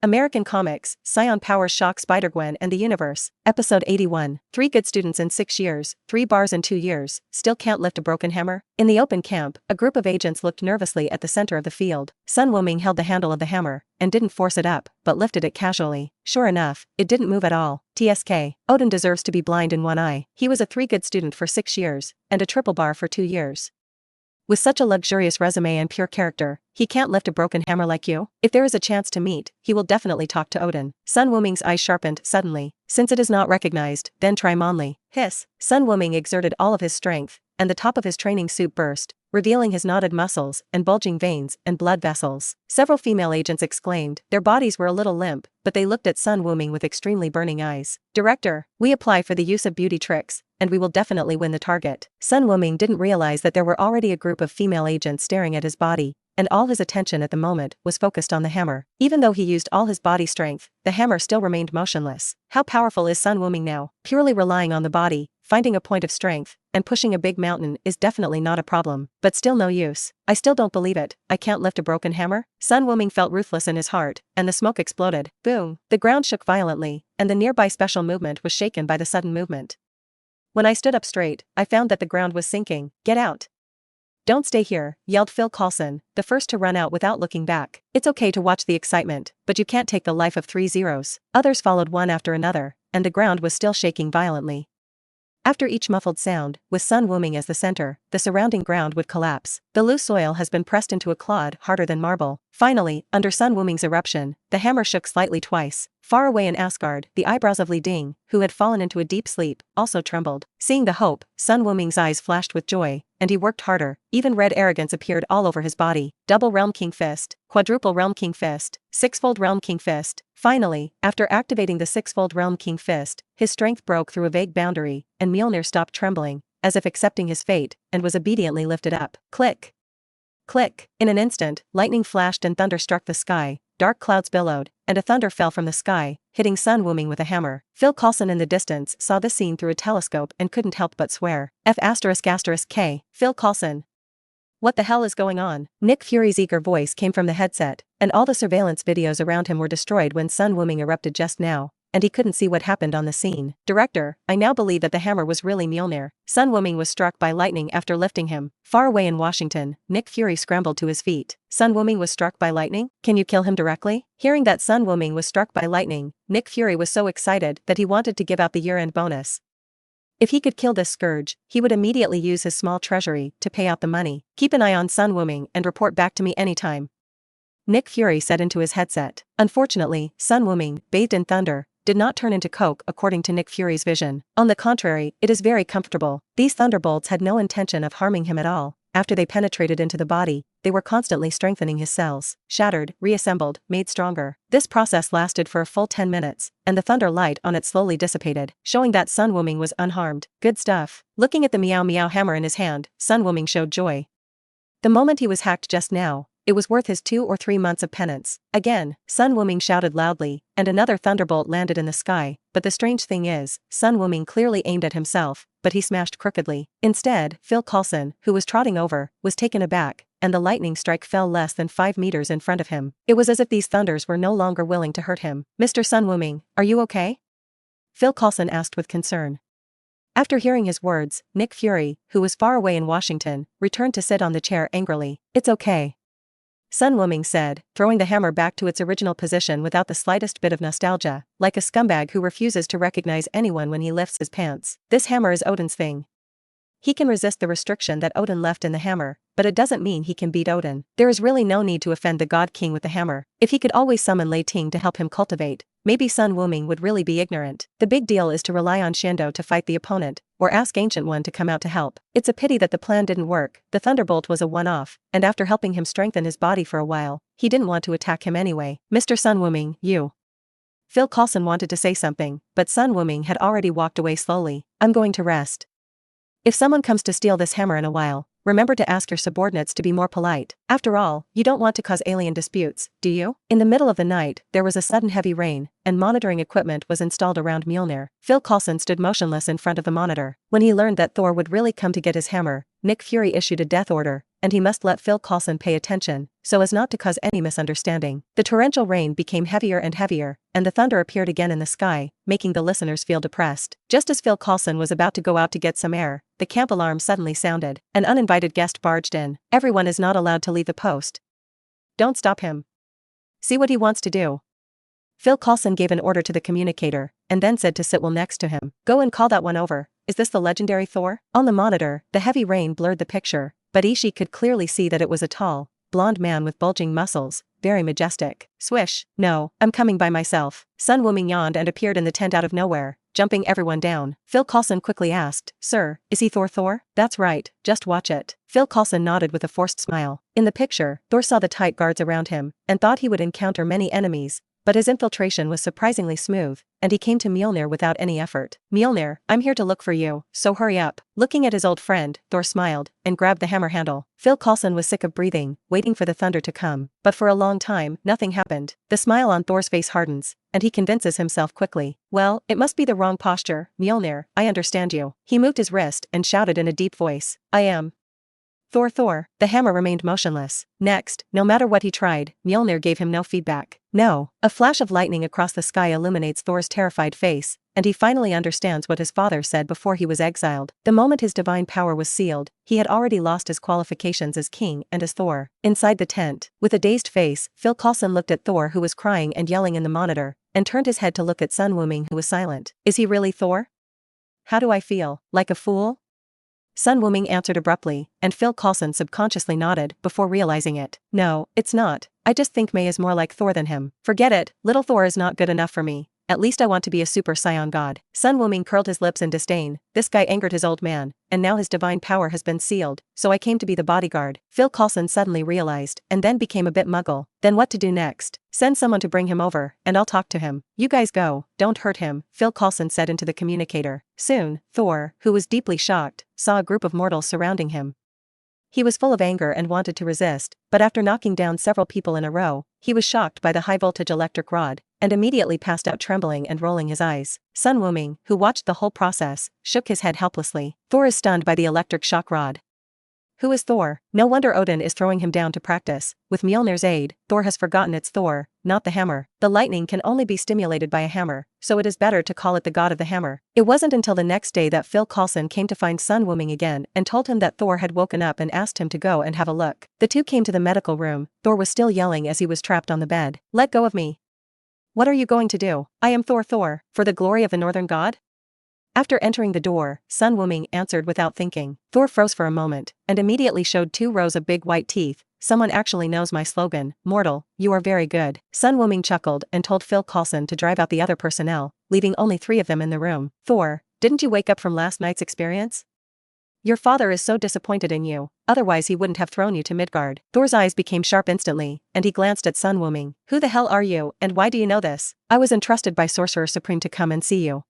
American Comics, Saiyan powers shock Spider-Gwen and the universe. Episode 81. 3 good students in 6 years, 3 bars in 2 years, still can't lift a broken hammer? In the open camp, a group of agents looked nervously at the center of the field. Sun Wuming held the handle of the hammer, and didn't force it up, but lifted it casually. Sure enough, it didn't move at all. TSK. Odin deserves to be blind in one eye. He was a 3 good student for 6 years, and a triple bar for 2 years. With such a luxurious resume and pure character, he can't lift a broken hammer like you? If there is a chance to meet, he will definitely talk to Odin. Sun Wuming's eyes sharpened suddenly. Since it is not recognized, then try Monly. Hiss. Sun Wuming exerted all of his strength, and the top of his training suit burst, revealing his knotted muscles and bulging veins and blood vessels. Several female agents exclaimed. Their bodies were a little limp, but they looked at Sun Wuming with extremely burning eyes. Director, we apply for the use of beauty tricks, and we will definitely win the target. Sun Wuming didn't realize that there were already a group of female agents staring at his body, and all his attention at the moment was focused on the hammer. Even though he used all his body strength, the hammer still remained motionless. How powerful is Sun Wuming now? Purely relying on the body, finding a point of strength, and pushing a big mountain is definitely not a problem, but still no use. I still don't believe it. I can't lift a broken hammer? Sun Wuming felt ruthless in his heart, and the smoke exploded. Boom. The ground shook violently, and the nearby special movement was shaken by the sudden movement. When I stood up straight, I found that the ground was sinking. Get out. Don't stay here, yelled Phil Coulson, the first to run out without looking back. It's okay to watch the excitement, but you can't take the life of 3 zeros. Others followed one after another, and the ground was still shaking violently. After each muffled sound, with Sun Wuming as the center, the surrounding ground would collapse. The loose soil has been pressed into a clod harder than marble. Finally, under Sun Wuming's eruption, the hammer shook slightly twice. Far away in Asgard, the eyebrows of Li Ding, who had fallen into a deep sleep, also trembled. Seeing the hope, Sun Wuming's eyes flashed with joy, and he worked harder. Even red arrogance appeared all over his body. Double Realm King Fist, Quadruple Realm King Fist, Sixfold Realm King Fist. Finally, after activating the Sixfold Realm King Fist, his strength broke through a vague boundary, and Mjolnir stopped trembling, as if accepting his fate, and was obediently lifted up. Click! Click! In an instant, lightning flashed and thunder struck the sky, dark clouds billowed, and a thunder fell from the sky, hitting Sun Wuming with a hammer. Phil Coulson in the distance saw this scene through a telescope and couldn't help but swear. F***K. Phil Coulson. What the hell is going on? Nick Fury's eager voice came from the headset, and all the surveillance videos around him were destroyed when Sun Wuming erupted just now, and he couldn't see what happened on the scene. Director, I now believe that the hammer was really Mjolnir. Sun Wuming was struck by lightning after lifting him. Far away in Washington, Nick Fury scrambled to his feet. Sun Wuming was struck by lightning? Can you kill him directly? Hearing that Sun Wuming was struck by lightning, Nick Fury was so excited that he wanted to give out the year-end bonus. If he could kill this scourge, he would immediately use his small treasury to pay out the money. Keep an eye on Sun Wuming and report back to me anytime, Nick Fury said into his headset. Unfortunately, Sun Wuming, bathed in thunder, did not turn into coke according to Nick Fury's vision. On the contrary, it is very comfortable. These thunderbolts had no intention of harming him at all. After they penetrated into the body, they were constantly strengthening his cells. Shattered, reassembled, made stronger. This process lasted for a full 10 minutes, and the thunder light on it slowly dissipated, showing that Sun Wuming was unharmed. Good stuff. Looking at the Meow Meow hammer in his hand, Sun Wuming showed joy. The moment he was hacked just now, it was worth his 2 or 3 months of penance. Again, Sun Wuming shouted loudly, and another thunderbolt landed in the sky, but the strange thing is, Sun Wuming clearly aimed at himself, but he smashed crookedly. Instead, Phil Coulson, who was trotting over, was taken aback, and the lightning strike fell less than 5 meters in front of him. It was as if these thunders were no longer willing to hurt him. Mr. Sun Wuming, are you okay? Phil Coulson asked with concern. After hearing his words, Nick Fury, who was far away in Washington, returned to sit on the chair angrily. It's okay, Sun Wuming said, throwing the hammer back to its original position without the slightest bit of nostalgia, like a scumbag who refuses to recognize anyone when he lifts his pants. This hammer is Odin's thing. He can resist the restriction that Odin left in the hammer, but it doesn't mean he can beat Odin. There is really no need to offend the God King with the hammer. If he could always summon Lei Ting to help him cultivate, maybe Sun Wuming would really be ignorant. The big deal is to rely on Shando to fight the opponent, or ask Ancient One to come out to help. It's a pity that the plan didn't work. The Thunderbolt was a one-off, and after helping him strengthen his body for a while, he didn't want to attack him anyway. Mr. Sun Wuming, you. Phil Coulson wanted to say something, but Sun Wuming had already walked away slowly. I'm going to rest. If someone comes to steal this hammer in a while, remember to ask your subordinates to be more polite. After all, you don't want to cause alien disputes, do you? In the middle of the night, there was a sudden heavy rain, and monitoring equipment was installed around Mjolnir. Phil Coulson stood motionless in front of the monitor. When he learned that Thor would really come to get his hammer, Nick Fury issued a death order, and he must let Phil Coulson pay attention, so as not to cause any misunderstanding. The torrential rain became heavier and heavier, and the thunder appeared again in the sky, making the listeners feel depressed. Just as Phil Coulson was about to go out to get some air, the camp alarm suddenly sounded. An uninvited guest barged in. Everyone is not allowed to leave the post. Don't stop him. See what he wants to do. Phil Coulson gave an order to the communicator, and then said to Sitwell next to him, "Go and call that one over. Is this the legendary Thor?" On the monitor, the heavy rain blurred the picture, but Ishii could clearly see that it was a tall, blonde man with bulging muscles, very majestic. Swish. "No, I'm coming by myself." Sun Wuming yawned and appeared in the tent out of nowhere, jumping everyone down. Phil Coulson quickly asked, "Sir, is he Thor?" "That's right, just watch it." Phil Coulson nodded with a forced smile. In the picture, Thor saw the tight guards around him, and thought he would encounter many enemies, but his infiltration was surprisingly smooth, and he came to Mjolnir without any effort. "Mjolnir, I'm here to look for you, so hurry up." Looking at his old friend, Thor smiled, and grabbed the hammer handle. Phil Coulson was sick of breathing, waiting for the thunder to come, but for a long time, nothing happened. The smile on Thor's face hardens, and he convinces himself quickly. "Well, it must be the wrong posture, Mjolnir, I understand you." He moved his wrist and shouted in a deep voice, "I am Thor." The hammer remained motionless. Next, no matter what he tried, Mjolnir gave him no feedback. No. A flash of lightning across the sky illuminates Thor's terrified face, and he finally understands what his father said before he was exiled. The moment his divine power was sealed, he had already lost his qualifications as king and as Thor. Inside the tent, with a dazed face, Phil Coulson looked at Thor, who was crying and yelling in the monitor, and turned his head to look at Sun Wuming, who was silent. "Is he really Thor? How do I feel? Like a fool?" Sun Wuming answered abruptly, and Phil Coulson subconsciously nodded before realizing it. "No, it's not. I just think May is more like Thor than him." "Forget it, little Thor is not good enough for me. At least I want to be a super Saiyan god." Sun Wuming curled his lips in disdain. This guy angered his old man, and now his divine power has been sealed, so I came to be the bodyguard. Phil Coulson suddenly realized, and then became a bit muggle. Then what to do next? "Send someone to bring him over, and I'll talk to him." "You guys go, don't hurt him," Phil Coulson said into the communicator. Soon, Thor, who was deeply shocked, saw a group of mortals surrounding him. He was full of anger and wanted to resist, but after knocking down several people in a row, he was shocked by the high-voltage electric rod, and immediately passed out trembling and rolling his eyes. Sun Wuming, who watched the whole process, shook his head helplessly. "Thor is stunned by the electric shock rod. Who is Thor? No wonder Odin is throwing him down to practice. With Mjolnir's aid, Thor has forgotten it's Thor, not the hammer. The lightning can only be stimulated by a hammer, so it is better to call it the god of the hammer." It wasn't until the next day that Phil Coulson came to find Sun Wuming again and told him that Thor had woken up and asked him to go and have a look. The two came to the medical room. Thor was still yelling as he was trapped on the bed. "Let go of me. What are you going to do?" "I am Thor, for the glory of the northern god." After entering the door, Sun Wuming answered without thinking. Thor froze for a moment, and immediately showed 2 rows of big white teeth. "Someone actually knows my slogan, mortal, you are very good." Sun Wuming chuckled and told Phil Coulson to drive out the other personnel, leaving only 3 of them in the room. "Thor, didn't you wake up from last night's experience? Your father is so disappointed in you, otherwise he wouldn't have thrown you to Midgard." Thor's eyes became sharp instantly, and he glanced at Sun Wuming. "Who the hell are you, and why do you know this?" "I was entrusted by Sorcerer Supreme to come and see you."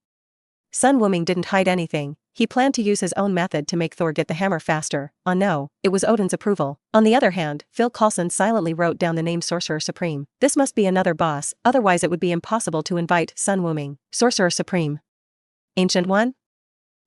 Sun Wuming didn't hide anything. He planned to use his own method to make Thor get the hammer faster. No, it was Odin's approval. On the other hand, Phil Coulson silently wrote down the name Sorcerer Supreme. This must be another boss, otherwise it would be impossible to invite Sun Wuming. Sorcerer Supreme. Ancient One?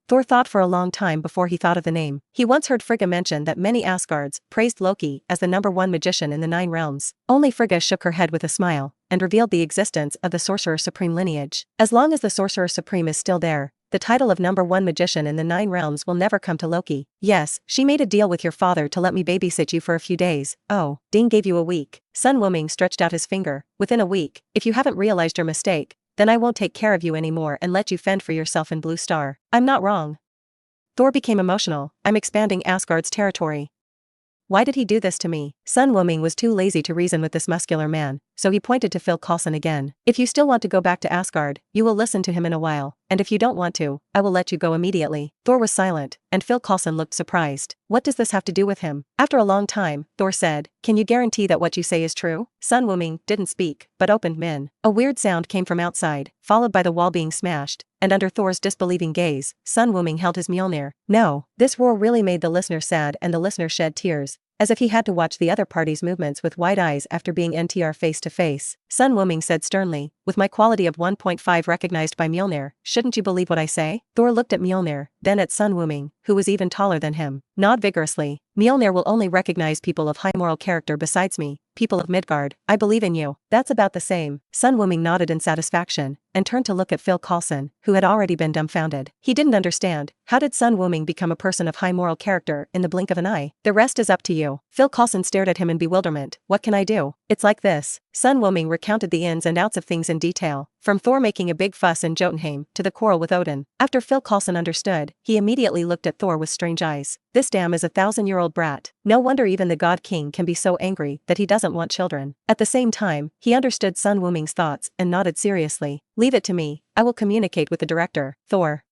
Thor thought for a long time before he thought of the name. He once heard Frigga mention that many Asgards praised Loki as the #1 magician in the 9 realms. Only Frigga shook her head with a smile, and revealed the existence of the Sorcerer Supreme lineage. As long as the Sorcerer Supreme is still there, the title of #1 magician in the 9 realms will never come to Loki. "Yes, she made a deal with your father to let me babysit you for a few days." "Oh, Ding gave you a week." Sun Wuming stretched out his finger. "Within a week, if you haven't realized your mistake, then I won't take care of you anymore and let you fend for yourself in Blue Star. I'm not wrong." Thor became emotional. "I'm expanding Asgard's territory. Why did he do this to me?" Sun Wuming was too lazy to reason with this muscular man, so he pointed to Phil Coulson again. "If you still want to go back to Asgard, you will listen to him in a while, and if you don't want to, I will let you go immediately." Thor was silent, and Phil Coulson looked surprised. "What does this have to do with him?" After a long time, Thor said, "Can you guarantee that what you say is true?" Sun Wuming didn't speak, but opened Min. A weird sound came from outside, followed by the wall being smashed, and under Thor's disbelieving gaze, Sun Wuming held his Mjolnir. No, this roar really made the listener sad, and the listener shed tears, as if he had to watch the other party's movements with wide eyes after being NTR face to face. Sun Wuming said sternly, with my quality of 1.5 recognized by Mjolnir, shouldn't you believe what I say? Thor looked at Mjolnir, then at Sun Wuming, who was even taller than him. Nod vigorously. Mjolnir will only recognize people of high moral character besides me, people of Midgard. I believe in you. That's about the same. Sun Wuming nodded in satisfaction, and turned to look at Phil Coulson, who had already been dumbfounded. He didn't understand. How did Sun Wuming become a person of high moral character in the blink of an eye? The rest is up to you. Phil Coulson stared at him in bewilderment. What can I do? It's like this. Sun Wuming recounted the ins and outs of things in detail, from Thor making a big fuss in Jotunheim to the quarrel with Odin. After Phil Coulson understood, he immediately looked at Thor with strange eyes. This damn is a 1,000-year-old brat. No wonder even the God King can be so angry that he doesn't want children. At the same time, he understood Sun Wuming's thoughts and nodded seriously. Leave it to me. I will communicate with the director, Thor.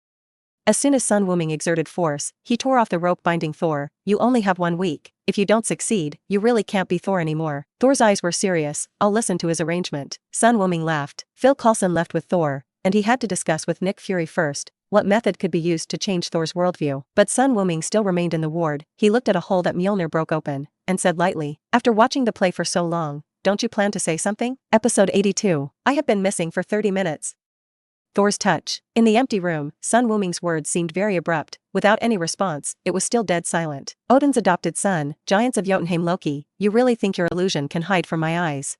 As soon as Sun Wuming exerted force, he tore off the rope binding Thor. You only have 1 week. If you don't succeed, you really can't be Thor anymore. Thor's eyes were serious. I'll listen to his arrangement. Sun Wuming laughed. Phil Coulson left with Thor, and he had to discuss with Nick Fury first what method could be used to change Thor's worldview. But Sun Wuming still remained in the ward. He looked at a hole that Mjolnir broke open, and said lightly, after watching the play for so long, don't you plan to say something? Episode 82. I have been missing for 30 minutes. Thor's touch. In the empty room, Sun Wuming's words seemed very abrupt. Without any response, it was still dead silent. Odin's adopted son, giants of Jotunheim Loki, you really think your illusion can hide from my eyes?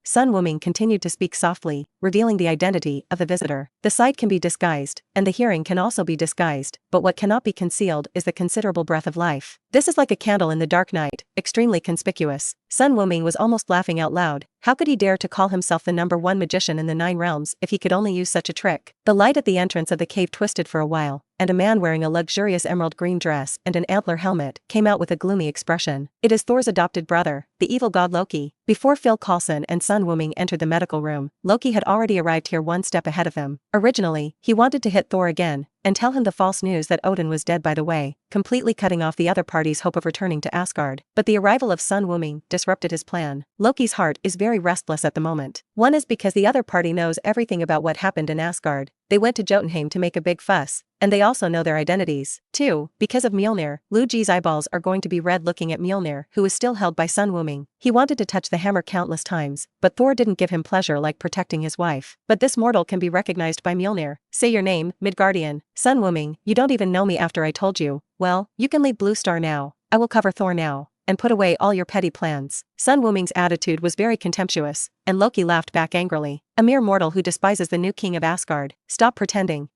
Sun Wuming continued to speak softly, revealing the identity of the visitor. The sight can be disguised, and the hearing can also be disguised, but what cannot be concealed is the considerable breath of life. This is like a candle in the dark night, extremely conspicuous. Sun Wuming was almost laughing out loud. How could he dare to call himself the #1 magician in the 9 realms if he could only use such a trick? The light at the entrance of the cave twisted for a while, and a man wearing a luxurious emerald green dress and an antler helmet came out with a gloomy expression. It is Thor's adopted brother, the evil god Loki. Before Phil Coulson and Sun Wuming entered the medical room, Loki had already arrived here 1 step ahead of him. Originally, he wanted to hit Thor again, and tell him the false news that Odin was dead by the way, completely cutting off the other party's hope of returning to Asgard. But the arrival of Sun Wuming disrupted his plan. Loki's heart is very restless at the moment. One is because the other party knows everything about what happened in Asgard. They went to Jotunheim to make a big fuss, and they also know their identities. 2. Because of Mjolnir, Luigi's eyeballs are going to be red looking at Mjolnir, who is still held by Sun Wuming. He wanted to touch the hammer countless times, but Thor didn't give him pleasure like protecting his wife. But this mortal can be recognized by Mjolnir. Say your name, Midgardian. Sun Wuming, you don't even know me after I told you. Well, you can leave Blue Star now. I will cover Thor now, and put away all your petty plans. Sun Wuming's attitude was very contemptuous, and Loki laughed back angrily. A mere mortal who despises the new king of Asgard. Stop pretending.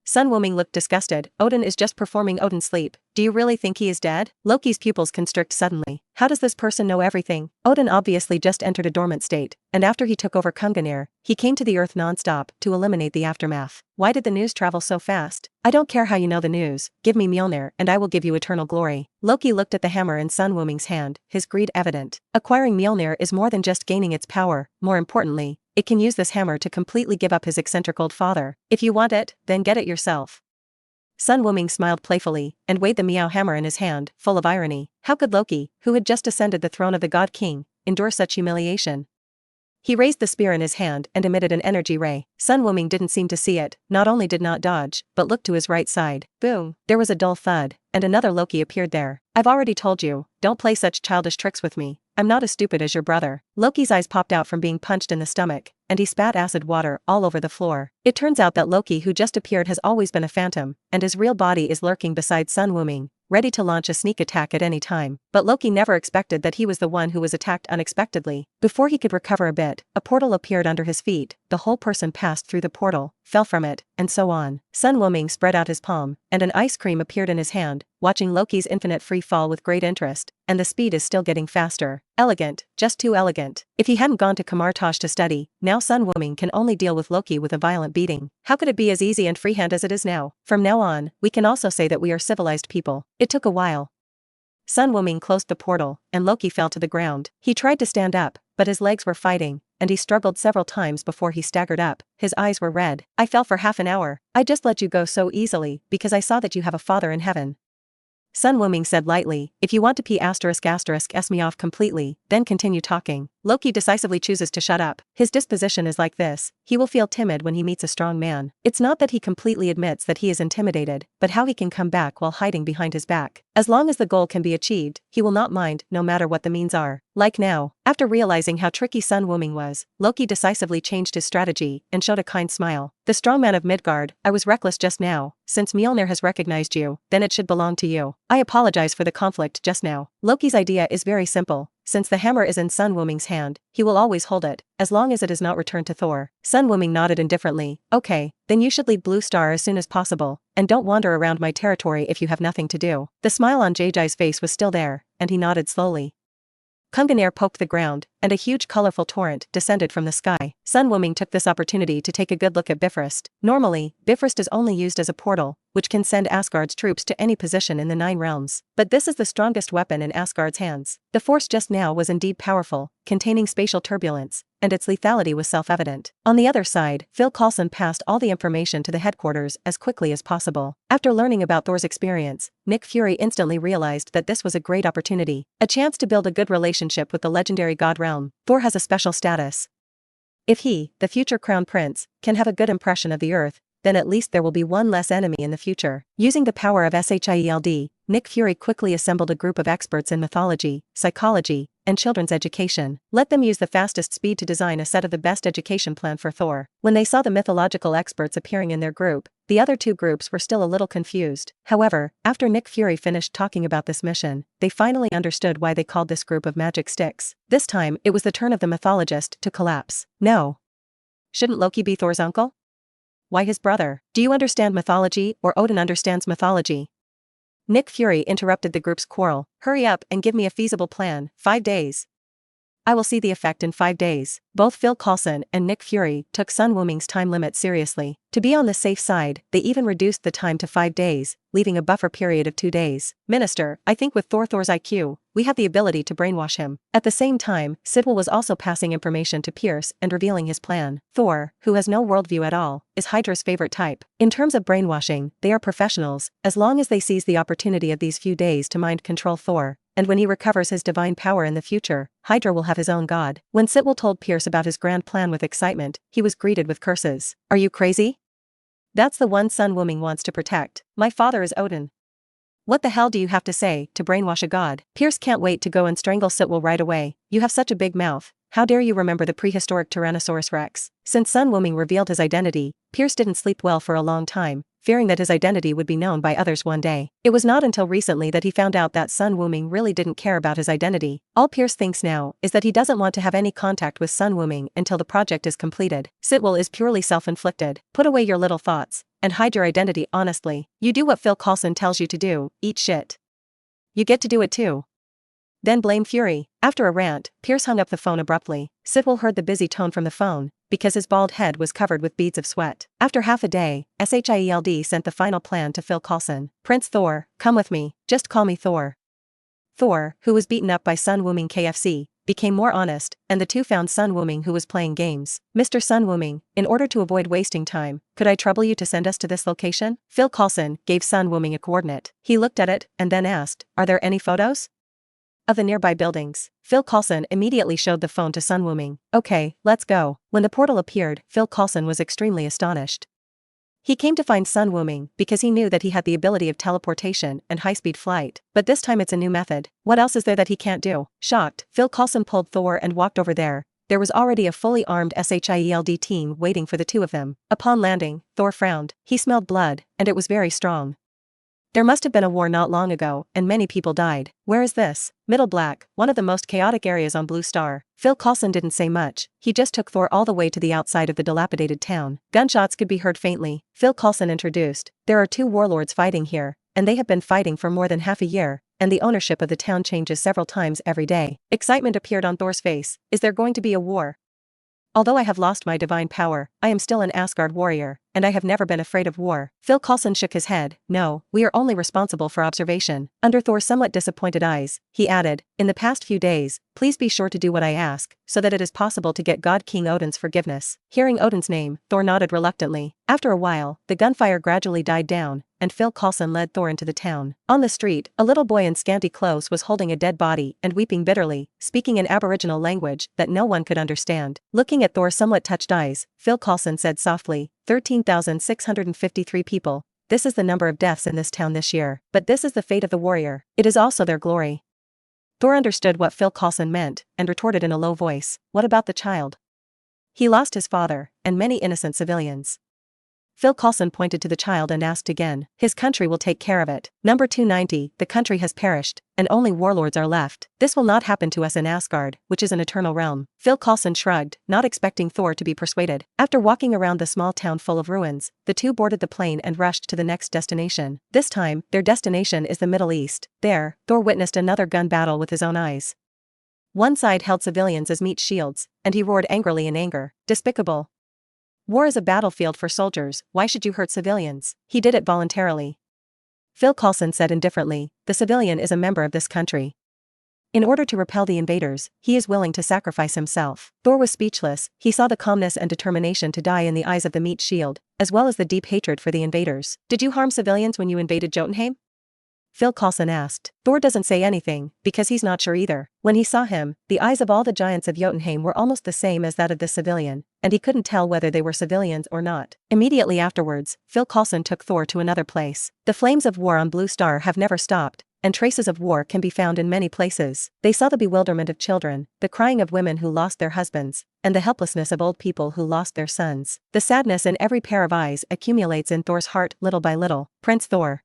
Sun Wuming looked disgusted. Odin is just performing Odin's sleep. Do you really think he is dead? Loki's pupils constrict suddenly. How does this person know everything? Odin obviously just entered a dormant state, and after he took over Kunganir, he came to the earth non-stop to eliminate the aftermath. Why did the news travel so fast? I don't care how you know the news. Give me Mjolnir and I will give you eternal glory. Loki looked at the hammer in Sun Wuming's hand, his greed evident. Acquiring Mjolnir is more than just gaining its power. More importantly, it can use this hammer to completely give up his eccentric old father. If you want it, then get it yourself. Sun Wuming smiled playfully, and weighed the Meow hammer in his hand, full of irony. How could Loki, who had just ascended the throne of the God King, endure such humiliation? He raised the spear in his hand and emitted an energy ray. Sun Wuming didn't seem to see it, not only did not dodge, but looked to his right side. Boom! There was a dull thud, and another Loki appeared there. I've already told you, don't play such childish tricks with me. I'm not as stupid as your brother. Loki's eyes popped out from being punched in the stomach, and he spat acid water all over the floor. It turns out that Loki who just appeared has always been a phantom, and his real body is lurking beside Sun Wuming, ready to launch a sneak attack at any time. But Loki never expected that he was the one who was attacked unexpectedly. Before he could recover a bit, a portal appeared under his feet. The whole person passed through the portal, fell from it, and so on. Sun Wuming spread out his palm, and an ice cream appeared in his hand, watching Loki's infinite free fall with great interest, and the speed is still getting faster. Elegant, just too elegant. If he hadn't gone to Kamartosh to study, now Sun Wuming can only deal with Loki with a violent beating. How could it be as easy and freehand as it is now? From now on, we can also say that we are civilized people. It took a while. Sun Wuming closed the portal, and Loki fell to the ground. He tried to stand up, but his legs were fighting, and he struggled several times before he staggered up. His eyes were red. I fell for half an hour. I just let you go so easily, because I saw that you have a father in heaven. Sun Wuming said lightly, if you want to p***s me off completely, then continue talking. Loki decisively chooses to shut up. His disposition is like this: he will feel timid when he meets a strong man. It's not that he completely admits that he is intimidated, but how he can come back while hiding behind his back. As long as the goal can be achieved, he will not mind, no matter what the means are. Like now, after realizing how tricky Sun Wuming was, Loki decisively changed his strategy and showed a kind smile. The strongman of Midgard, I was reckless just now. Since Mjolnir has recognized you, then it should belong to you. I apologize for the conflict just now. Loki's idea is very simple. Since the hammer is in Sun Wuming's hand, he will always hold it, as long as it is not returned to Thor. Sun Wuming nodded indifferently. Okay, then you should leave Blue Star as soon as possible, and don't wander around my territory if you have nothing to do. The smile on Jai's face was still there, and he nodded slowly. Kunganir poked the ground, and a huge colorful torrent descended from the sky. Sun Wuming took this opportunity to take a good look at Bifrost. Normally, Bifrost is only used as a portal, which can send Asgard's troops to any position in the 9 realms. But this is the strongest weapon in Asgard's hands. The force just now was indeed powerful, containing spatial turbulence, and its lethality was self-evident. On the other side, Phil Coulson passed all the information to the headquarters as quickly as possible. After learning about Thor's experience, Nick Fury instantly realized that this was a great opportunity, a chance to build a good relationship with the legendary god realm. Thor has a special status. If he, the future crown prince, can have a good impression of the earth, then at least there will be one less enemy in the future. Using the power of SHIELD, Nick Fury quickly assembled a group of experts in mythology, psychology, and children's education. Let them use the fastest speed to design a set of the best education plan for Thor. When they saw the mythological experts appearing in their group, the other 2 groups were still a little confused. However, after Nick Fury finished talking about this mission, they finally understood why they called this group of magic sticks. This time, it was the turn of the mythologist to collapse. No. Shouldn't Loki be Thor's uncle? Why his brother? Do you understand mythology, or Odin understands mythology? Nick Fury interrupted the group's quarrel. Hurry up and give me a feasible plan. 5 days. I will see the effect in 5 days. Both Phil Coulson and Nick Fury took Sun Wuming's time limit seriously. To be on the safe side, they even reduced the time to 5 days, leaving a buffer period of 2 days. Minister, I think with Thor's IQ, we have the ability to brainwash him. At the same time, Sidwell was also passing information to Pierce and revealing his plan. Thor, who has no worldview at all, is Hydra's favorite type. In terms of brainwashing, they are professionals, as long as they seize the opportunity of these few days to mind control Thor. And when he recovers his divine power in the future, Hydra will have his own god. When Sitwell told Pierce about his grand plan with excitement, he was greeted with curses. Are you crazy? That's the one Sun Wuming wants to protect. My father is Odin. What the hell do you have to say to brainwash a god? Pierce can't wait to go and strangle Sitwell right away. You have such a big mouth. How dare you remember the prehistoric Tyrannosaurus Rex? Since Sun Wuming revealed his identity, Pierce didn't sleep well for a long time, fearing that his identity would be known by others one day. It was not until recently that he found out that Sun Wuming really didn't care about his identity. All Pierce thinks now is that he doesn't want to have any contact with Sun Wuming until the project is completed. Sitwell is purely self-inflicted. Put away your little thoughts and hide your identity honestly. You do what Phil Coulson tells you to do, eat shit. You get to do it too. Then blame Fury. After a rant, Pierce hung up the phone abruptly. Sitwell heard the busy tone from the phone, because his bald head was covered with beads of sweat. After half a day, SHIELD sent the final plan to Phil Coulson. Prince Thor, come with me, just call me Thor. Thor, who was beaten up by Sun Wuming KFC, became more honest, and the two found Sun Wuming who was playing games. Mr. Sun Wuming, in order to avoid wasting time, could I trouble you to send us to this location? Phil Coulson gave Sun Wuming a coordinate. He looked at it, and then asked, are there any photos of the nearby buildings? Phil Coulson immediately showed the phone to Sun Wuming. Okay, let's go. When the portal appeared, Phil Coulson was extremely astonished. He came to find Sun Wuming because he knew that he had the ability of teleportation and high-speed flight, but this time it's a new method. What else is there that he can't do? Shocked, Phil Coulson pulled Thor and walked over there. There was already a fully armed SHIELD team waiting for the two of them. Upon landing, Thor frowned. He smelled blood, and it was very strong. There must have been a war not long ago, and many people died. Where is this? Middle Black, one of the most chaotic areas on Blue Star. Phil Coulson didn't say much. He just took Thor all the way to the outside of the dilapidated town. Gunshots could be heard faintly. Phil Coulson introduced. There are two warlords fighting here, and they have been fighting for more than half a year, and the ownership of the town changes several times every day. Excitement appeared on Thor's face. Is there going to be a war? Although I have lost my divine power, I am still an Asgard warrior, and I have never been afraid of war. Phil Coulson shook his head. No, we are only responsible for observation. Under Thor's somewhat disappointed eyes, he added, in the past few days, please be sure to do what I ask, so that it is possible to get God King Odin's forgiveness. Hearing Odin's name, Thor nodded reluctantly. After a while, the gunfire gradually died down, and Phil Coulson led Thor into the town. On the street, a little boy in scanty clothes was holding a dead body and weeping bitterly, speaking an Aboriginal language that no one could understand. Looking at Thor's somewhat touched eyes, Phil Coulson said softly, 13,653 people. This is the number of deaths in this town this year. But this is the fate of the warrior. It is also their glory. Thor understood what Phil Coulson meant, and retorted in a low voice, what about the child? He lost his father, and many innocent civilians. Phil Coulson pointed to the child and asked again, his country will take care of it. Number 290, the country has perished, and only warlords are left. This will not happen to us in Asgard, which is an eternal realm. Phil Coulson shrugged, not expecting Thor to be persuaded. After walking around the small town full of ruins, the two boarded the plane and rushed to the next destination. This time, their destination is the Middle East. There, Thor witnessed another gun battle with his own eyes. One side held civilians as meat shields, and he roared angrily in anger, despicable. War is a battlefield for soldiers, why should you hurt civilians? He did it voluntarily. Phil Coulson said indifferently, the civilian is a member of this country. In order to repel the invaders, he is willing to sacrifice himself. Thor was speechless, he saw the calmness and determination to die in the eyes of the meat shield, as well as the deep hatred for the invaders. Did you harm civilians when you invaded Jotunheim? Phil Coulson asked. Thor doesn't say anything, because he's not sure either. When he saw him, the eyes of all the giants of Jotunheim were almost the same as that of this civilian, and he couldn't tell whether they were civilians or not. Immediately afterwards, Phil Coulson took Thor to another place. The flames of war on Blue Star have never stopped, and traces of war can be found in many places. They saw the bewilderment of children, the crying of women who lost their husbands, and the helplessness of old people who lost their sons. The sadness in every pair of eyes accumulates in Thor's heart little by little. Prince Thor.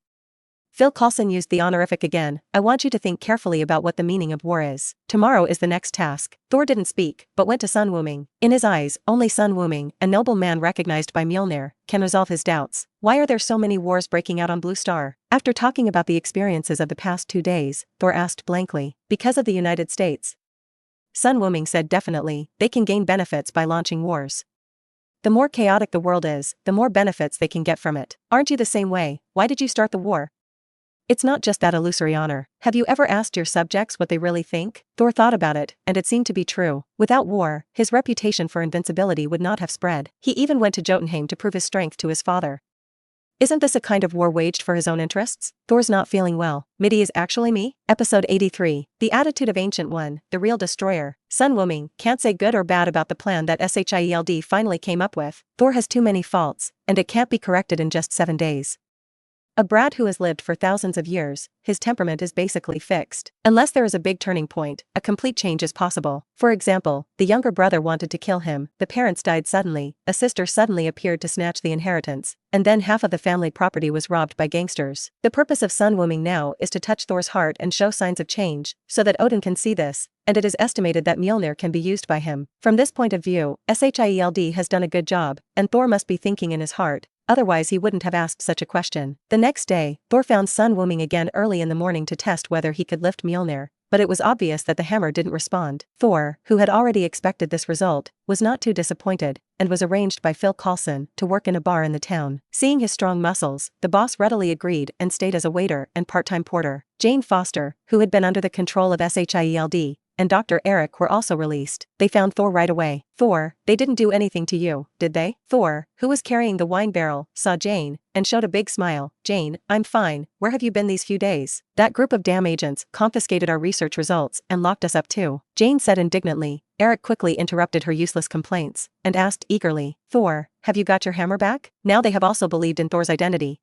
Phil Coulson used the honorific again. I want you to think carefully about what the meaning of war is. Tomorrow is the next task. Thor didn't speak, but went to Sun Wuming. In his eyes, only Sun Wuming, a noble man recognized by Mjolnir, can resolve his doubts. Why are there so many wars breaking out on Blue Star? After talking about the experiences of the past 2 days, Thor asked blankly, because of the United States. Sun Wuming said definitely, they can gain benefits by launching wars. The more chaotic the world is, the more benefits they can get from it. Aren't you the same way? Why did you start the war? It's not just that illusory honor. Have you ever asked your subjects what they really think? Thor thought about it, and it seemed to be true. Without war, his reputation for invincibility would not have spread. He even went to Jotunheim to prove his strength to his father. Isn't this a kind of war waged for his own interests? Thor's not feeling well. Midi is actually me? Episode 83. The Attitude of Ancient One, the Real Destroyer. Sun Wuming can't say good or bad about the plan that Shield finally came up with. Thor has too many faults, and it can't be corrected in just 7 days. A brat who has lived for thousands of years, his temperament is basically fixed. Unless there is a big turning point, a complete change is possible. For example, the younger brother wanted to kill him, the parents died suddenly, a sister suddenly appeared to snatch the inheritance, and then half of the family property was robbed by gangsters. The purpose of Sun Wuming now is to touch Thor's heart and show signs of change, so that Odin can see this, and it is estimated that Mjolnir can be used by him. From this point of view, Shield has done a good job, and Thor must be thinking in his heart. Otherwise he wouldn't have asked such a question. The next day, Thor found Sun Wuming again early in the morning to test whether he could lift Mjolnir, but it was obvious that the hammer didn't respond. Thor, who had already expected this result, was not too disappointed, and was arranged by Phil Coulson to work in a bar in the town. Seeing his strong muscles, the boss readily agreed and stayed as a waiter and part-time porter. Jane Foster, who had been under the control of Shield, and Dr. Eric were also released. They found Thor right away. Thor, they didn't do anything to you, did they? Thor, who was carrying the wine barrel, saw Jane, and showed a big smile. Jane, I'm fine, where have you been these few days? That group of damn agents confiscated our research results and locked us up too, Jane said indignantly. Eric quickly interrupted her useless complaints, and asked eagerly, Thor, have you got your hammer back? Now they have also believed in Thor's identity.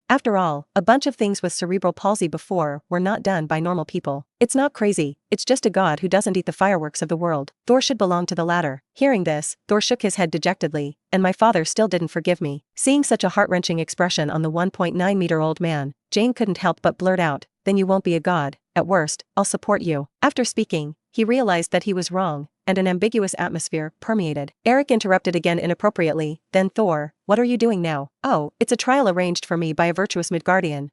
After all, a bunch of things with cerebral palsy before were not done by normal people. It's not crazy, it's just a god who doesn't eat the fireworks of the world. Thor should belong to the latter. Hearing this, Thor shook his head dejectedly, and my father still didn't forgive me. Seeing such a heart-wrenching expression on the 1.9-meter-old man, Jane couldn't help but blurt out, then you won't be a god. At worst, I'll support you. After speaking, he realized that he was wrong, and an ambiguous atmosphere permeated. Eric interrupted again inappropriately, then Thor, what are you doing now? Oh, it's a trial arranged for me by a virtuous Midgardian.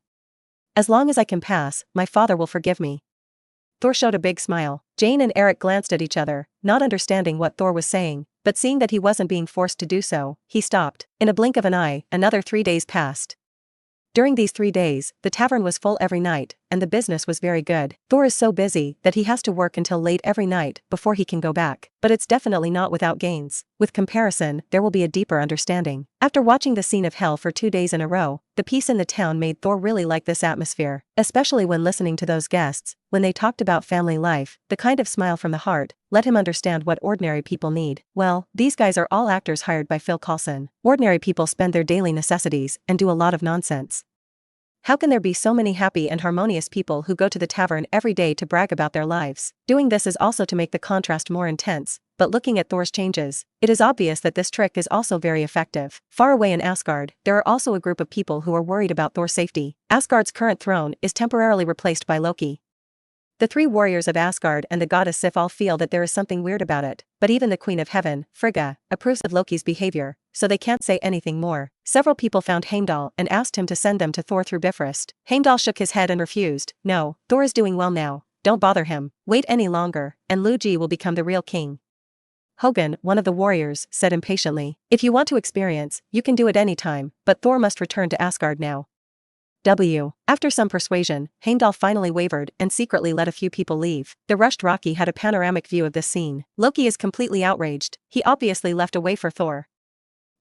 As long as I can pass, my father will forgive me. Thor showed a big smile. Jane and Eric glanced at each other, not understanding what Thor was saying, but seeing that he wasn't being forced to do so, he stopped. In a blink of an eye, another 3 days passed. During these 3 days, the tavern was full every night, and the business was very good. Thor is so busy that he has to work until late every night before he can go back, but it's definitely not without gains. With comparison, there will be a deeper understanding. After watching the scene of hell for 2 days in a row, the peace in the town made Thor really like this atmosphere, especially when listening to those guests, when they talked about family life, the kind of smile from the heart, let him understand what ordinary people need. Well, these guys are all actors hired by Phil Coulson. Ordinary people spend their daily necessities and do a lot of nonsense. How can there be so many happy and harmonious people who go to the tavern every day to brag about their lives? Doing this is also to make the contrast more intense, but looking at Thor's changes, it is obvious that this trick is also very effective. Far away in Asgard, there are also a group of people who are worried about Thor's safety. Asgard's current throne is temporarily replaced by Loki. The 3 warriors of Asgard and the goddess Sif all feel that there is something weird about it, but even the Queen of Heaven, Frigga, approves of Loki's behavior, so they can't say anything more. Several people found Heimdall and asked him to send them to Thor through Bifrost. Heimdall shook his head and refused. No, Thor is doing well now, don't bother him. Wait any longer, and Luigi will become the real king. Hogun, one of the warriors, said impatiently. If you want to experience, you can do it any time, but Thor must return to Asgard now. After some persuasion, Heimdall finally wavered and secretly let a few people leave. The rushed Rocky had a panoramic view of this scene. Loki is completely outraged. He obviously left a way for Thor.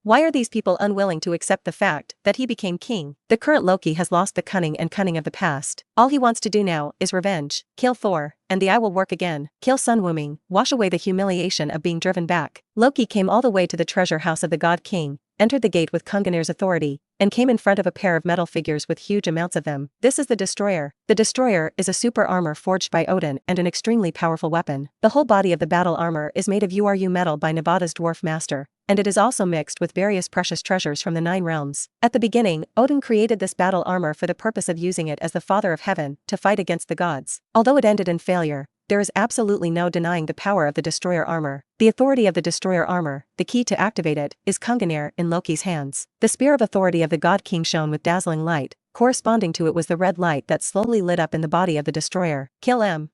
Why are these people unwilling to accept the fact that he became king? The current Loki has lost the cunning of the past. All he wants to do now is revenge. Kill Thor, and the eye will work again. Kill Sun Wuming, wash away the humiliation of being driven back. Loki came all the way to the treasure house of the God King, entered the gate with Kunganir's authority, and came in front of a pair of metal figures with huge amounts of them. This is the Destroyer. The Destroyer is a super armor forged by Odin and an extremely powerful weapon. The whole body of the battle armor is made of URU metal by Nevada's dwarf master, and it is also mixed with various precious treasures from the 9 realms. At the beginning, Odin created this battle armor for the purpose of using it as the Father of Heaven to fight against the gods. Although it ended in failure, there is absolutely no denying the power of the Destroyer armor. The authority of the Destroyer armor, the key to activate it, is Kunganir in Loki's hands. The spear of authority of the God King shone with dazzling light. Corresponding to it was the red light that slowly lit up in the body of the Destroyer. Kill him.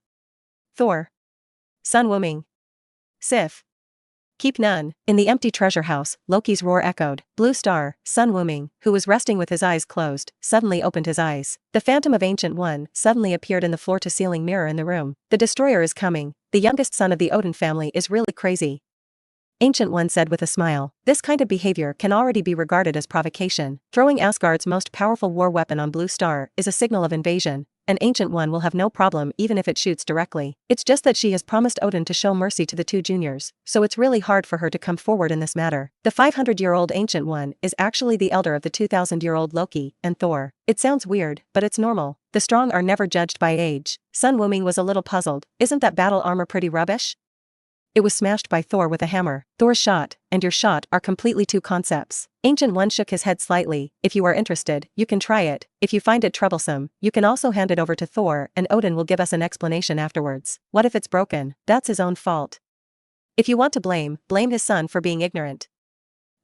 Thor. Sun Wuming. Sif. Keep none. In the empty treasure house, Loki's roar echoed. Blue Star, Sun Wuming, who was resting with his eyes closed, suddenly opened his eyes. The phantom of Ancient One suddenly appeared in the floor-to-ceiling mirror in the room. The Destroyer is coming. The youngest son of the Odin family is really crazy. Ancient One said with a smile. This kind of behavior can already be regarded as provocation. Throwing Asgard's most powerful war weapon on Blue Star is a signal of invasion, and Ancient One will have no problem even if it shoots directly. It's just that she has promised Odin to show mercy to the 2 juniors, so it's really hard for her to come forward in this matter. The 500-year-old Ancient One is actually the elder of the 2,000-year-old Loki and Thor. It sounds weird, but it's normal. The strong are never judged by age. Sun Wuming was a little puzzled. Isn't that battle armor pretty rubbish? It was smashed by Thor with a hammer. Thor's shot, and your shot are completely 2 concepts. Ancient One shook his head slightly. If you are interested, you can try it. If you find it troublesome, you can also hand it over to Thor and Odin will give us an explanation afterwards. What if it's broken? That's his own fault. If you want to blame his son for being ignorant.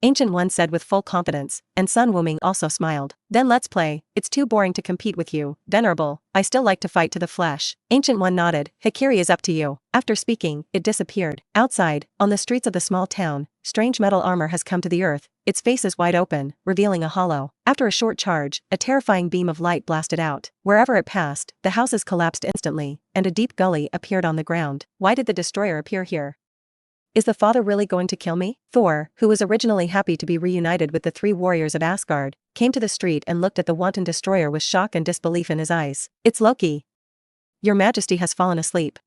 Ancient One said with full confidence, and Sun Wuming also smiled. Then let's play. It's too boring to compete with you, Venerable. I still like to fight to the flesh. Ancient One nodded. Hikiri is up to you. After speaking, it disappeared. Outside, on the streets of the small town, strange metal armor has come to the earth. Its face is wide open, revealing a hollow. After a short charge, a terrifying beam of light blasted out. Wherever it passed, the houses collapsed instantly, and a deep gully appeared on the ground. Why did the Destroyer appear here? Is the father really going to kill me? Thor, who was originally happy to be reunited with the 3 warriors of Asgard, came to the street and looked at the wanton Destroyer with shock and disbelief in his eyes. It's Loki. Your Majesty has fallen asleep.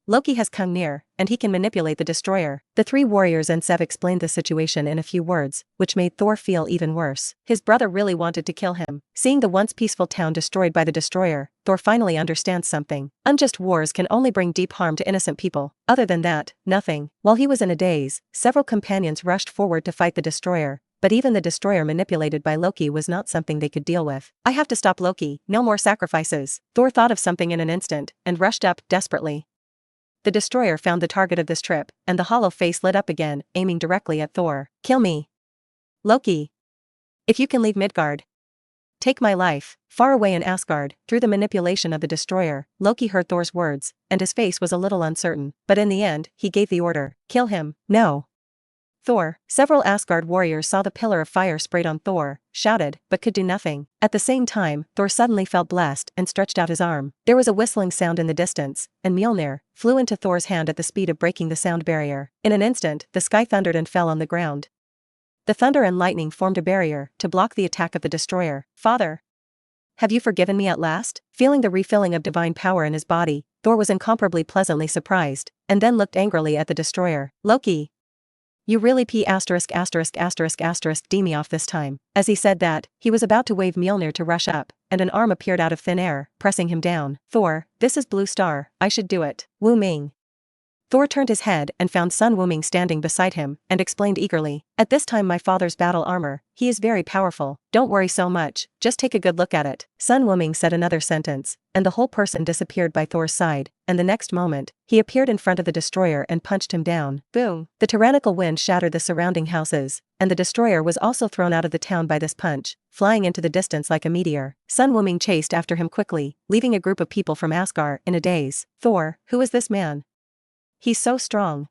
Loki has come near, and he can manipulate the Destroyer. The 3 warriors and Sev explained the situation in a few words, which made Thor feel even worse. His brother really wanted to kill him. Seeing the once peaceful town destroyed by the Destroyer, Thor finally understands something. Unjust wars can only bring deep harm to innocent people. Other than that, nothing. While he was in a daze, several companions rushed forward to fight the Destroyer, but even the Destroyer manipulated by Loki was not something they could deal with. I have to stop Loki, no more sacrifices. Thor thought of something in an instant, and rushed up, desperately. The Destroyer found the target of this trip, and the hollow face lit up again, aiming directly at Thor. Kill me. Loki. If you can leave Midgard. Take my life. Far away in Asgard, through the manipulation of the Destroyer, Loki heard Thor's words, and his face was a little uncertain, but in the end, he gave the order. Kill him. No. Thor. Several Asgard warriors saw the pillar of fire sprayed on Thor, shouted, but could do nothing. At the same time, Thor suddenly felt blessed and stretched out his arm. There was a whistling sound in the distance, and Mjolnir flew into Thor's hand at the speed of breaking the sound barrier. In an instant, the sky thundered and fell on the ground. The thunder and lightning formed a barrier to block the attack of the destroyer. Father, have you forgiven me at last? Feeling the refilling of divine power in his body, Thor was incomparably pleasantly surprised, and then looked angrily at the destroyer. Loki, you really d me off this time. As he said that, he was about to wave Mjolnir to rush up, and an arm appeared out of thin air, pressing him down. Thor, this is Blue Star, I should do it. Wuming. Thor turned his head and found Sun Wuming standing beside him, and explained eagerly, at this time my father's battle armor, he is very powerful, don't worry so much, just take a good look at it. Sun Wuming said another sentence, and the whole person disappeared by Thor's side, and the next moment, he appeared in front of the destroyer and punched him down. Boom! The tyrannical wind shattered the surrounding houses, and the destroyer was also thrown out of the town by this punch, flying into the distance like a meteor. Sun Wuming chased after him quickly, leaving a group of people from Asgard in a daze. Thor, who is this man? He's so strong.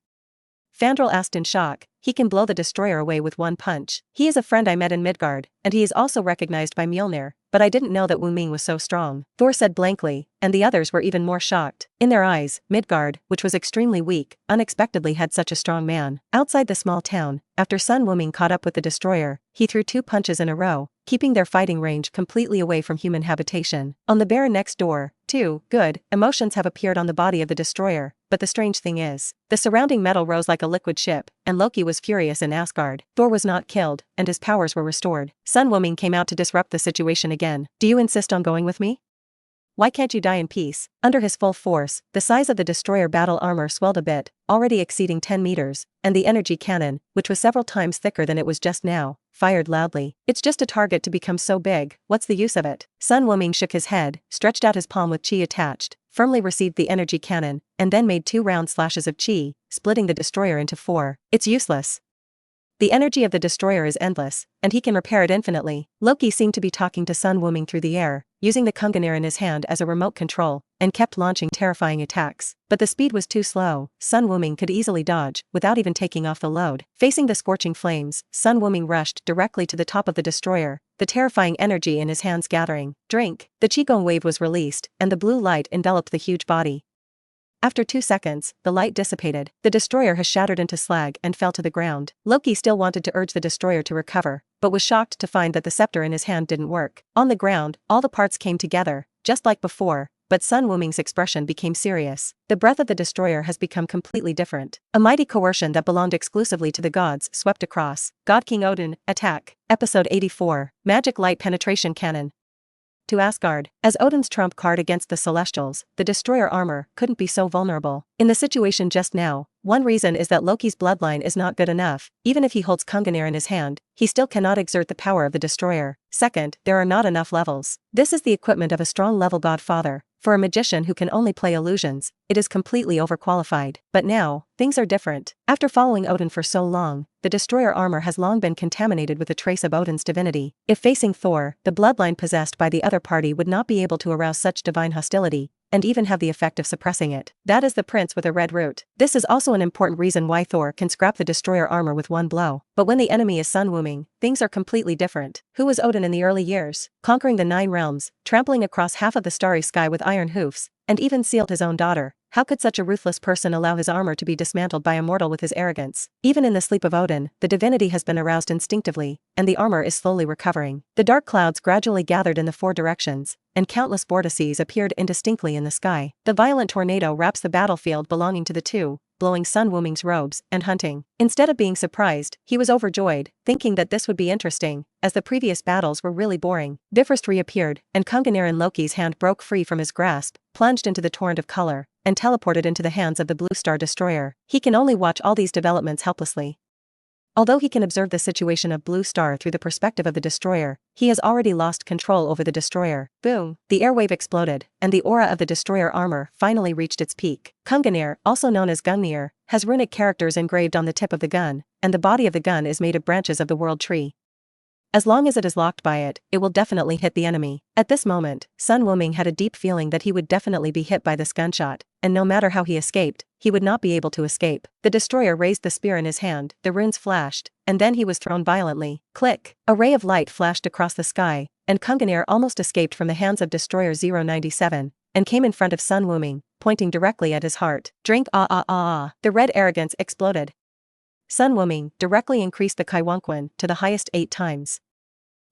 Fandral asked in shock, he can blow the destroyer away with one punch. He is a friend I met in Midgard, and he is also recognized by Mjolnir, but I didn't know that Wuming was so strong. Thor said blankly, and the others were even more shocked. In their eyes, Midgard, which was extremely weak, unexpectedly had such a strong man. Outside the small town, after Sun Wuming caught up with the destroyer, he threw 2 punches in a row, keeping their fighting range completely away from human habitation. On the bear next door, too, good emotions have appeared on the body of the destroyer, but the strange thing is, the surrounding metal rose like a liquid ship, and Loki was furious in Asgard. Thor was not killed, and his powers were restored. Sun Wuming came out to disrupt the situation again. Do you insist on going with me? Why can't you die in peace? Under his full force, the size of the destroyer battle armor swelled a bit, already exceeding 10 meters, and the energy cannon, which was several times thicker than it was just now, fired loudly. It's just a target to become so big, what's the use of it? Sun Wuming shook his head, stretched out his palm with chi attached, firmly received the energy cannon, and then made 2 round slashes of chi, splitting the destroyer into 4. It's useless. The energy of the destroyer is endless, and he can repair it infinitely. Loki seemed to be talking to Sun Wuming through the air, using the Kunganir in his hand as a remote control, and kept launching terrifying attacks. But the speed was too slow. Sun Wuming could easily dodge, without even taking off the load. Facing the scorching flames, Sun Wuming rushed directly to the top of the destroyer, the terrifying energy in his hands gathering. Drink! The Qigong wave was released, and the blue light enveloped the huge body. After 2 seconds, the light dissipated. The destroyer has shattered into slag and fell to the ground. Loki still wanted to urge the destroyer to recover, but was shocked to find that the scepter in his hand didn't work. On the ground, all the parts came together, just like before, but Sun Wuming's expression became serious. The breath of the destroyer has become completely different. A mighty coercion that belonged exclusively to the gods swept across. God King Odin, attack. Episode 84, Magic Light Penetration Cannon. To Asgard. As Odin's trump card against the Celestials, the destroyer armor couldn't be so vulnerable. In the situation just now, one reason is that Loki's bloodline is not good enough. Even if he holds Kunganir in his hand, he still cannot exert the power of the destroyer. Second, there are not enough levels. This is the equipment of a strong level godfather. For a magician who can only play illusions, it is completely overqualified. But now, things are different. After following Odin for so long, the destroyer armor has long been contaminated with a trace of Odin's divinity. If facing Thor, the bloodline possessed by the other party would not be able to arouse such divine hostility, and even have the effect of suppressing it. That is the prince with a red root. This is also an important reason why Thor can scrap the destroyer armor with one blow. But when the enemy is Sun Wuming, things are completely different. Who was Odin in the early years? Conquering the 9 realms, trampling across half of the starry sky with iron hoofs, and even sealed his own daughter. How could such a ruthless person allow his armor to be dismantled by a mortal with his arrogance? Even in the sleep of Odin, the divinity has been aroused instinctively, and the armor is slowly recovering. The dark clouds gradually gathered in the 4 directions, and countless vortices appeared indistinctly in the sky. The violent tornado wraps the battlefield belonging to the two, blowing Sun Wuming's robes and hunting. Instead of being surprised, he was overjoyed, thinking that this would be interesting, as the previous battles were really boring. Bifrost reappeared, and Kunganir in Loki's hand broke free from his grasp, plunged into the torrent of color, and teleported into the hands of the Blue Star Destroyer. He can only watch all these developments helplessly. Although he can observe the situation of Blue Star through the perspective of the destroyer, he has already lost control over the destroyer. Boom! The airwave exploded, and the aura of the destroyer armor finally reached its peak. Kunganir, also known as Gungnir, has runic characters engraved on the tip of the gun, and the body of the gun is made of branches of the world tree. As long as it is locked by it, it will definitely hit the enemy. At this moment, Sun Wuming had a deep feeling that he would definitely be hit by this gunshot, and no matter how he escaped, he would not be able to escape. The destroyer raised the spear in his hand, the runes flashed, and then he was thrown violently. Click! A ray of light flashed across the sky, and Kunganir almost escaped from the hands of Destroyer 097, and came in front of Sun Wuming, pointing directly at his heart. Drink The red arrogance exploded. Sun Wuming directly increased the Kaiwanquan to the highest 8 times.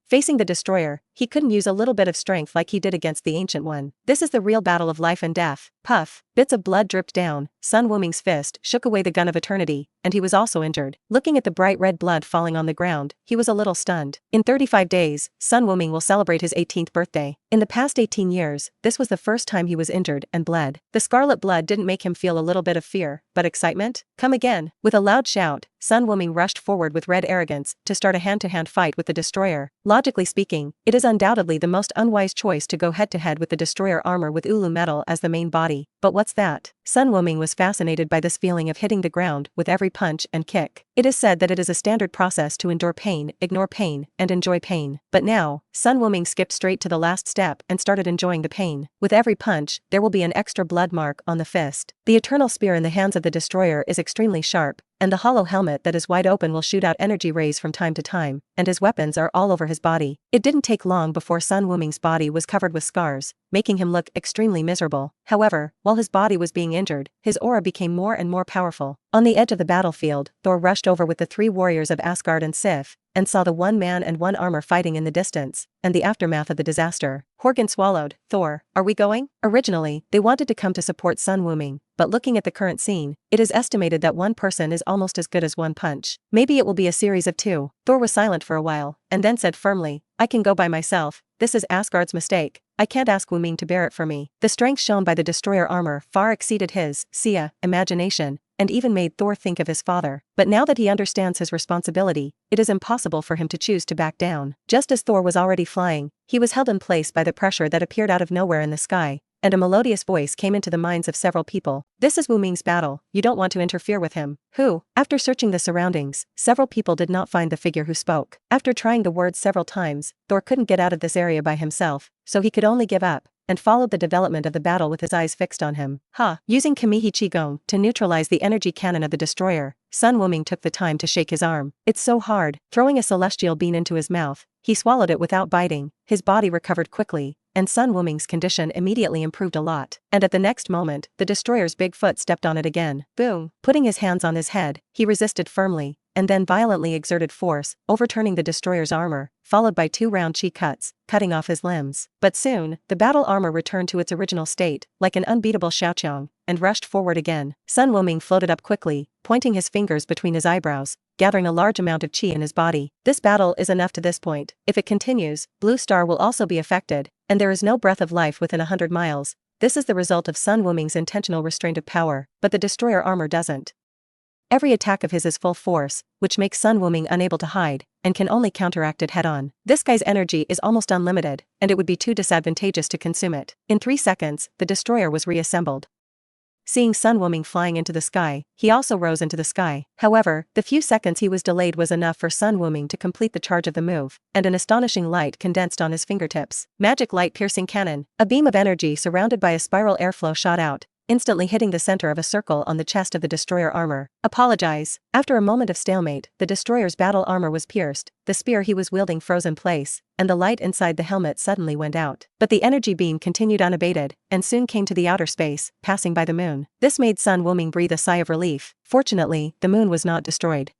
Facing the destroyer, he couldn't use a little bit of strength like he did against the Ancient One. This is the real battle of life and death. Puff! Bits of blood dripped down, Sun Wuming's fist shook away the gun of eternity, and he was also injured. Looking at the bright red blood falling on the ground, he was a little stunned. In 35 days, Sun Wuming will celebrate his 18th birthday. In the past 18 years, this was the first time he was injured and bled. The scarlet blood didn't make him feel a little bit of fear, but excitement? Come again! With a loud shout, Sun Wuming rushed forward with red arrogance to start a hand-to-hand fight with the destroyer. Logically speaking, it is undoubtedly the most unwise choice to go head-to-head with the destroyer armor with Ulu metal as the main body. But what's that? Sun Wuming was fascinated by this feeling of hitting the ground with every punch and kick. It is said that it is a standard process to endure pain, ignore pain, and enjoy pain. But now, Sun Wuming skipped straight to the last step and started enjoying the pain. With every punch, there will be an extra blood mark on the fist. The eternal spear in the hands of the destroyer is extremely sharp, and the hollow helmet that is wide open will shoot out energy rays from time to time, and his weapons are all over his body. It didn't take long before Sun Wuming's body was covered with scars, making him look extremely miserable. However, while his body was being injured, his aura became more and more powerful. On the edge of the battlefield, Thor rushed over with the 3 warriors of Asgard and Sif, and saw the 1 man and 1 armor fighting in the distance, and the aftermath of the disaster. Horgan swallowed. Thor, are we going? Originally, they wanted to come to support Sun Wuming, but looking at the current scene, it is estimated that 1 person is almost as good as 1 punch. Maybe it will be a series of 2. Thor was silent for a while, and then said firmly, I can go by myself. This is Asgard's mistake. I can't ask Wuming to bear it for me. The strength shown by the destroyer armor far exceeded his, imagination, and even made Thor think of his father. But now that he understands his responsibility, it is impossible for him to choose to back down. Just as Thor was already flying, he was held in place by the pressure that appeared out of nowhere in the sky, and a melodious voice came into the minds of several people. This is Wuming's battle, you don't want to interfere with him. Who? After searching the surroundings, several people did not find the figure who spoke. After trying the words several times, Thor couldn't get out of this area by himself, so he could only give up, and followed the development of the battle with his eyes fixed on him. Using Kamihi Qigong to neutralize the energy cannon of the destroyer, Sun Wuming took the time to shake his arm. It's so hard. Throwing a celestial bean into his mouth, he swallowed it without biting. His body recovered quickly, and Sun Wuming's condition immediately improved a lot. And at the next moment, the destroyer's big foot stepped on it again. Boom! Putting his hands on his head, he resisted firmly, and then violently exerted force, overturning the destroyer's armor, followed by 2 round chi cuts, cutting off his limbs. But soon, the battle armor returned to its original state, like an unbeatable Xiaoqiang, and rushed forward again. Sun Wuming floated up quickly, pointing his fingers between his eyebrows, gathering a large amount of chi in his body. This battle is enough to this point. If it continues, Blue Star will also be affected, and there is no breath of life within 100 miles. This is the result of Sun Wuming's intentional restraint of power, but the destroyer armor doesn't. Every attack of his is full force, which makes Sun Wuming unable to hide, and can only counteract it head-on. This guy's energy is almost unlimited, and it would be too disadvantageous to consume it. In 3 seconds, the destroyer was reassembled. Seeing Sun Wuming flying into the sky, he also rose into the sky. However, the few seconds he was delayed was enough for Sun Wuming to complete the charge of the move, and an astonishing light condensed on his fingertips. Magic light piercing cannon. A beam of energy surrounded by a spiral airflow shot out, instantly hitting the center of a circle on the chest of the destroyer armor. Apologize. After a moment of stalemate, the destroyer's battle armor was pierced, the spear he was wielding froze in place, and the light inside the helmet suddenly went out. But the energy beam continued unabated, and soon came to the outer space, passing by the moon. This made Sun Wuming breathe a sigh of relief. Fortunately, the moon was not destroyed.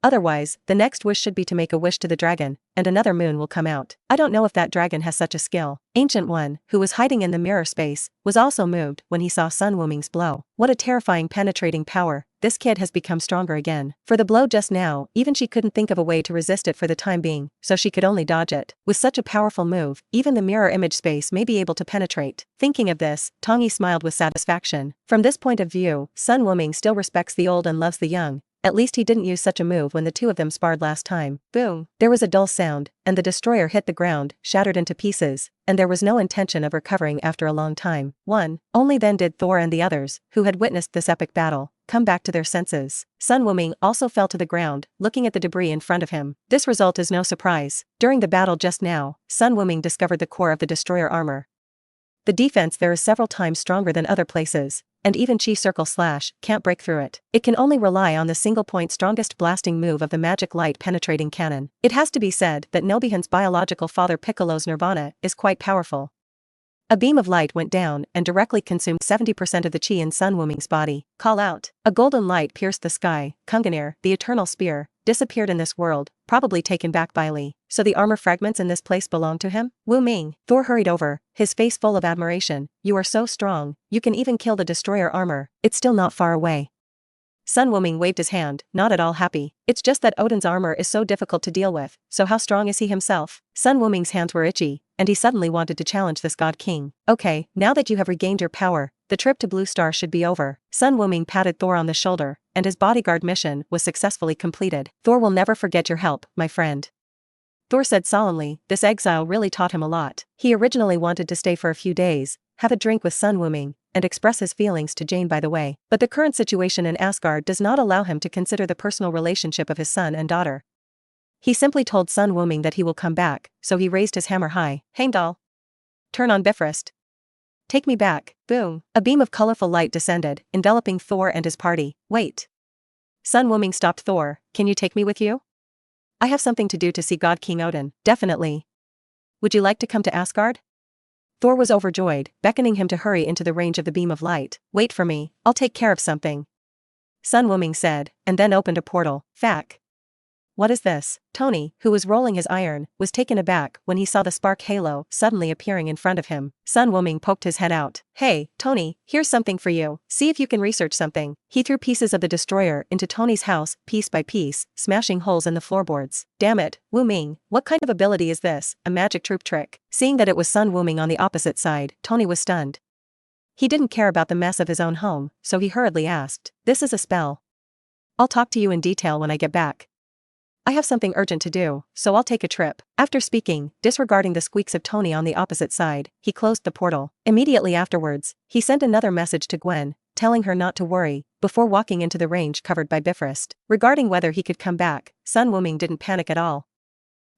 Otherwise, the next wish should be to make a wish to the dragon, and another moon will come out. I don't know if that dragon has such a skill. Ancient One, who was hiding in the mirror space, was also moved when he saw Sun Wuming's blow. What a terrifying penetrating power. This kid has become stronger again. For the blow just now, even she couldn't think of a way to resist it for the time being, so she could only dodge it. With such a powerful move, even the mirror image space may be able to penetrate. Thinking of this, Tongi smiled with satisfaction. From this point of view, Sun Wuming still respects the old and loves the young. At least he didn't use such a move when the two of them sparred last time. Boom! There was a dull sound, and the destroyer hit the ground, shattered into pieces, and there was no intention of recovering after a long time. Only then did Thor and the others, who had witnessed this epic battle, come back to their senses. Sun Wuming also fell to the ground, looking at the debris in front of him. This result is no surprise. During the battle just now, Sun Wuming discovered the core of the destroyer armor. The defense there is several times stronger than other places, and even Chi Circle Slash can't break through it. It can only rely on the single-point strongest blasting move of the magic light-penetrating cannon. It has to be said that Nobihan's biological father Piccolo's Nirvana is quite powerful. A beam of light went down and directly consumed 70% of the chi in Sun Wuming's body. Call out. A golden light pierced the sky. Kunganir, the eternal spear, disappeared in this world, probably taken back by Li. So the armor fragments in this place belong to him? Wuming. Thor hurried over, his face full of admiration. You are so strong, you can even kill the destroyer armor. It's still not far away. Sun Wuming waved his hand, not at all happy. It's just that Odin's armor is so difficult to deal with, so how strong is he himself? Sun Wuming's hands were itchy, and he suddenly wanted to challenge this god king. Okay, now that you have regained your power, the trip to Blue Star should be over. Sun Wuming patted Thor on the shoulder, and his bodyguard mission was successfully completed. Thor will never forget your help, my friend. Thor said solemnly, this exile really taught him a lot. He originally wanted to stay for a few days, have a drink with Sun Wuming, and express his feelings to Jane by the way. But the current situation in Asgard does not allow him to consider the personal relationship of his son and daughter. He simply told Sun Wuming that he will come back, so he raised his hammer high. Heimdall. Turn on Bifrost. Take me back. Boom. A beam of colorful light descended, enveloping Thor and his party. Wait. Sun Wuming stopped Thor. Can you take me with you? I have something to do to see God King Odin. Definitely. Would you like to come to Asgard? Thor was overjoyed, beckoning him to hurry into the range of the beam of light. Wait for me, I'll take care of something. Sun Wuming said, and then opened a portal. Fack. What is this? Tony, who was rolling his iron, was taken aback when he saw the spark halo suddenly appearing in front of him. Sun Wuming poked his head out. Hey, Tony, here's something for you. See if you can research something. He threw pieces of the destroyer into Tony's house, piece by piece, smashing holes in the floorboards. Damn it, Wuming, what kind of ability is this? A magic troop trick? Seeing that it was Sun Wuming on the opposite side, Tony was stunned. He didn't care about the mess of his own home, so he hurriedly asked, this is a spell. I'll talk to you in detail when I get back. I have something urgent to do, so I'll take a trip. After speaking, disregarding the squeaks of Tony on the opposite side, he closed the portal. Immediately afterwards, he sent another message to Gwen, telling her not to worry, before walking into the range covered by Bifrost. Regarding whether he could come back, Sun Wuming didn't panic at all.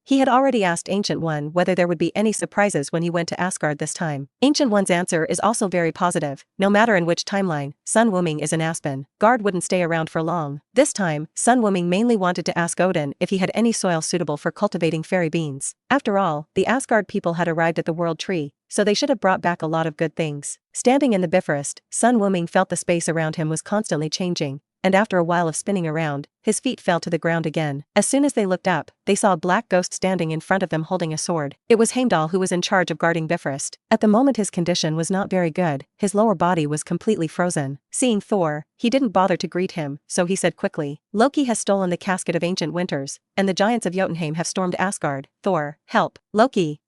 He had already asked Ancient One whether there would be any surprises when he went to Asgard this time. Ancient One's answer is also very positive. No matter in which timeline, Sun Wuming is in Aspen. Guard wouldn't stay around for long. This time, Sun Wuming mainly wanted to ask Odin if he had any soil suitable for cultivating fairy beans. After all, the Asgard people had arrived at the World Tree, so they should have brought back a lot of good things. Standing in the Bifrost, Sun Wuming felt the space around him was constantly changing, and after a while of spinning around, his feet fell to the ground again. As soon as they looked up, they saw a black ghost standing in front of them holding a sword. It was Heimdall who was in charge of guarding Bifrost. At the moment his condition was not very good, his lower body was completely frozen. Seeing Thor, he didn't bother to greet him, so he said quickly, Loki has stolen the casket of ancient winters, and the giants of Jotunheim have stormed Asgard. Thor, help. Loki.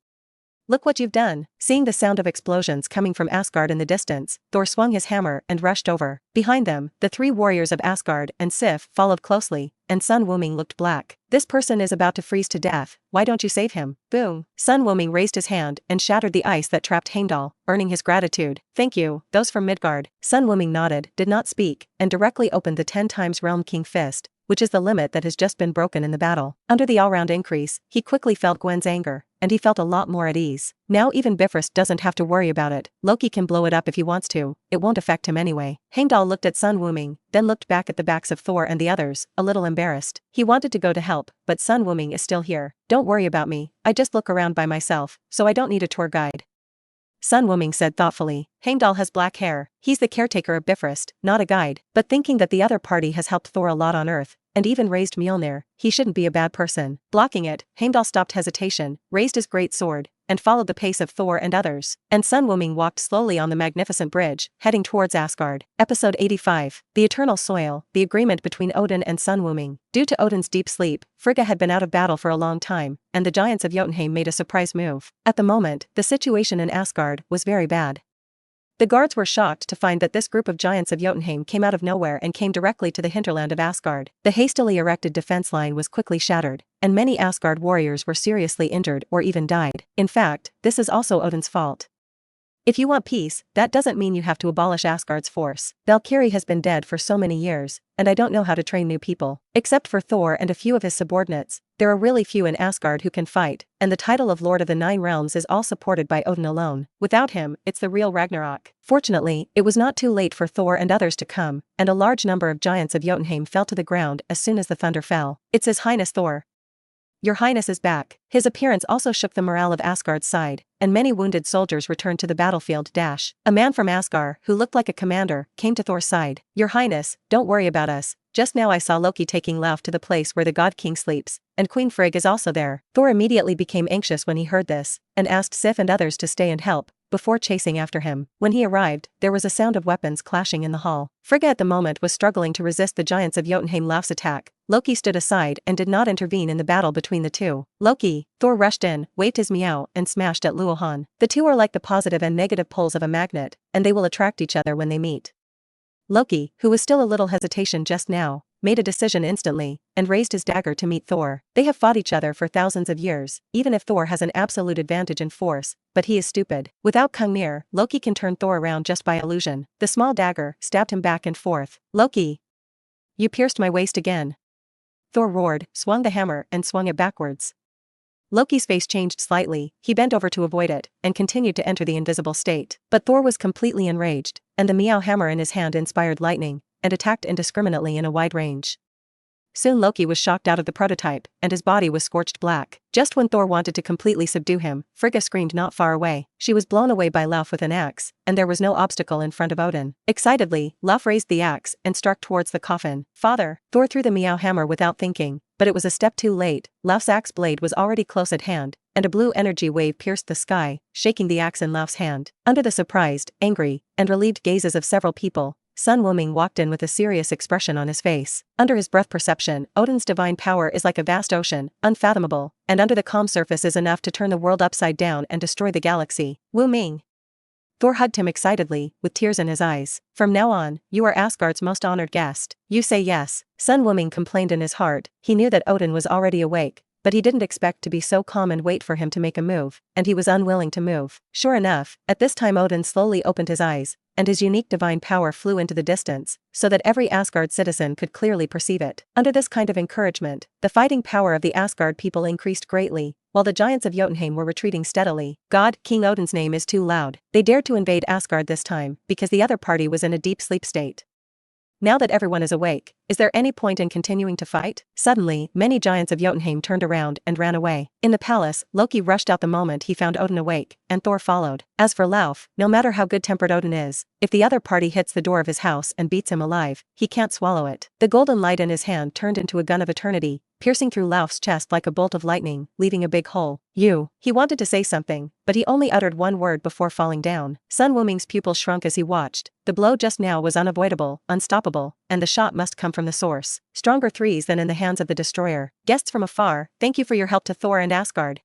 Look what you've done. Seeing the sound of explosions coming from Asgard in the distance, Thor swung his hammer and rushed over. Behind them, the three warriors of Asgard and Sif followed closely, and Sun Wuming looked black. This person is about to freeze to death, why don't you save him? Boom. Sun Wuming raised his hand and shattered the ice that trapped Heimdall, earning his gratitude. Thank you, those from Midgard. Sun Wuming nodded, did not speak, and directly opened the 10 times Realm King fist, which is the limit that has just been broken in the battle. Under the all-round increase, he quickly felt Gwen's anger, and he felt a lot more at ease. Now even Bifrost doesn't have to worry about it. Loki can blow it up if he wants to, it won't affect him anyway. Heimdall looked at Sun Wuming, then looked back at the backs of Thor and the others, a little embarrassed. He wanted to go to help, but Sun Wuming is still here. Don't worry about me, I just look around by myself, so I don't need a tour guide. Sun Wuming said thoughtfully, Heimdall has black hair, he's the caretaker of Bifrost, not a guide. But thinking that the other party has helped Thor a lot on Earth, and even raised Mjolnir, he shouldn't be a bad person. Blocking it, Heimdall stopped hesitation, raised his great sword, and followed the pace of Thor and others. And Sun Wuming walked slowly on the magnificent bridge, heading towards Asgard. Episode 85. The Eternal Soil, the agreement between Odin and Sun Wuming. Due to Odin's deep sleep, Frigga had been out of battle for a long time, and the giants of Jotunheim made a surprise move. At the moment, the situation in Asgard was very bad. The guards were shocked to find that this group of giants of Jotunheim came out of nowhere and came directly to the hinterland of Asgard. The hastily erected defense line was quickly shattered, and many Asgard warriors were seriously injured or even died. In fact, this is also Odin's fault. If you want peace, that doesn't mean you have to abolish Asgard's force. Valkyrie has been dead for so many years, and I don't know how to train new people. Except for Thor and a few of his subordinates, there are really few in Asgard who can fight, and the title of Lord of the Nine Realms is all supported by Odin alone. Without him, it's the real Ragnarok. Fortunately, it was not too late for Thor and others to come, and a large number of giants of Jotunheim fell to the ground as soon as the thunder fell. It's His Highness Thor. Your Highness is back. His appearance also shook the morale of Asgard's side, and many wounded soldiers returned to the battlefield. A man from Asgard, who looked like a commander, came to Thor's side. Your Highness, don't worry about us. Just now I saw Loki taking Lauf to the place where the God King sleeps, and Queen Frigg is also there. Thor immediately became anxious when he heard this, and asked Sif and others to stay and help, before chasing after him. When he arrived, there was a sound of weapons clashing in the hall. Frigga at the moment was struggling to resist the giants of Jotunheim. Lauf's attack. Loki stood aside and did not intervene in the battle between the two. Loki, Thor rushed in, waved his meow, and smashed at Luohan. The two are like the positive and negative poles of a magnet, and they will attract each other when they meet. Loki, who was still a little hesitation just now, made a decision instantly, and raised his dagger to meet Thor. They have fought each other for thousands of years, even if Thor has an absolute advantage in force, but he is stupid. Without Kungnir, Loki can turn Thor around just by illusion. The small dagger stabbed him back and forth. Loki! You pierced my waist again. Thor roared, swung the hammer, and swung it backwards. Loki's face changed slightly, he bent over to avoid it, and continued to enter the invisible state. But Thor was completely enraged, and the meow hammer in his hand inspired lightning, and attacked indiscriminately in a wide range. Soon Loki was shocked out of the prototype, and his body was scorched black. Just when Thor wanted to completely subdue him, Frigga screamed not far away. She was blown away by Lauf with an axe, and there was no obstacle in front of Odin. Excitedly, Lauf raised the axe and struck towards the coffin. Father! Thor threw the meow hammer without thinking, but it was a step too late. Lauf's axe blade was already close at hand, and a blue energy wave pierced the sky, shaking the axe in Lauf's hand. Under the surprised, angry, and relieved gazes of several people, Sun Wuming walked in with a serious expression on his face. Under his breath perception, Odin's divine power is like a vast ocean, unfathomable, and under the calm surface is enough to turn the world upside down and destroy the galaxy. Wuming! Thor hugged him excitedly, with tears in his eyes. From now on, you are Asgard's most honored guest. You say yes. Sun Wuming complained in his heart. He knew that Odin was already awake, but he didn't expect to be so calm and wait for him to make a move, and he was unwilling to move. Sure enough, at this time Odin slowly opened his eyes, and his unique divine power flew into the distance, so that every Asgard citizen could clearly perceive it. Under this kind of encouragement, the fighting power of the Asgard people increased greatly, while the giants of Jotunheim were retreating steadily. God, King Odin's name is too loud. They dared to invade Asgard this time, because the other party was in a deep sleep state. Now that everyone is awake, is there any point in continuing to fight? Suddenly, many giants of Jotunheim turned around and ran away. In the palace, Loki rushed out the moment he found Odin awake, and Thor followed. As for Lauf, no matter how good-tempered Odin is, if the other party hits the door of his house and beats him alive, he can't swallow it. The golden light in his hand turned into a gun of eternity, piercing through Lauf's chest like a bolt of lightning, leaving a big hole. He wanted to say something, but he only uttered one word before falling down. Sun Wuming's pupils shrunk as he watched. The blow just now was unavoidable, unstoppable, and the shot must come from the source. Stronger threes than in the hands of the destroyer. Guests from afar, thank you for your help to Thor and Asgard.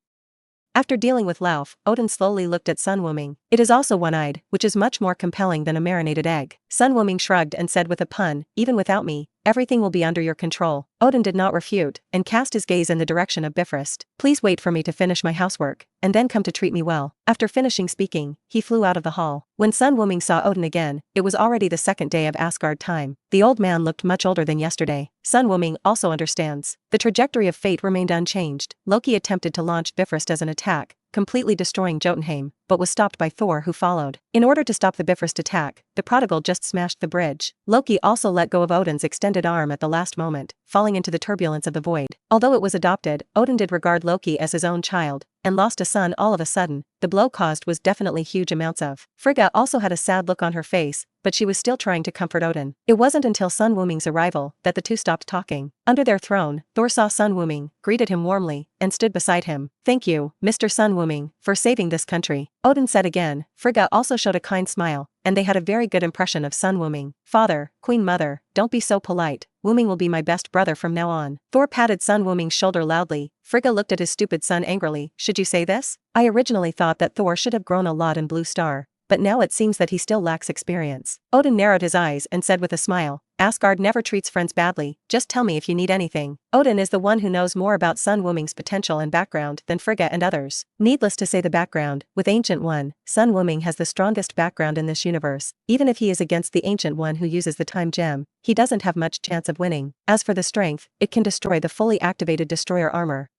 After dealing with Lauf, Odin slowly looked at Sun Wuming. It is also one-eyed, which is much more compelling than a marinated egg. Sun Wuming shrugged and said with a pun, even without me, everything will be under your control. Odin did not refute, and cast his gaze in the direction of Bifrost. Please wait for me to finish my housework, and then come to treat me well. After finishing speaking, he flew out of the hall. When Sun Wuming saw Odin again, it was already the second day of Asgard time. The old man looked much older than yesterday. Sun Wuming also understands. The trajectory of fate remained unchanged. Loki attempted to launch Bifrost as an attack, completely destroying Jotunheim, but was stopped by Thor, who followed. In order to stop the Bifrost attack, the prodigal just smashed the bridge. Loki also let go of Odin's extended arm at the last moment, falling into the turbulence of the void. Although it was adopted, Odin did regard Loki as his own child, and lost a son all of a sudden. The blow caused was definitely huge amounts of. Frigga also had a sad look on her face, but she was still trying to comfort Odin. It wasn't until Sun Wuming's arrival that the two stopped talking. Under their throne, Thor saw Sun Wuming, greeted him warmly, and stood beside him. Thank you, Mr. Sun Wuming, for saving this country, Odin said again. Frigga also showed a kind smile, and they had a very good impression of Sun Wuming. Father, Queen Mother, don't be so polite. Wuming will be my best brother from now on. Thor patted Sun Wuming's shoulder loudly. Frigga looked at his stupid son angrily. Should you say this? I originally thought that Thor should have grown a lot in Blue Star, but now it seems that he still lacks experience. Odin narrowed his eyes and said with a smile, Asgard never treats friends badly, just tell me if you need anything. Odin is the one who knows more about Sun Wuming's potential and background than Frigga and others. Needless to say the background, with Ancient One, Sun Wuming has the strongest background in this universe. Even if he is against the Ancient One who uses the time gem, he doesn't have much chance of winning. As for the strength, it can destroy the fully activated destroyer armor.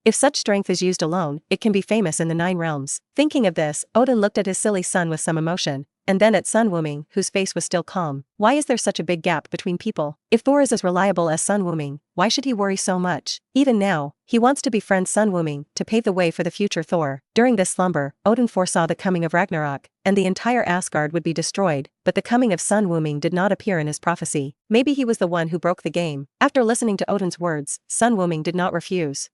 If such strength is used alone, it can be famous in the 9 realms. Thinking of this, Odin looked at his silly son with some emotion, and then at Sun Wuming, whose face was still calm. Why is there such a big gap between people? If Thor is as reliable as Sun Wuming, why should he worry so much? Even now, he wants to befriend Sun Wuming to pave the way for the future Thor. During this slumber, Odin foresaw the coming of Ragnarok, and the entire Asgard would be destroyed, but the coming of Sun Wuming did not appear in his prophecy. Maybe he was the one who broke the game. After listening to Odin's words, Sun Wuming did not refuse.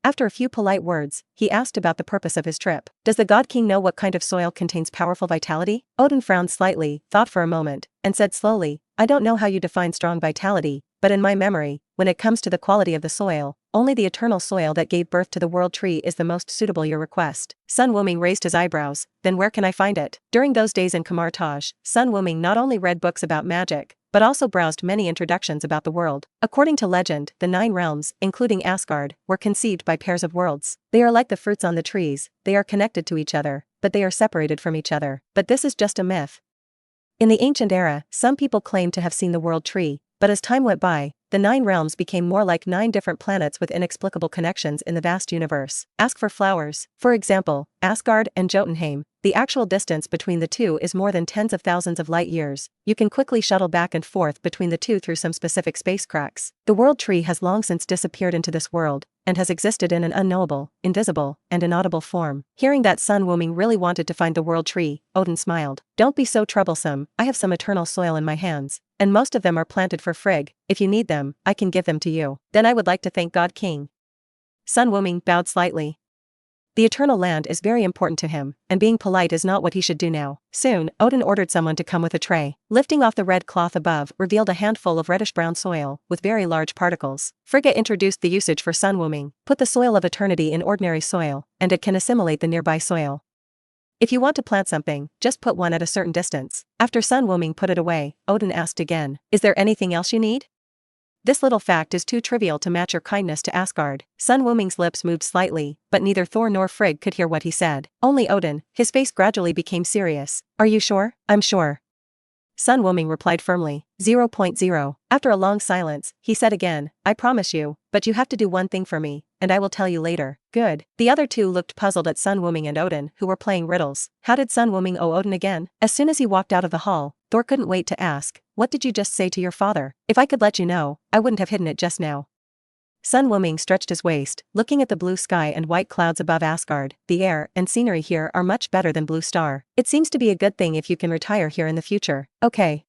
After a few polite words, he asked about the purpose of his trip. Does the God King know what kind of soil contains powerful vitality? Odin frowned slightly, thought for a moment, and said slowly, I don't know how you define strong vitality, but in my memory, when it comes to the quality of the soil, only the eternal soil that gave birth to the world tree is the most suitable. Your request. Sun Wuming raised his eyebrows, then where can I find it? During those days in Kamartaj, Sun Wuming not only read books about magic, but also browsed many introductions about the world. According to legend, the 9 realms, including Asgard, were conceived by pairs of worlds. They are like the fruits on the trees, they are connected to each other, but they are separated from each other. But this is just a myth. In the ancient era, some people claimed to have seen the world tree, but as time went by, the 9 realms became more like 9 different planets with inexplicable connections in the vast universe. Ask for flowers. For example, Asgard and Jotunheim, the actual distance between the two is more than tens of thousands of light years. You can quickly shuttle back and forth between the two through some specific space cracks. The world tree has long since disappeared into this world, and has existed in an unknowable, invisible, and inaudible form. Hearing that Sun Wuming really wanted to find the world tree, Odin smiled. Don't be so troublesome, I have some eternal soil in my hands, and most of them are planted for Frigg. If you need them, I can give them to you. Then I would like to thank God King. Sun Wuming bowed slightly. The eternal land is very important to him, and being polite is not what he should do now. Soon, Odin ordered someone to come with a tray. Lifting off the red cloth above revealed a handful of reddish-brown soil, with very large particles. Frigga introduced the usage for Sun Wuming. Put the soil of eternity in ordinary soil, and it can assimilate the nearby soil. If you want to plant something, just put one at a certain distance. After Sun Wuming put it away, Odin asked again, is there anything else you need? This little fact is too trivial to match your kindness to Asgard. Sun Wuming's lips moved slightly, but neither Thor nor Frigg could hear what he said. Only Odin, his face gradually became serious. Are you sure? I'm sure. Sun Wuming replied firmly. 0.0. After a long silence, he said again, I promise you, but you have to do one thing for me, and I will tell you later. Good. The other two looked puzzled at Sun Wuming and Odin, who were playing riddles. How did Sun Wuming owe Odin again? As soon as he walked out of the hall, Thor couldn't wait to ask, what did you just say to your father? If I could let you know, I wouldn't have hidden it just now. Sun Wuming stretched his waist, looking at the blue sky and white clouds above Asgard. The air and scenery here are much better than Blue Star. It seems to be a good thing if you can retire here in the future. Okay.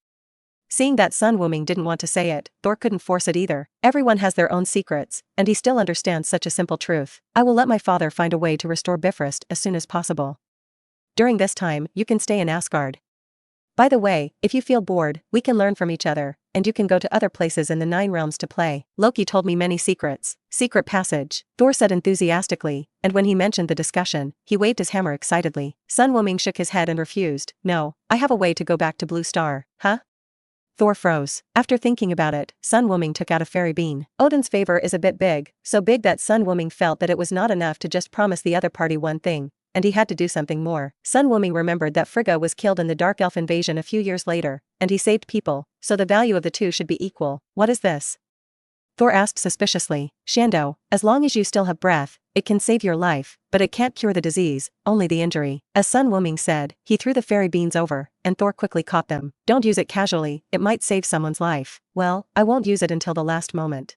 Seeing that Sun Wuming didn't want to say it, Thor couldn't force it either. Everyone has their own secrets, and he still understands such a simple truth. I will let my father find a way to restore Bifrost as soon as possible. During this time, you can stay in Asgard. By the way, if you feel bored, we can learn from each other, and you can go to other places in the 9 realms to play. Loki told me many secrets. Secret passage, Thor said enthusiastically, and when he mentioned the discussion, he waved his hammer excitedly. Sun Wuming shook his head and refused. No, I have a way to go back to Blue Star. Huh? Thor froze. After thinking about it, Sun Wuming took out a fairy bean. Odin's favor is a bit big, so big that Sun Wuming felt that it was not enough to just promise the other party one thing, and he had to do something more. Sun Wuming remembered that Frigga was killed in the Dark Elf invasion a few years later, and he saved people, so the value of the two should be equal. What is this? Thor asked suspiciously. Shando, as long as you still have breath, it can save your life, but it can't cure the disease, only the injury. As Sun Wuming said, he threw the fairy beans over, and Thor quickly caught them. Don't use it casually, it might save someone's life. Well, I won't use it until the last moment.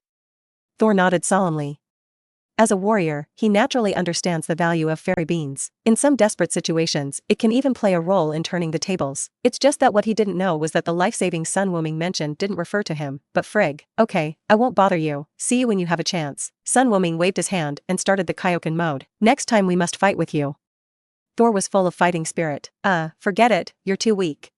Thor nodded solemnly. As a warrior, he naturally understands the value of fairy beans. In some desperate situations, it can even play a role in turning the tables. It's just that what he didn't know was that the life-saving Sun Wuming mentioned didn't refer to him, but Frigg. Okay, I won't bother you. See you when you have a chance. Sun Wuming waved his hand and started the Kaioken mode. Next time we must fight with you. Thor was full of fighting spirit. Forget it, you're too weak.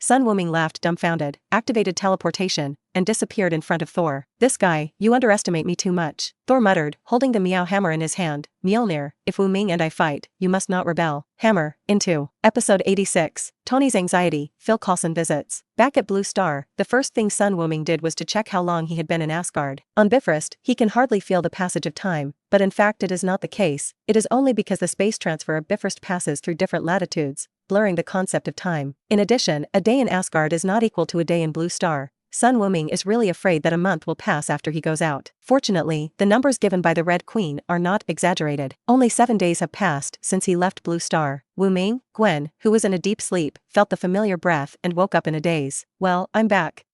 Sun Wuming laughed dumbfounded, activated teleportation, and disappeared in front of Thor. This guy, you underestimate me too much. Thor muttered, holding the Meow hammer in his hand. Mjolnir, if Wuming and I fight, you must not rebel. Hammer, into. Episode 86. Tony's anxiety, Phil Coulson visits. Back at Blue Star, the first thing Sun Wuming did was to check how long he had been in Asgard. On Bifrost, he can hardly feel the passage of time, but in fact it is not the case. It is only because the space transfer of Bifrost passes through different latitudes, blurring the concept of time. In addition, a day in Asgard is not equal to a day in Blue Star. Sun Wuming is really afraid that a month will pass after he goes out. Fortunately, the numbers given by the Red Queen are not exaggerated. Only 7 days have passed since he left Blue Star. Wuming, Gwen, who was in a deep sleep, felt the familiar breath and woke up in a daze. Well, I'm back.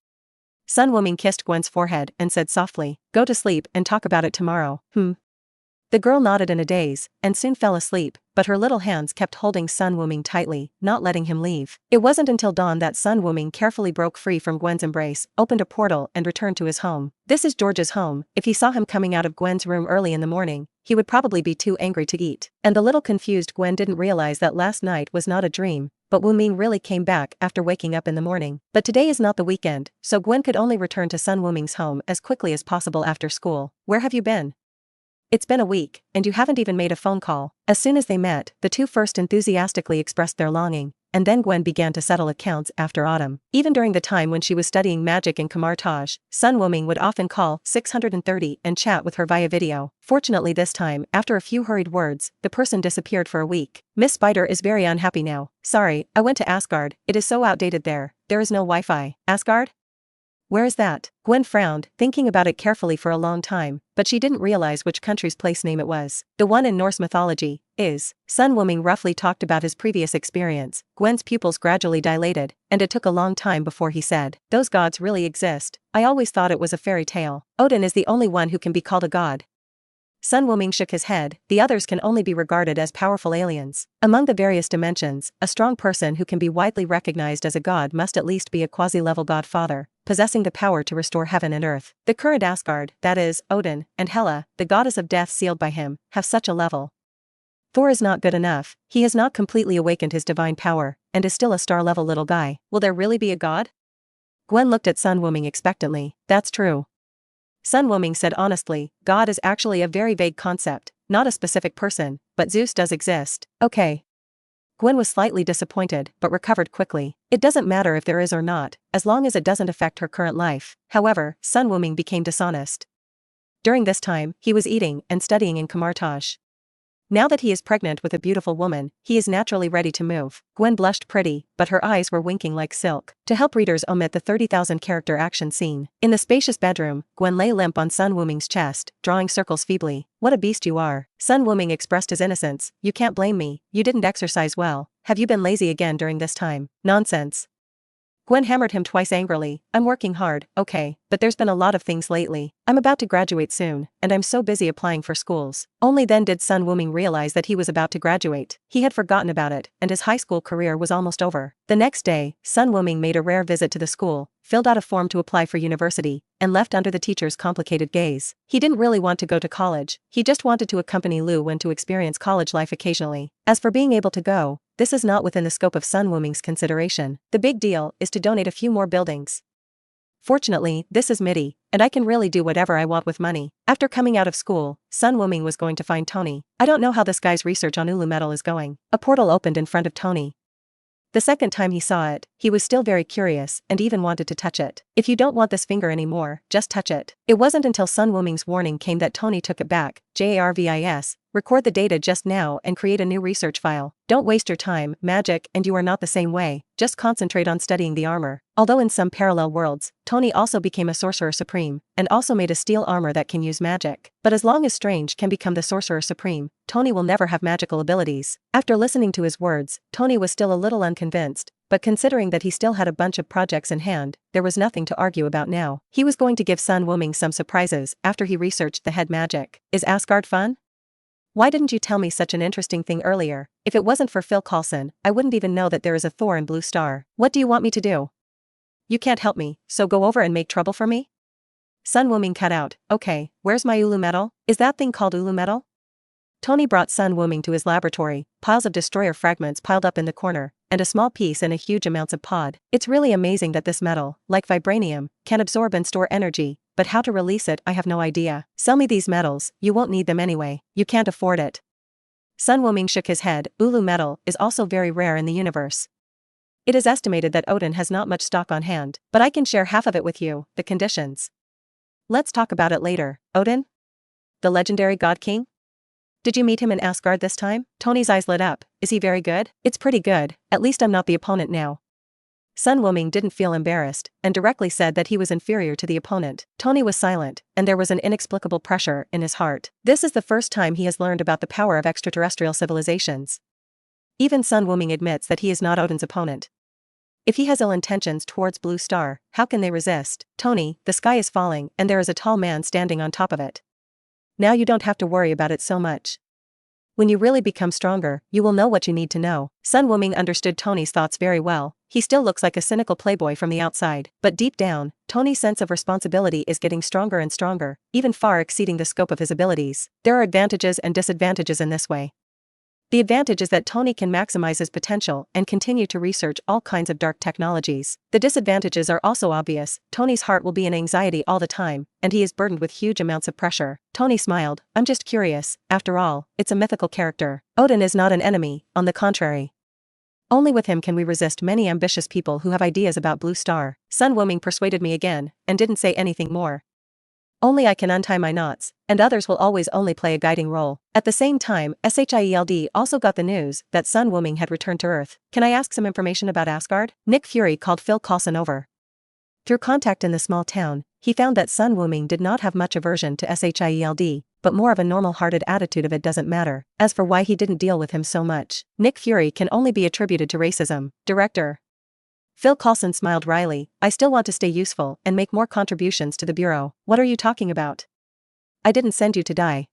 Sun Wuming kissed Gwen's forehead and said softly, go to sleep and talk about it tomorrow. The girl nodded in a daze, and soon fell asleep, but her little hands kept holding Sun Wuming tightly, not letting him leave. It wasn't until dawn that Sun Wuming carefully broke free from Gwen's embrace, opened a portal and returned to his home. This is George's home. If he saw him coming out of Gwen's room early in the morning, he would probably be too angry to eat. And the little confused Gwen didn't realize that last night was not a dream, but Wuming really came back after waking up in the morning. But today is not the weekend, so Gwen could only return to Sun Wuming's home as quickly as possible after school. Where have you been? It's been a week, and you haven't even made a phone call. As soon as they met, the two first enthusiastically expressed their longing, and then Gwen began to settle accounts after Autumn. Even during the time when she was studying magic in Kamartaj, Sun Wuming would often call 630 and chat with her via video. Fortunately this time, after a few hurried words, the person disappeared for a week. Miss Spider is very unhappy now. Sorry, I went to Asgard. It is so outdated there. There is no Wi-Fi. Asgard? Where is that? Gwen frowned, thinking about it carefully for a long time, but she didn't realize which country's place name it was. The one in Norse mythology is. Sun Wuming roughly talked about his previous experience. Gwen's pupils gradually dilated, and it took a long time before he said, those gods really exist. I always thought it was a fairy tale. Odin is the only one who can be called a god. Sun Wuming shook his head. The others can only be regarded as powerful aliens. Among the various dimensions, a strong person who can be widely recognized as a god must at least be a quasi-level godfather, possessing the power to restore heaven and earth. The current Asgard, that is, Odin, and Hela, the goddess of death sealed by him, have such a level. Thor is not good enough. He has not completely awakened his divine power, and is still a star-level little guy. Will there really be a god? Gwen looked at Sun Wuming expectantly. That's true. Sun Wuming said honestly, God is actually a very vague concept, not a specific person, but Zeus does exist. Okay. Gwen was slightly disappointed, but recovered quickly. It doesn't matter if there is or not, as long as it doesn't affect her current life. However, Sun Wuming became dishonest. During this time, he was eating and studying in Kamartaj. Now that he is pregnant with a beautiful woman, he is naturally ready to move. Gwen blushed pretty, but her eyes were winking like silk. To help readers omit the 30,000 character action scene. In the spacious bedroom, Gwen lay limp on Sun Wuming's chest, drawing circles feebly. What a beast you are. Sun Wuming expressed his innocence. You can't blame me. You didn't exercise well. Have you been lazy again during this time? Nonsense. Gwen hammered him twice angrily. I'm working hard, okay, but there's been a lot of things lately. I'm about to graduate soon, and I'm so busy applying for schools. Only then did Sun Wuming realize that he was about to graduate. He had forgotten about it, and his high school career was almost over. The next day, Sun Wuming made a rare visit to the school, filled out a form to apply for university, and left under the teacher's complicated gaze. He didn't really want to go to college, he just wanted to accompany Lu Wen to experience college life occasionally. As for being able to go, this is not within the scope of Sun Wuming's consideration. The big deal is to donate a few more buildings. Fortunately, this is MIDI, and I can really do whatever I want with money. After coming out of school, Sun Wuming was going to find Tony. I don't know how this guy's research on Ulu metal is going. A portal opened in front of Tony. The second time he saw it, he was still very curious and even wanted to touch it. If you don't want this finger anymore, just touch it. It wasn't until Sun Wuming's warning came that Tony took it back. JARVIS, record the data just now and create a new research file. Don't waste your time, magic and you are not the same way, just concentrate on studying the armor. Although in some parallel worlds, Tony also became a sorcerer supreme, and also made a steel armor that can use magic. But as long as Strange can become the sorcerer supreme, Tony will never have magical abilities. After listening to his words, Tony was still a little unconvinced, but considering that he still had a bunch of projects in hand, there was nothing to argue about now. He was going to give Sun Wuming some surprises after he researched the head magic. Is Asgard fun? Why didn't you tell me such an interesting thing earlier? If it wasn't for Phil Coulson, I wouldn't even know that there is a Thor in Blue Star. What do you want me to do? You can't help me, so go over and make trouble for me? Sun Wuming cut out. Okay, where's my Ulu metal? Is that thing called Ulu metal? Tony brought Sun Wuming to his laboratory. Piles of destroyer fragments piled up in the corner, and a small piece in a huge amounts of pod. It's really amazing that this metal, like vibranium, can absorb and store energy, but how to release it I have no idea. Sell me these metals, you won't need them anyway, you can't afford it. Sun Wuming shook his head. Ulu metal is also very rare in the universe. It is estimated that Odin has not much stock on hand, but I can share half of it with you. The conditions. Let's talk about it later. Odin? The legendary God King? Did you meet him in Asgard this time? Tony's eyes lit up. Is he very good? It's pretty good, at least I'm not the opponent now. Sun Wuming didn't feel embarrassed, and directly said that he was inferior to the opponent. Tony was silent, and there was an inexplicable pressure in his heart. This is the first time he has learned about the power of extraterrestrial civilizations. Even Sun Wuming admits that he is not Odin's opponent. If he has ill intentions towards Blue Star, how can they resist? Tony, the sky is falling, and there is a tall man standing on top of it. Now you don't have to worry about it so much. When you really become stronger, you will know what you need to know. Sun Wuming understood Tony's thoughts very well. He still looks like a cynical playboy from the outside, but deep down, Tony's sense of responsibility is getting stronger and stronger, even far exceeding the scope of his abilities. There are advantages and disadvantages in this way. The advantage is that Tony can maximize his potential and continue to research all kinds of dark technologies. The disadvantages are also obvious. Tony's heart will be in anxiety all the time, and he is burdened with huge amounts of pressure. Tony smiled. I'm just curious, after all, it's a mythical character. Odin is not an enemy, on the contrary. Only with him can we resist many ambitious people who have ideas about Blue Star. Sun Wuming persuaded me again, and didn't say anything more. Only I can untie my knots, and others will always only play a guiding role. At the same time, SHIELD also got the news that Sun Wuming had returned to Earth. Can I ask some information about Asgard? Nick Fury called Phil Coulson over. Through contact in the small town, he found that Sun Wuming did not have much aversion to SHIELD, but more of a normal-hearted attitude of it doesn't matter. As for why he didn't deal with him so much, Nick Fury can only be attributed to racism. Director Phil Coulson smiled wryly. I still want to stay useful and make more contributions to the Bureau. What are you talking about? I didn't send you to die.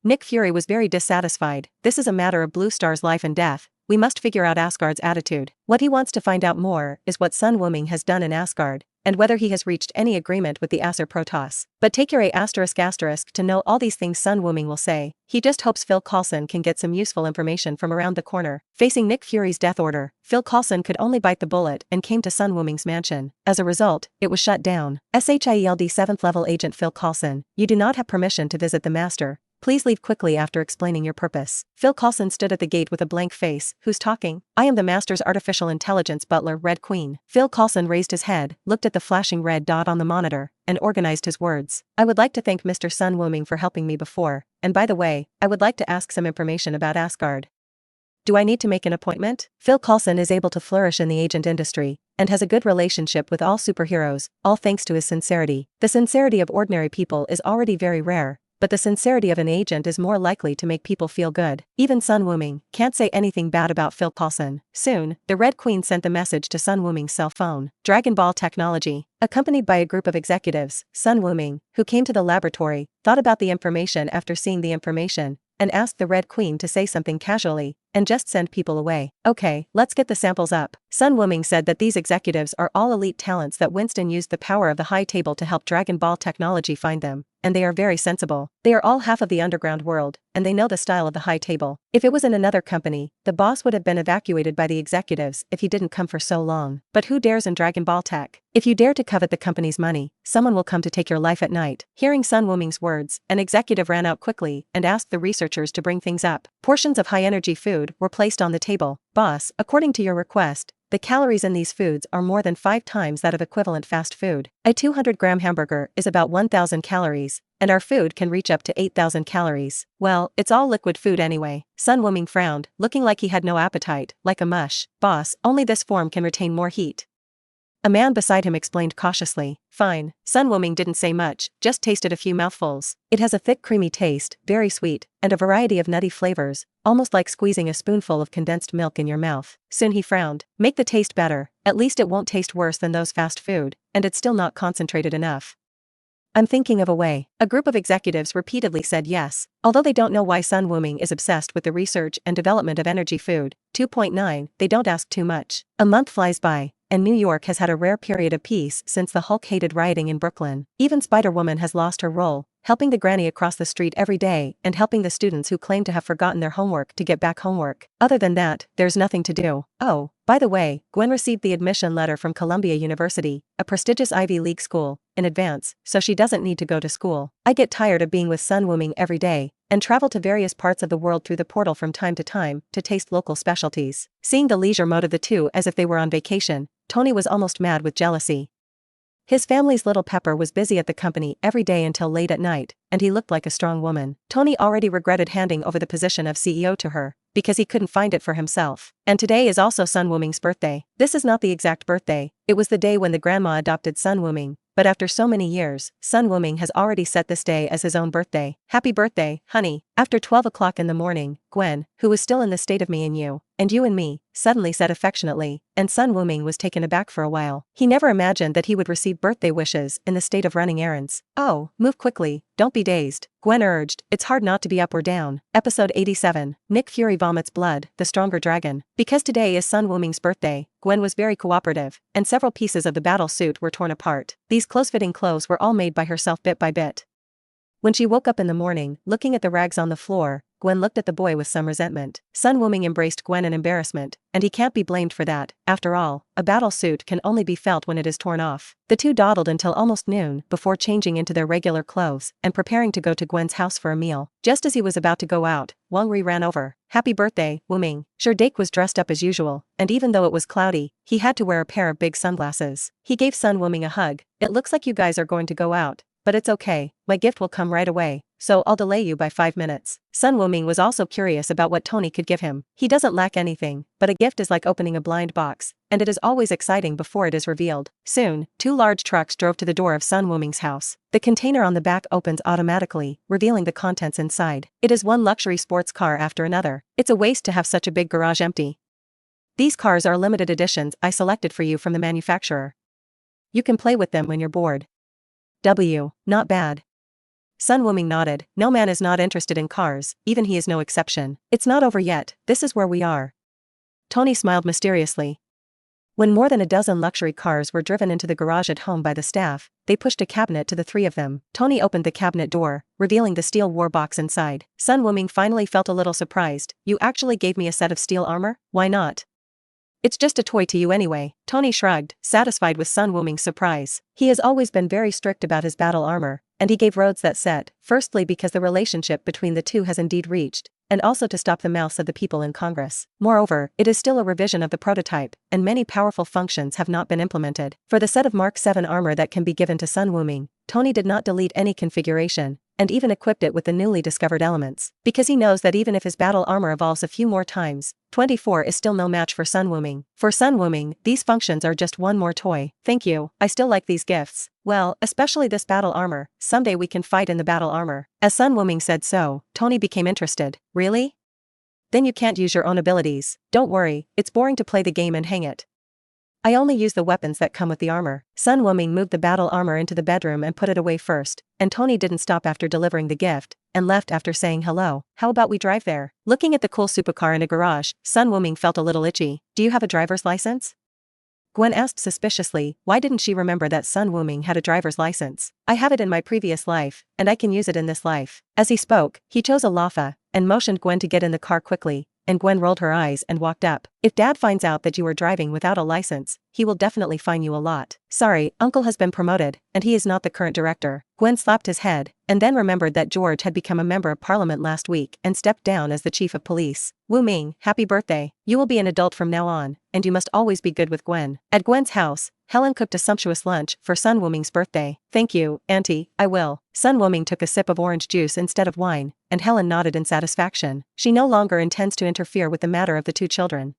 Nick Fury was very dissatisfied. This is a matter of Blue Star's life and death. We must figure out Asgard's attitude. What he wants to find out more is what Sun Wuming has done in Asgard, and whether he has reached any agreement with the Aesir Protoss. But take your A** to know all these things Sun Wuming will say. He just hopes Phil Coulson can get some useful information from around the corner. Facing Nick Fury's death order, Phil Coulson could only bite the bullet and came to Sun Wuming's mansion. As a result, it was shut down. SHIELD 7th level agent Phil Coulson, you do not have permission to visit the Master. Please leave quickly after explaining your purpose. Phil Coulson stood at the gate with a blank face. Who's talking? I am the Master's artificial intelligence butler, Red Queen. Phil Coulson raised his head, looked at the flashing red dot on the monitor, and organized his words. I would like to thank Mr. Sun Wuming for helping me before, and by the way, I would like to ask some information about Asgard. Do I need to make an appointment? Phil Coulson is able to flourish in the agent industry, and has a good relationship with all superheroes, all thanks to his sincerity. The sincerity of ordinary people is already very rare, but the sincerity of an agent is more likely to make people feel good. Even Sun Wuming can't say anything bad about Phil Coulson. Soon, the Red Queen sent the message to Sun Wuming's cell phone. Dragon Ball Technology. Accompanied by a group of executives, Sun Wuming, who came to the laboratory, thought about the information after seeing the information, and asked the Red Queen to say something casually, and just send people away. Okay, let's get the samples up. Sun Wuming said that these executives are all elite talents that Winston used the power of the high table to help Dragon Ball Technology find them, and they are very sensible. They are all half of the underground world, and they know the style of the high table. If it was in another company, the boss would have been evacuated by the executives if he didn't come for so long. But who dares in Dragon Ball Tech? If you dare to covet the company's money, someone will come to take your life at night. Hearing Sun Wuming's words, an executive ran out quickly and asked the researchers to bring things up. Portions of high-energy food were placed on the table. Boss, according to your request, the calories in these foods are more than 5 times that of equivalent fast food. A 200-gram hamburger is about 1,000 calories, and our food can reach up to 8,000 calories. Well, it's all liquid food anyway. Sun Wuming frowned, looking like he had no appetite, like a mush. Boss, only this form can retain more heat. A man beside him explained cautiously. Fine. Sun Wuming didn't say much, just tasted a few mouthfuls. It has a thick creamy taste, very sweet, and a variety of nutty flavors, almost like squeezing a spoonful of condensed milk in your mouth. Soon he frowned. Make the taste better, at least it won't taste worse than those fast food, and it's still not concentrated enough. I'm thinking of a way. A group of executives repeatedly said yes, although they don't know why Sun Wuming is obsessed with the research and development of energy food. 2.9, they don't ask too much. A month flies by, and New York has had a rare period of peace since the Hulk-hated rioting in Brooklyn. Even Spider-Woman has lost her role, helping the granny across the street every day, and helping the students who claim to have forgotten their homework to get back homework. Other than that, there's nothing to do. Oh, by the way, Gwen received the admission letter from Columbia University, a prestigious Ivy League school, in advance, so she doesn't need to go to school. I get tired of being with Sun Wuming every day, and travel to various parts of the world through the portal from time to taste local specialties. Seeing the leisure mode of the two as if they were on vacation, Tony was almost mad with jealousy. His family's little Pepper was busy at the company every day until late at night, and he looked like a strong woman. Tony already regretted handing over the position of CEO to her, because he couldn't find it for himself. And today is also Sun Wuming's birthday. This is not the exact birthday, it was the day when the grandma adopted Sun Wuming, but after so many years, Sun Wuming has already set this day as his own birthday. Happy birthday, honey. After 12 o'clock in the morning, Gwen, who was still in the state of me and you and me, suddenly said affectionately, and Sun Wuming was taken aback for a while. He never imagined that he would receive birthday wishes in the state of running errands. Oh, move quickly, don't be dazed, Gwen urged. It's hard not to be up or down. Episode 87, Nick Fury vomits blood, the stronger dragon. Because today is Sun Wuming's birthday, Gwen was very cooperative, and several pieces of the battle suit were torn apart. These close-fitting clothes were all made by herself bit by bit. When she woke up in the morning, looking at the rags on the floor, Gwen looked at the boy with some resentment. Sun Wuming embraced Gwen in embarrassment, and he can't be blamed for that. After all, a battle suit can only be felt when it is torn off. The two dawdled until almost noon before changing into their regular clothes and preparing to go to Gwen's house for a meal. Just as he was about to go out, Wang Ri ran over. Happy birthday, Wuming. Sure, Dake was dressed up as usual, and even though it was cloudy, he had to wear a pair of big sunglasses. He gave Sun Wuming a hug. It looks like you guys are going to go out. But it's okay, my gift will come right away, so I'll delay you by 5 minutes. Sun Wuming was also curious about what Tony could give him. He doesn't lack anything, but a gift is like opening a blind box, and it is always exciting before it is revealed. Soon, 2 large trucks drove to the door of Sun Wuming's house. The container on the back opens automatically, revealing the contents inside. It is one luxury sports car after another. It's a waste to have such a big garage empty. These cars are limited editions I selected for you from the manufacturer. You can play with them when you're bored. Not bad. Sun Wuming nodded. No man is not interested in cars, even he is no exception. It's not over yet, this is where we are. Tony smiled mysteriously. When more than a dozen luxury cars were driven into the garage at home by the staff, they pushed a cabinet to the 3 of them. Tony opened the cabinet door, revealing the steel war box inside. Sun Wuming finally felt a little surprised. You actually gave me a set of steel armor? Why not? It's just a toy to you anyway. Tony shrugged, satisfied with Sun Wuming's surprise. He has always been very strict about his battle armor, and he gave Rhodes that set, firstly because the relationship between the two has indeed reached, and also to stop the mouths of the people in Congress. Moreover, it is still a revision of the prototype, and many powerful functions have not been implemented. For the set of Mark 7 armor that can be given to Sun Wuming, Tony did not delete any configuration, and even equipped it with the newly discovered elements. Because he knows that even if his battle armor evolves a few more times, 24 is still no match for Sun Wuming. For Sun Wuming, these functions are just one more toy. Thank you, I still like these gifts. Well, especially this battle armor, someday we can fight in the battle armor. As Sun Wuming said so, Tony became interested. Really? Then you can't use your own abilities. Don't worry, it's boring to play the game and hang it. I only use the weapons that come with the armor. Sun Wuming moved the battle armor into the bedroom and put it away first, and Tony didn't stop after delivering the gift, and left after saying hello. How about we drive there? Looking at the cool supercar in a garage, Sun Wuming felt a little itchy. Do you have a driver's license? Gwen asked suspiciously. Why didn't she remember that Sun Wuming had a driver's license? I have it in my previous life, and I can use it in this life. As he spoke, he chose a Lafa, and motioned Gwen to get in the car quickly, and Gwen rolled her eyes and walked up. If Dad finds out that you are driving without a license, he will definitely fine you a lot. Sorry, Uncle has been promoted, and he is not the current director. Gwen slapped his head, and then remembered that George had become a member of parliament last week and stepped down as the chief of police. Wuming, happy birthday. You will be an adult from now on, and you must always be good with Gwen. At Gwen's house, Helen cooked a sumptuous lunch for Sun Wuming's birthday. Thank you, Auntie, I will. Sun Wuming took a sip of orange juice instead of wine, and Helen nodded in satisfaction. She no longer intends to interfere with the matter of the 2 children.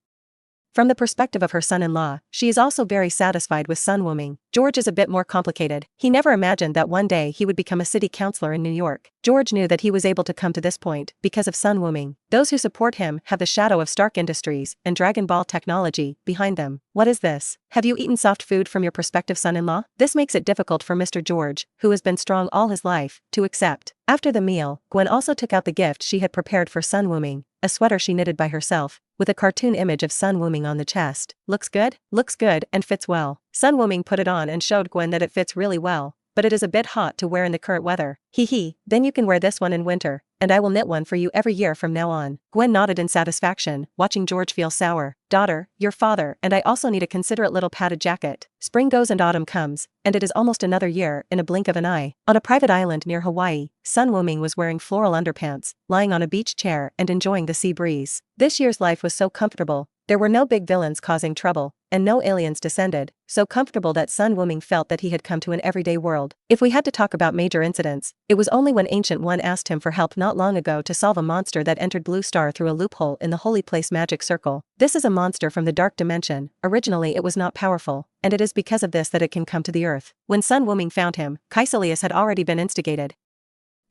From the perspective of her son-in-law, she is also very satisfied with Sun Wuming. George is a bit more complicated. He never imagined that one day he would become a city councillor in New York. George knew that he was able to come to this point because of Sun Wuming. Those who support him have the shadow of Stark Industries and Dragon Ball technology behind them. What is this? Have you eaten soft food from your prospective son-in-law? This makes it difficult for Mr. George, who has been strong all his life, to accept. After the meal, Gwen also took out the gift she had prepared for Sun Wuming, a sweater she knitted by herself, with a cartoon image of Sun Wuming on the chest. Looks good? Looks good and fits well. Sun Wuming put it on and showed Gwen that it fits really well, but it is a bit hot to wear in the current weather. Hee hee, then you can wear this one in winter, and I will knit one for you every year from now on. Gwen nodded in satisfaction, watching George feel sour. Daughter, your father and I also need a considerate little padded jacket. Spring goes and autumn comes, and it is almost another year in a blink of an eye. On a private island near Hawaii, Sun Wuming was wearing floral underpants, lying on a beach chair and enjoying the sea breeze. This year's life was so comfortable. There were no big villains causing trouble, and no aliens descended, so comfortable that Sun Wuming felt that he had come to an everyday world. If we had to talk about major incidents, it was only when Ancient One asked him for help not long ago to solve a monster that entered Blue Star through a loophole in the Holy Place magic circle. This is a monster from the Dark Dimension. Originally it was not powerful, and it is because of this that it can come to the Earth. When Sun Wuming found him, Kaisalius had already been instigated.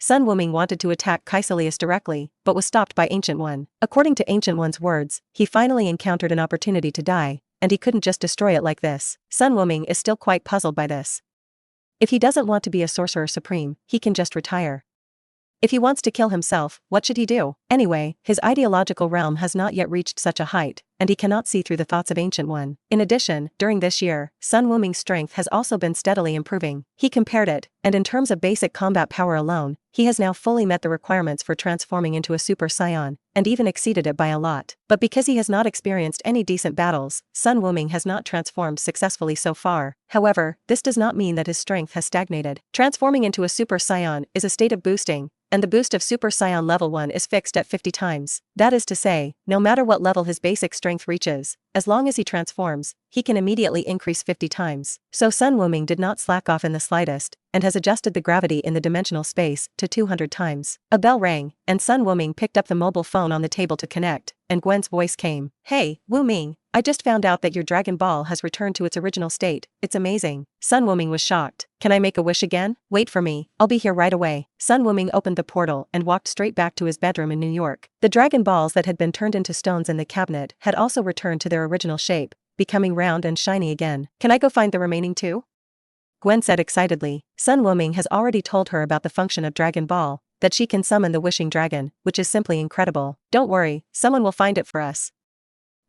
Sun Wuming wanted to attack Kaisalius directly, but was stopped by Ancient One. According to Ancient One's words, he finally encountered an opportunity to die, and he couldn't just destroy it like this. Sun Wuming is still quite puzzled by this. If he doesn't want to be a sorcerer supreme, he can just retire. If he wants to kill himself, what should he do? Anyway, his ideological realm has not yet reached such a height, and he cannot see through the thoughts of Ancient One. In addition, during this year, Sun Wuming's strength has also been steadily improving. He compared it, and in terms of basic combat power alone, he has now fully met the requirements for transforming into a Super Saiyan, and even exceeded it by a lot. But because he has not experienced any decent battles, Sun Wuming has not transformed successfully so far. However, this does not mean that his strength has stagnated. Transforming into a Super Saiyan is a state of boosting, and the boost of Super Saiyan level 1 is fixed at 50 times. That is to say, no matter what level his basic strength reaches, as long as he transforms, he can immediately increase 50 times. So Sun Wuming did not slack off in the slightest, and has adjusted the gravity in the dimensional space to 200 times. A bell rang, and Sun Wuming picked up the mobile phone on the table to connect, and Gwen's voice came. Hey, Wuming, I just found out that your Dragon Ball has returned to its original state. It's amazing. Sun Wuming was shocked. Can I make a wish again? Wait for me, I'll be here right away. Sun Wuming opened the portal and walked straight back to his bedroom in New York. The Dragon Balls that had been turned into stones in the cabinet had also returned to their original shape, becoming round and shiny again. Can I go find the remaining two? Gwen said excitedly. Sun Wuming has already told her about the function of Dragon Ball, that she can summon the wishing dragon, which is simply incredible. Don't worry, someone will find it for us.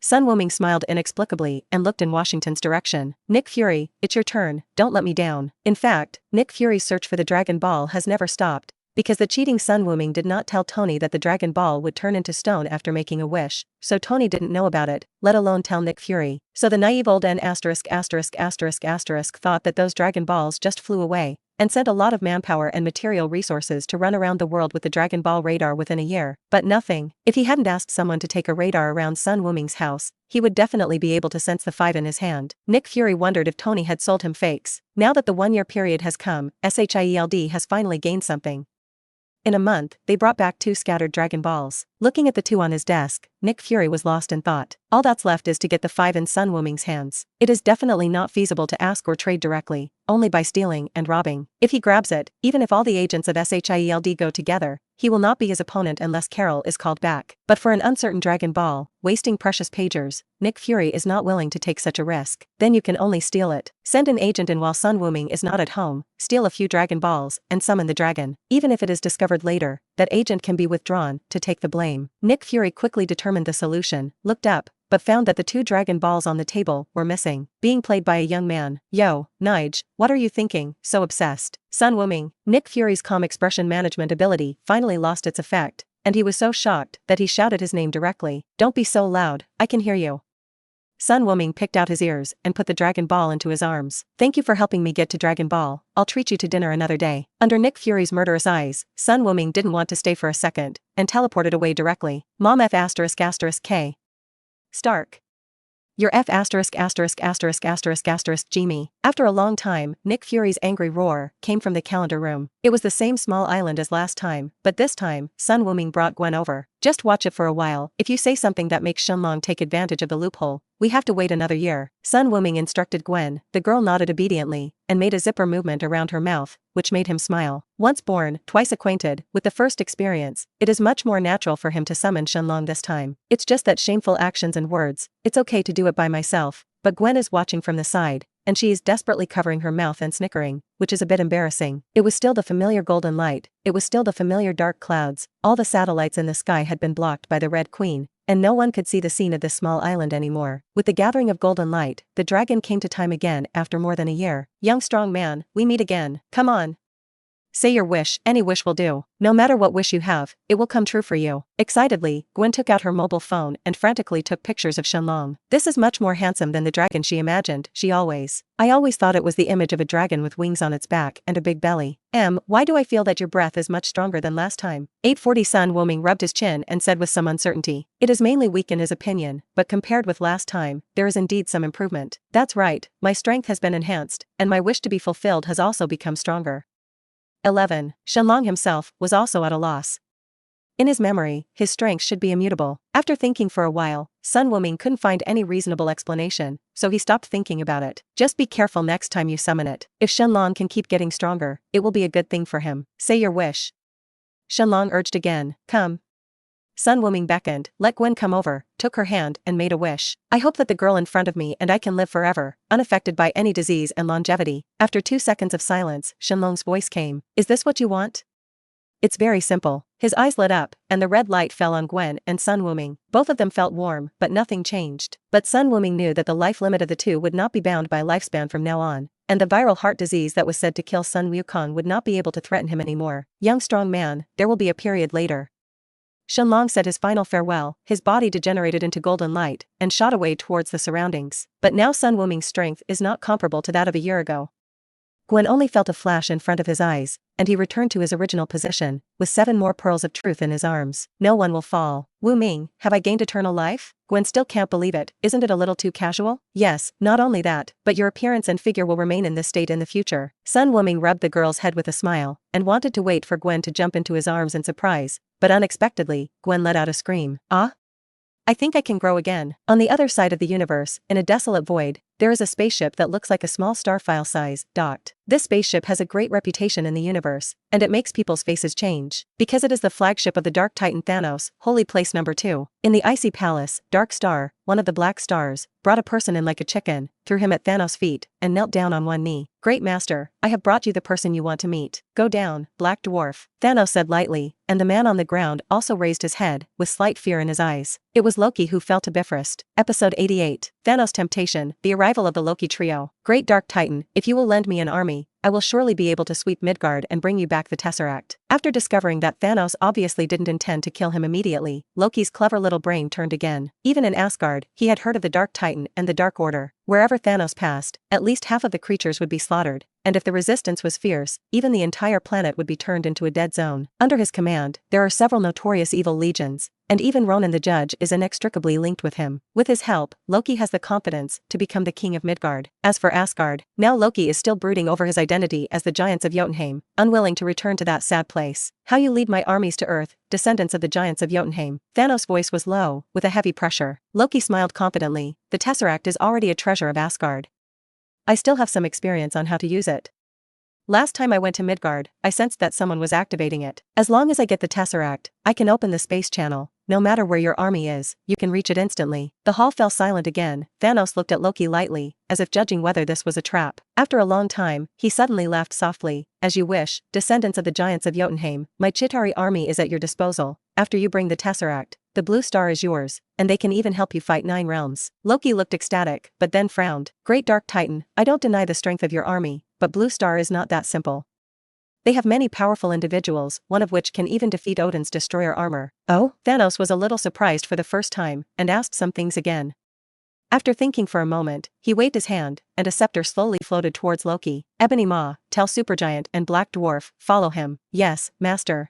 Sun Wuming smiled inexplicably and looked in Washington's direction. Nick Fury, it's your turn, don't let me down. In fact, Nick Fury's search for the Dragon Ball has never stopped, because the cheating Sun Wuming did not tell Tony that the Dragon Ball would turn into stone after making a wish, so Tony didn't know about it, let alone tell Nick Fury. So the naive old N***** thought that those Dragon Balls just flew away, and sent a lot of manpower and material resources to run around the world with the Dragon Ball radar within a year. But nothing. If he hadn't asked someone to take a radar around Sun Wuming's house, he would definitely be able to sense the 5 in his hand. Nick Fury wondered if Tony had sold him fakes. Now that the 1-year period has come, SHIELD has finally gained something. In a month, they brought back 2 scattered Dragon Balls. Looking at the 2 on his desk, Nick Fury was lost in thought. All that's left is to get the 5 in Sun Wuming's hands. It is definitely not feasible to ask or trade directly, only by stealing and robbing. If he grabs it, even if all the agents of SHIELD go together, he will not be his opponent unless Carol is called back. But for an uncertain Dragon Ball, wasting precious pagers, Nick Fury is not willing to take such a risk. Then you can only steal it. Send an agent in while Sun Wuming is not at home, steal a few Dragon Balls, and summon the dragon. Even if it is discovered later, that agent can be withdrawn to take the blame. Nick Fury quickly determined the solution, looked up, but found that the 2 Dragon Balls on the table were missing, being played by a young man. Yo, Nige, what are you thinking, so obsessed? Sun Wuming. Nick Fury's calm expression management ability finally lost its effect, and he was so shocked that he shouted his name directly. Don't be so loud, I can hear you. Sun Wuming picked out his ears and put the Dragon Ball into his arms. Thank you for helping me get to Dragon Ball, I'll treat you to dinner another day. Under Nick Fury's murderous eyes, Sun Wuming didn't want to stay for a second, and teleported away directly. Mom F***K. Stark. Your Jimmy. After a long time, Nick Fury's angry roar came from the calendar room. It was the same small island as last time, but this time, Sun Wuming brought Gwen over. Just watch it for a while. If you say something that makes Shenlong take advantage of the loophole, we have to wait another year. Sun Wuming instructed Gwen. The girl nodded obediently, and made a zipper movement around her mouth, which made him smile. Once born, twice acquainted, with the first experience, it is much more natural for him to summon Shenlong this time. It's just that shameful actions and words, it's okay to do it by myself. But Gwen is watching from the side, and she is desperately covering her mouth and snickering, which is a bit embarrassing. It was still the familiar golden light, it was still the familiar dark clouds, all the satellites in the sky had been blocked by the Red Queen, and no one could see the scene of this small island anymore. With the gathering of golden light, the dragon came to time again after more than a year. Young strong man, we meet again. Come on. Say your wish, any wish will do. No matter what wish you have, it will come true for you. Excitedly, Gwen took out her mobile phone and frantically took pictures of Shenlong. This is much more handsome than the dragon she imagined, I always thought it was the image of a dragon with wings on its back and a big belly. Why do I feel that your breath is much stronger than last time? 840 Sun Wuming rubbed his chin and said with some uncertainty. It is mainly weak in his opinion, but compared with last time, there is indeed some improvement. That's right, my strength has been enhanced, and my wish to be fulfilled has also become stronger. 11. Shenlong himself was also at a loss. In his memory, his strength should be immutable. After thinking for a while, Sun Wuming couldn't find any reasonable explanation, so he stopped thinking about it. Just be careful next time you summon it. If Shenlong can keep getting stronger, it will be a good thing for him. Say your wish. Shenlong urged again. Come. Sun Wuming beckoned, let Gwen come over, took her hand and made a wish. I hope that the girl in front of me and I can live forever, unaffected by any disease and longevity. After 2 seconds of silence, Shenlong's voice came. Is this what you want? It's very simple. His eyes lit up, and the red light fell on Gwen and Sun Wuming. Both of them felt warm, but nothing changed. But Sun Wuming knew that the life limit of the two would not be bound by lifespan from now on, and the viral heart disease that was said to kill Sun Wukong would not be able to threaten him anymore. Young strong man, there will be a period later. Shenlong said his final farewell, his body degenerated into golden light, and shot away towards the surroundings. But now Sun Wuming's strength is not comparable to that of a year ago. Gwen only felt a flash in front of his eyes, and he returned to his original position, with 7 more pearls of truth in his arms. No one will fall. Wuming, have I gained eternal life? Gwen still can't believe it. Isn't it a little too casual? Yes, not only that, but your appearance and figure will remain in this state in the future. Sun Wuming rubbed the girl's head with a smile, and wanted to wait for Gwen to jump into his arms in surprise, but unexpectedly, Gwen let out a scream. Ah? I think I can grow again. On the other side of the universe, in a desolate void, there is a spaceship that looks like a small star file size, docked. This spaceship has a great reputation in the universe, and it makes people's faces change. Because it is the flagship of the Dark Titan Thanos, holy place number 2. In the icy palace, Dark Star, one of the black stars, brought a person in like a chicken, threw him at Thanos' feet, and knelt down on one knee. Great master, I have brought you the person you want to meet. Go down, Black Dwarf, Thanos said lightly, and the man on the ground also raised his head, with slight fear in his eyes. It was Loki who fell to Bifrost. Episode 88. Thanos' Temptation, the arrival of the Loki trio. Great Dark Titan, if you will lend me an army, I will surely be able to sweep Midgard and bring you back the Tesseract. After discovering that Thanos obviously didn't intend to kill him immediately, Loki's clever little brain turned again. Even in Asgard, he had heard of the Dark Titan and the Dark Order. Wherever Thanos passed, at least half of the creatures would be slaughtered, and if the resistance was fierce, even the entire planet would be turned into a dead zone. Under his command, there are several notorious evil legions, and even Ronan the Judge is inextricably linked with him. With his help, Loki has the confidence to become the king of Midgard. As for Asgard, now Loki is still brooding over his identity as the giants of Jotunheim, unwilling to return to that sad place. How you lead my armies to earth, descendants of the giants of Jotunheim. Thanos' voice was low, with a heavy pressure. Loki smiled confidently. The Tesseract is already a treasure of Asgard. I still have some experience on how to use it. Last time I went to Midgard, I sensed that someone was activating it. As long as I get the Tesseract, I can open the space channel. No matter where your army is, you can reach it instantly. The hall fell silent again. Thanos looked at Loki lightly, as if judging whether this was a trap. After a long time, he suddenly laughed softly. As you wish, descendants of the giants of Jotunheim, my Chitauri army is at your disposal. After you bring the Tesseract, the blue star is yours, and they can even help you fight 9 realms. Loki looked ecstatic, but then frowned. Great Dark Titan, I don't deny the strength of your army, but Blue Star is not that simple. They have many powerful individuals, one of which can even defeat Odin's destroyer armor. Oh? Thanos was a little surprised for the first time, and asked some things again. After thinking for a moment, he waved his hand, and a scepter slowly floated towards Loki. Ebony Maw, Tell Supergiant and Black Dwarf, follow him. Yes, master.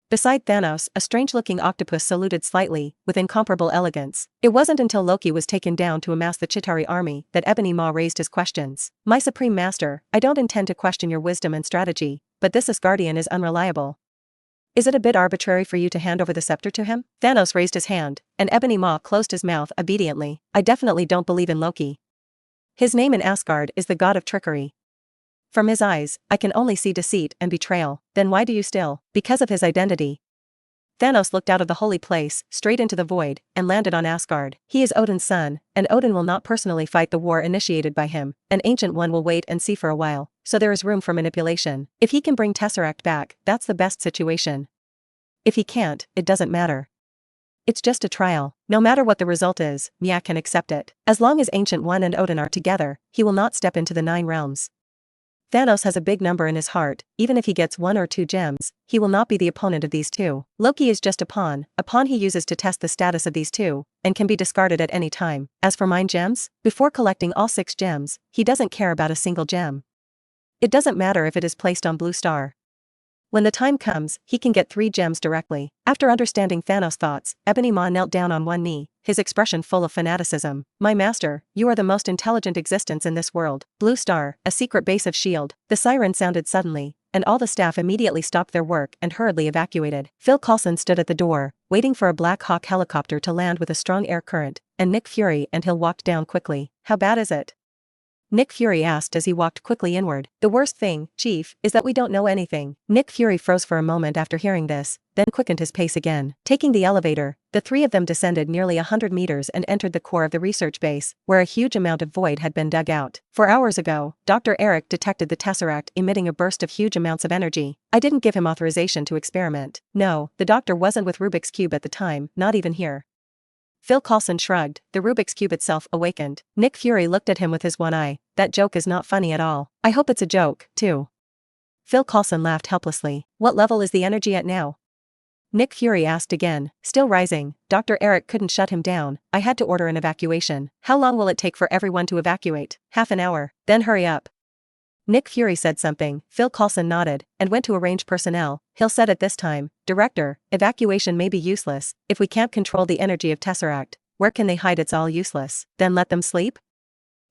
Beside Thanos, a strange-looking octopus saluted slightly, with incomparable elegance. It wasn't until Loki was taken down to amass the Chitauri army that Ebony Maw raised his questions. My supreme master, I don't intend to question your wisdom and strategy, but this Asgardian is unreliable. Is it a bit arbitrary for you to hand over the scepter to him? Thanos raised his hand, and Ebony Maw closed his mouth obediently. I definitely don't believe in Loki. His name in Asgard is the god of trickery. From his eyes, I can only see deceit and betrayal. Then why do you still? Because of his identity. Thanos looked out of the holy place, straight into the void, and landed on Asgard. He is Odin's son, and Odin will not personally fight the war initiated by him. An Ancient One will wait and see for a while, so there is room for manipulation. If he can bring Tesseract back, that's the best situation. If he can't, it doesn't matter. It's just a trial. No matter what the result is, Mia can accept it. As long as Ancient One and Odin are together, he will not step into the 9 realms. Thanos has a big number in his heart. Even if he gets 1 or 2 gems, he will not be the opponent of these two. Loki is just a pawn he uses to test the status of these two, and can be discarded at any time. As for mind gems, before collecting all 6 gems, he doesn't care about a single gem. It doesn't matter if it is placed on Blue Star. When the time comes, he can get 3 gems directly. After understanding Thanos' thoughts, Ebony Maw knelt down on one knee, his expression full of fanaticism. My master, you are the most intelligent existence in this world. Blue Star, a secret base of S.H.I.E.L.D. The siren sounded suddenly, and all the staff immediately stopped their work and hurriedly evacuated. Phil Coulson stood at the door, waiting for a Black Hawk helicopter to land with a strong air current, and Nick Fury and Hill walked down quickly. How bad is it? Nick Fury asked as he walked quickly inward. The worst thing, Chief, is that we don't know anything. Nick Fury froze for a moment after hearing this, then quickened his pace again. Taking the elevator, the 3 of them descended nearly 100 meters and entered the core of the research base, where a huge amount of void had been dug out. 4 hours ago, Dr. Eric detected the Tesseract emitting a burst of huge amounts of energy. I didn't give him authorization to experiment. No, the doctor wasn't with Rubik's Cube at the time, not even here. Phil Coulson shrugged, the Rubik's Cube itself awakened. Nick Fury looked at him with his one eye. That joke is not funny at all. I hope it's a joke, too. Phil Coulson laughed helplessly. What level is the energy at now? Nick Fury asked again. Still rising. Dr. Eric couldn't shut him down. I had to order an evacuation. How long will it take for everyone to evacuate? Half an hour. Then hurry up. Nick Fury said something. Phil Coulson nodded, and went to arrange personnel. Hill said at this time, Director, evacuation may be useless. If we can't control the energy of Tesseract, where can they hide? It's all useless. Then let them sleep?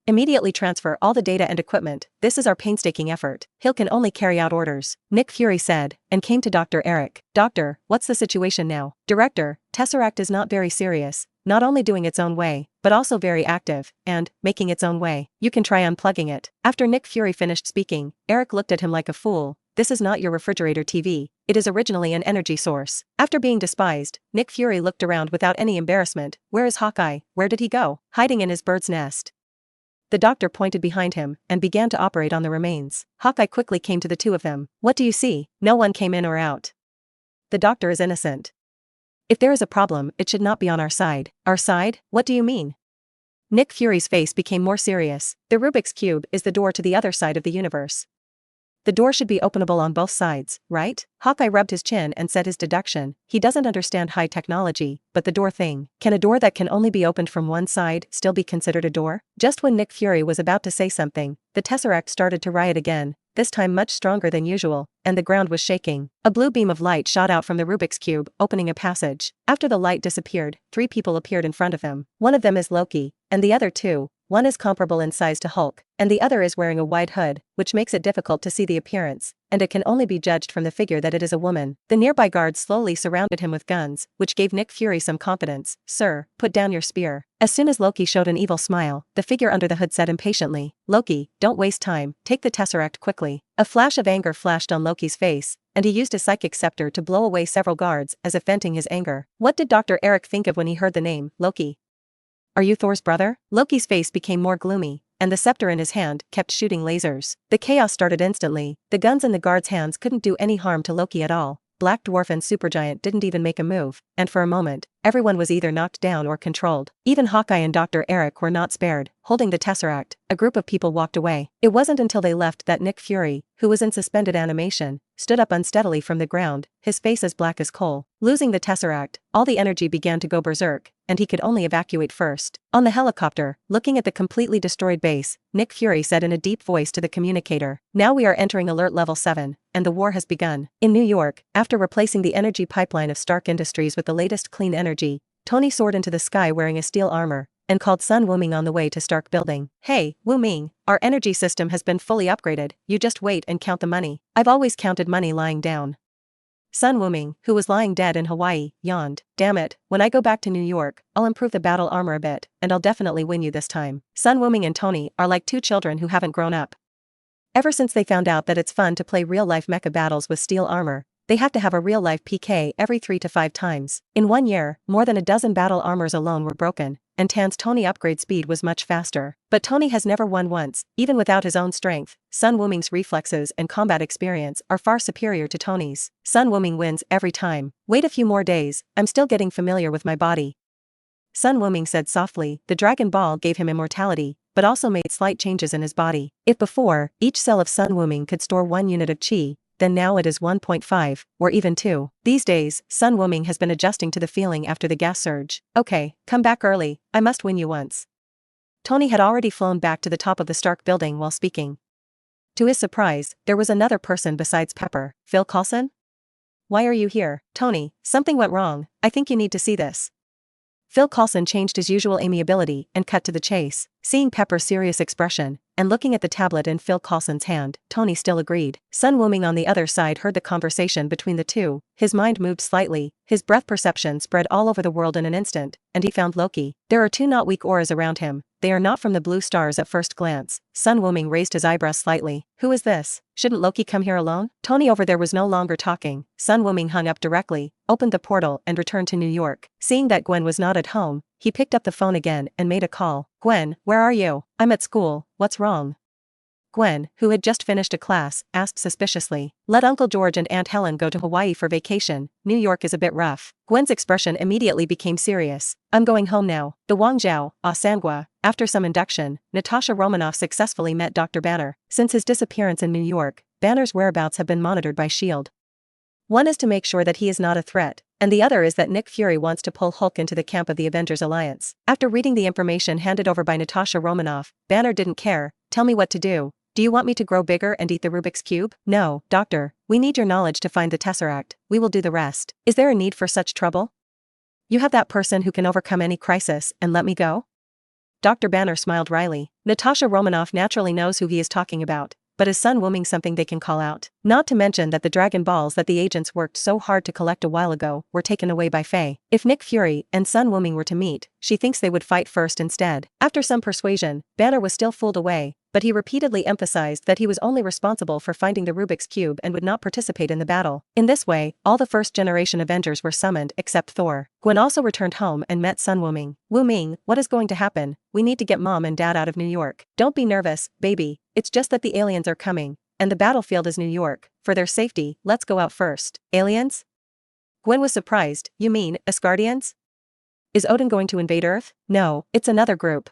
Immediately transfer all the data and equipment. This is our painstaking effort. Hill can only carry out orders, Nick Fury said, and came to Dr. Eric. Doctor, what's the situation now? Director, Tesseract is not very serious, not only doing its own way, but also very active, and making its own way. You can try unplugging it. After Nick Fury finished speaking, Eric looked at him like a fool. This is not your refrigerator TV. It is originally an energy source. After being despised, Nick Fury looked around without any embarrassment. Where is Hawkeye? Where did he go? Hiding in his bird's nest. The doctor pointed behind him and began to operate on the remains. Hawkeye quickly came to the 2 of them. What do you see? No one came in or out. The doctor is innocent. If there is a problem, it should not be on our side. Our side? What do you mean? Nick Fury's face became more serious. The Rubik's Cube is the door to the other side of the universe. The door should be openable on both sides, right? Hawkeye rubbed his chin and said his deduction. He doesn't understand high technology, but the door thing. Can a door that can only be opened from one side still be considered a door? Just when Nick Fury was about to say something, the Tesseract started to riot again, this time much stronger than usual, and the ground was shaking. A blue beam of light shot out from the Rubik's Cube, opening a passage. After the light disappeared, 3 people appeared in front of him. One of them is Loki, and the other 2. One is comparable in size to Hulk, and the other is wearing a wide hood, which makes it difficult to see the appearance, and it can only be judged from the figure that it is a woman. The nearby guards slowly surrounded him with guns, which gave Nick Fury some confidence. Sir, put down your spear. As soon as Loki showed an evil smile, the figure under the hood said impatiently, Loki, don't waste time, take the Tesseract quickly. A flash of anger flashed on Loki's face, and he used a psychic scepter to blow away several guards as if venting his anger. What did Dr. Eric think of when he heard the name, Loki? Are you Thor's brother? Loki's face became more gloomy, and the scepter in his hand kept shooting lasers. The chaos started instantly. The guns in the guards' hands couldn't do any harm to Loki at all. Black Dwarf and Supergiant didn't even make a move, and for a moment, everyone was either knocked down or controlled. Even Hawkeye and Dr. Eric were not spared. Holding the Tesseract, a group of people walked away. It wasn't until they left that Nick Fury, who was in suspended animation, stood up unsteadily from the ground, his face as black as coal. Losing the Tesseract, all the energy began to go berserk, and he could only evacuate first. On the helicopter, looking at the completely destroyed base, Nick Fury said in a deep voice to the communicator, Now we are entering alert level 7, and the war has begun. In New York, after replacing the energy pipeline of Stark Industries with the latest clean energy, Tony soared into the sky wearing a steel armor, and called Sun Wuming on the way to Stark Building. Hey, Wuming, our energy system has been fully upgraded, you just wait and count the money. I've always counted money lying down. Sun Wuming, who was lying dead in Hawaii, yawned. Damn it, when I go back to New York, I'll improve the battle armor a bit, and I'll definitely win you this time. Sun Wuming and Tony are like 2 children who haven't grown up. Ever since they found out that it's fun to play real-life mecha battles with steel armor, they have to have a real-life PK every 3 to 5 times. In 1 year, more than a dozen battle armors alone were broken, and Tan's Tony upgrade speed was much faster. But Tony has never won once, even without his own strength. Sun Wuming's reflexes and combat experience are far superior to Tony's. Sun Wuming wins every time. Wait a few more days, I'm still getting familiar with my body. Sun Wuming said softly. The Dragon Ball gave him immortality, but also made slight changes in his body. If before, each cell of Sun Wuming could store 1 unit of chi, then now it is 1.5, or even 2. These days, Sun Wuming has been adjusting to the feeling after the gas surge. Okay, come back early, I must win you once. Tony had already flown back to the top of the Stark building while speaking. To his surprise, there was another person besides Pepper. Phil Coulson? Why are you here, Tony? Something went wrong, I think you need to see this. Phil Coulson changed his usual amiability and cut to the chase. Seeing Pepper's serious expression, and looking at the tablet in Phil Coulson's hand, Tony still agreed. Sun Wuming on the other side heard the conversation between the two. His mind moved slightly, his breath perception spread all over the world in an instant, and he found Loki. There are 2 not weak auras around him. They are not from the blue stars at first glance. Sun Wuming raised his eyebrows slightly. Who is this? Shouldn't Loki come here alone? Tony over there was no longer talking. Sun Wuming hung up directly, opened the portal and returned to New York. Seeing that Gwen was not at home, he picked up the phone again and made a call. Gwen, where are you? I'm at school, what's wrong? Gwen, who had just finished a class, asked suspiciously. Let Uncle George and Aunt Helen go to Hawaii for vacation. New York is a bit rough. Gwen's expression immediately became serious. I'm going home now. The Wangzhou, Sangwa. After some induction, Natasha Romanoff successfully met Dr. Banner. Since his disappearance in New York, Banner's whereabouts have been monitored by S.H.I.E.L.D. One is to make sure that he is not a threat, and the other is that Nick Fury wants to pull Hulk into the camp of the Avengers Alliance. After reading the information handed over by Natasha Romanoff, Banner didn't care. Tell me what to do. Do you want me to grow bigger and eat the Rubik's Cube? No, Doctor, we need your knowledge to find the Tesseract. We will do the rest. Is there a need for such trouble? You have that person who can overcome any crisis and let me go? Dr. Banner smiled wryly. Natasha Romanoff naturally knows who he is talking about. But is Sun Wuming something they can call out? Not to mention that the Dragon Balls that the agents worked so hard to collect a while ago were taken away by Faye. If Nick Fury and Sun Wuming were to meet, she thinks they would fight first instead. After some persuasion, Banner was still fooled away, but he repeatedly emphasized that he was only responsible for finding the Rubik's Cube and would not participate in the battle. In this way, all the first-generation Avengers were summoned except Thor. Gwen also returned home and met Sun Wuming. Wuming, what is going to happen? We need to get Mom and Dad out of New York. Don't be nervous, baby. It's just that the aliens are coming, and the battlefield is New York. For their safety, let's go out first. Aliens? Gwen was surprised. You mean, Asgardians? Is Odin going to invade Earth? No, it's another group.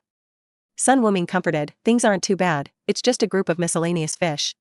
Sun Wuming comforted. Things aren't too bad, it's just a group of miscellaneous fish.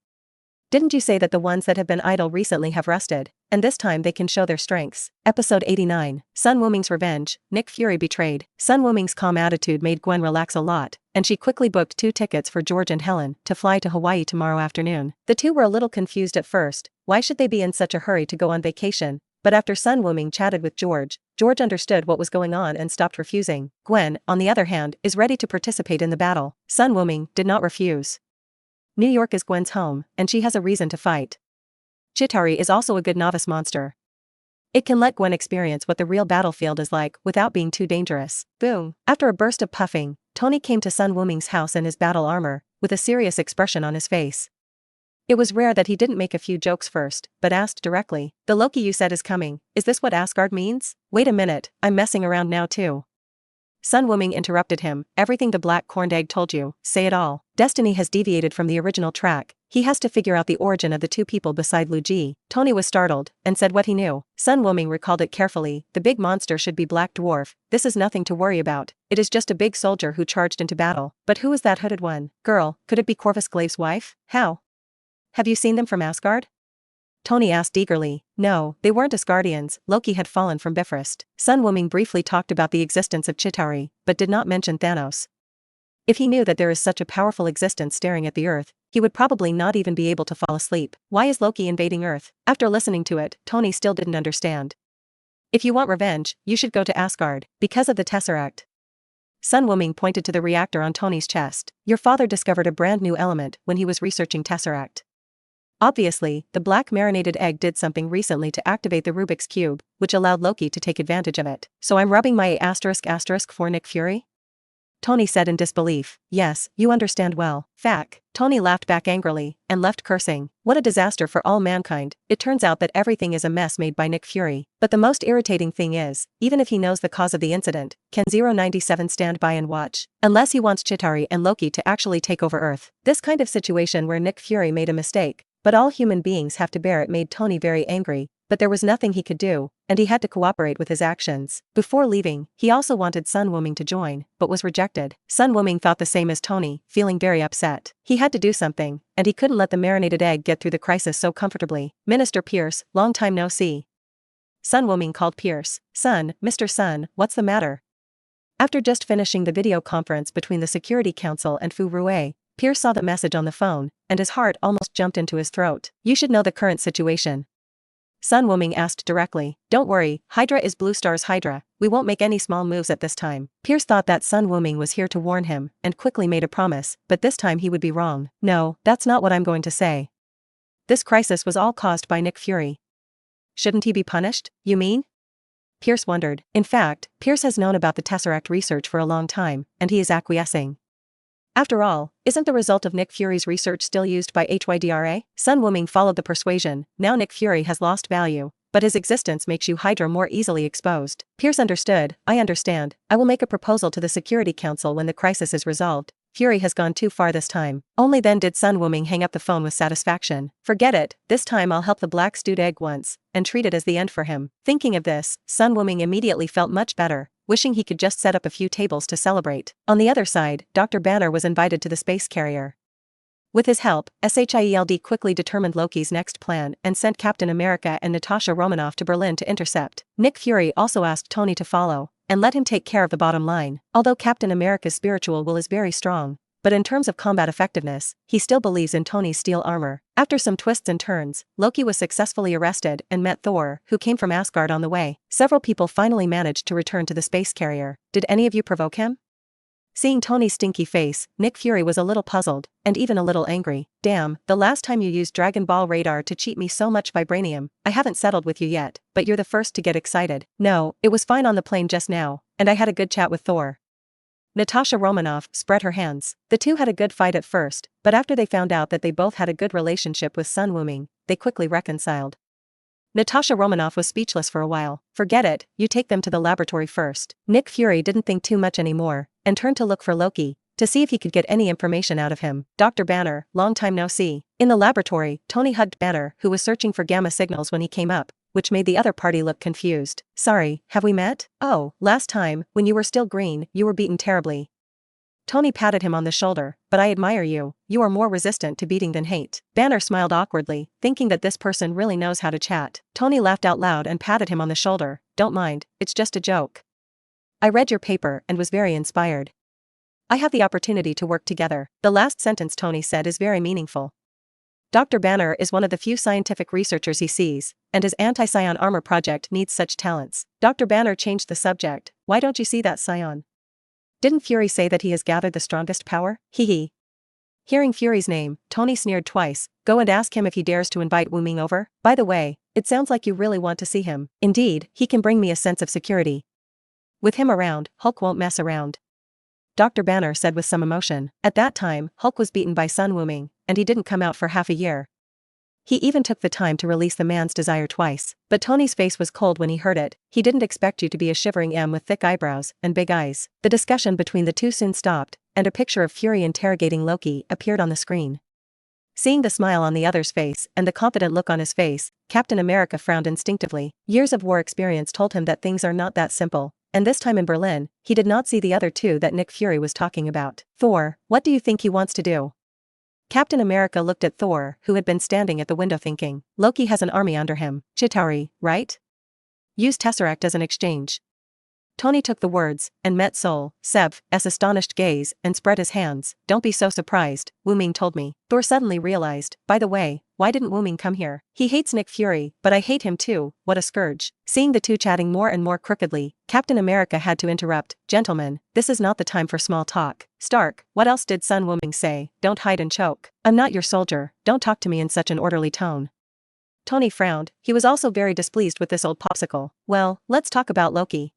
Didn't you say that the ones that have been idle recently have rested, and this time they can show their strengths? Episode 89. Sun Wuming's Revenge. Nick Fury betrayed. Sun Wuming's calm attitude made Gwen relax a lot, and she quickly booked 2 tickets for George and Helen to fly to Hawaii tomorrow afternoon. The two were a little confused at first. Why should they be in such a hurry to go on vacation? But after Sun Wuming chatted with George understood what was going on and stopped refusing. Gwen, on the other hand, is ready to participate in the battle. Sun Wuming did not refuse. New York is Gwen's home, and she has a reason to fight. Chitauri is also a good novice monster. It can let Gwen experience what the real battlefield is like without being too dangerous. Boom! After a burst of puffing, Tony came to Sun Wuming's house in his battle armor, with a serious expression on his face. It was rare that he didn't make a few jokes first, but asked directly. The Loki you said is coming, is this what Asgard means? Wait a minute, I'm messing around now too. Sun Wuming interrupted him. Everything the Black Corned Egg told you, say it all. Destiny has deviated from the original track. He has to figure out the origin of the 2 people beside Lu Ji. Tony was startled, and said what he knew. Sun Wuming recalled it carefully. The big monster should be Black Dwarf. This is nothing to worry about. It is just a big soldier who charged into battle. But who is that hooded one? Girl, could it be Corvus Glaive's wife? How? Have you seen them from Asgard? Tony asked eagerly. No, they weren't Asgardians. Loki had fallen from Bifrost. Sun Wuming briefly talked about the existence of Chitauri, but did not mention Thanos. If he knew that there is such a powerful existence staring at the Earth, he would probably not even be able to fall asleep. Why is Loki invading Earth? After listening to it, Tony still didn't understand. If you want revenge, you should go to Asgard, because of the Tesseract. Sun Wuming pointed to the reactor on Tony's chest. Your father discovered a brand new element when he was researching Tesseract. Obviously, the black marinated egg did something recently to activate the Rubik's Cube, which allowed Loki to take advantage of it. So I'm rubbing my *** for Nick Fury? Tony said in disbelief. Yes, you understand well. Fact. Tony laughed back angrily, and left cursing. What a disaster for all mankind. It turns out that everything is a mess made by Nick Fury. But the most irritating thing is, even if he knows the cause of the incident, can 097 stand by and watch? Unless he wants Chitauri and Loki to actually take over Earth. This kind of situation where Nick Fury made a mistake, but all human beings have to bear it, made Tony very angry. But there was nothing he could do, and he had to cooperate with his actions. Before leaving, he also wanted Sun Wuming to join, but was rejected. Sun Wuming thought the same as Tony, feeling very upset. He had to do something, and he couldn't let the marinated egg get through the crisis so comfortably. Minister Pierce, long time no see. Sun Wuming called Pierce. Sun, Mr. Sun, what's the matter? After just finishing the video conference between the Security Council and Fu Rue, Pierce saw the message on the phone, and his heart almost jumped into his throat. You should know the current situation. Sun Wuming asked directly. Don't worry, Hydra is Blue Star's Hydra. We won't make any small moves at this time. Pierce thought that Sun Wuming was here to warn him, and quickly made a promise, but this time he would be wrong. No, that's not what I'm going to say. This crisis was all caused by Nick Fury. Shouldn't he be punished, you mean? Pierce wondered. In fact, Pierce has known about the Tesseract research for a long time, and he is acquiescing. After all, isn't the result of Nick Fury's research still used by HYDRA? Sun Wuming followed the persuasion. Now Nick Fury has lost value, but his existence makes you Hydra more easily exposed. Pierce understood. I understand. I will make a proposal to the Security Council when the crisis is resolved. Fury has gone too far this time. Only then did Sun Wuming hang up the phone with satisfaction. Forget it, this time I'll help the black stewed egg once, and treat it as the end for him. Thinking of this, Sun Wuming immediately felt much better, wishing he could just set up a few tables to celebrate. On the other side, Dr. Banner was invited to the space carrier. With his help, SHIELD quickly determined Loki's next plan and sent Captain America and Natasha Romanoff to Berlin to intercept. Nick Fury also asked Tony to follow, and let him take care of the bottom line. Although Captain America's spiritual will is very strong, but in terms of combat effectiveness, he still believes in Tony's steel armor. After some twists and turns, Loki was successfully arrested and met Thor, who came from Asgard on the way. Several people finally managed to return to the space carrier. Did any of you provoke him? Seeing Tony's stinky face, Nick Fury was a little puzzled, and even a little angry. Damn, the last time you used Dragon Ball radar to cheat me so much vibranium, I haven't settled with you yet, but you're the first to get excited. No, it was fine on the plane just now, and I had a good chat with Thor. Natasha Romanoff spread her hands. The two had a good fight at first, but after they found out that they both had a good relationship with Sun Wuming, they quickly reconciled. Natasha Romanoff was speechless for a while. Forget it, you take them to the laboratory first. Nick Fury didn't think too much anymore, and turned to look for Loki, to see if he could get any information out of him. Dr. Banner, long time no see. In the laboratory, Tony hugged Banner, who was searching for gamma signals when he came up, which made the other party look confused. Sorry, have we met? Oh, last time, when you were still green, you were beaten terribly. Tony patted him on the shoulder. But I admire you, you are more resistant to beating than hate. Banner smiled awkwardly, thinking that this person really knows how to chat. Tony laughed out loud and patted him on the shoulder. Don't mind, it's just a joke. I read your paper and was very inspired. I have the opportunity to work together. The last sentence Tony said is very meaningful. Dr. Banner is one of the few scientific researchers he sees, and his anti-Saiyan armor project needs such talents. Dr. Banner changed the subject. Why don't you see that Saiyan? Didn't Fury say that he has gathered the strongest power? Hee. Hearing Fury's name, Tony sneered twice. Go and ask him if he dares to invite Wuming over. By the way, it sounds like you really want to see him. Indeed, he can bring me a sense of security. With him around, Hulk won't mess around. Dr. Banner said with some emotion. At that time, Hulk was beaten by Sun Wuming, and he didn't come out for half a year. He even took the time to release the man's desire twice. But Tony's face was cold when he heard it. He didn't expect you to be a shivering M with thick eyebrows and big eyes. The discussion between the two soon stopped, and a picture of Fury interrogating Loki appeared on the screen. Seeing the smile on the other's face and the confident look on his face, Captain America frowned instinctively. Years of war experience told him that things are not that simple, and this time in Berlin, he did not see the other two that Nick Fury was talking about. Thor, what do you think he wants to do? Captain America looked at Thor, who had been standing at the window thinking. Loki has an army under him. Chitauri, right? Use Tesseract as an exchange. Tony took the words, and met Sev's astonished gaze, and spread his hands. Don't be so surprised, Wuming told me. Thor suddenly realized, by the way, why didn't Wuming come here? He hates Nick Fury, but I hate him too, what a scourge. Seeing the two chatting more and more crookedly, Captain America had to interrupt. Gentlemen, this is not the time for small talk. Stark, what else did Sun Wuming say? Don't hide and choke. I'm not your soldier, don't talk to me in such an orderly tone. Tony frowned, he was also very displeased with this old popsicle. Well, let's talk about Loki.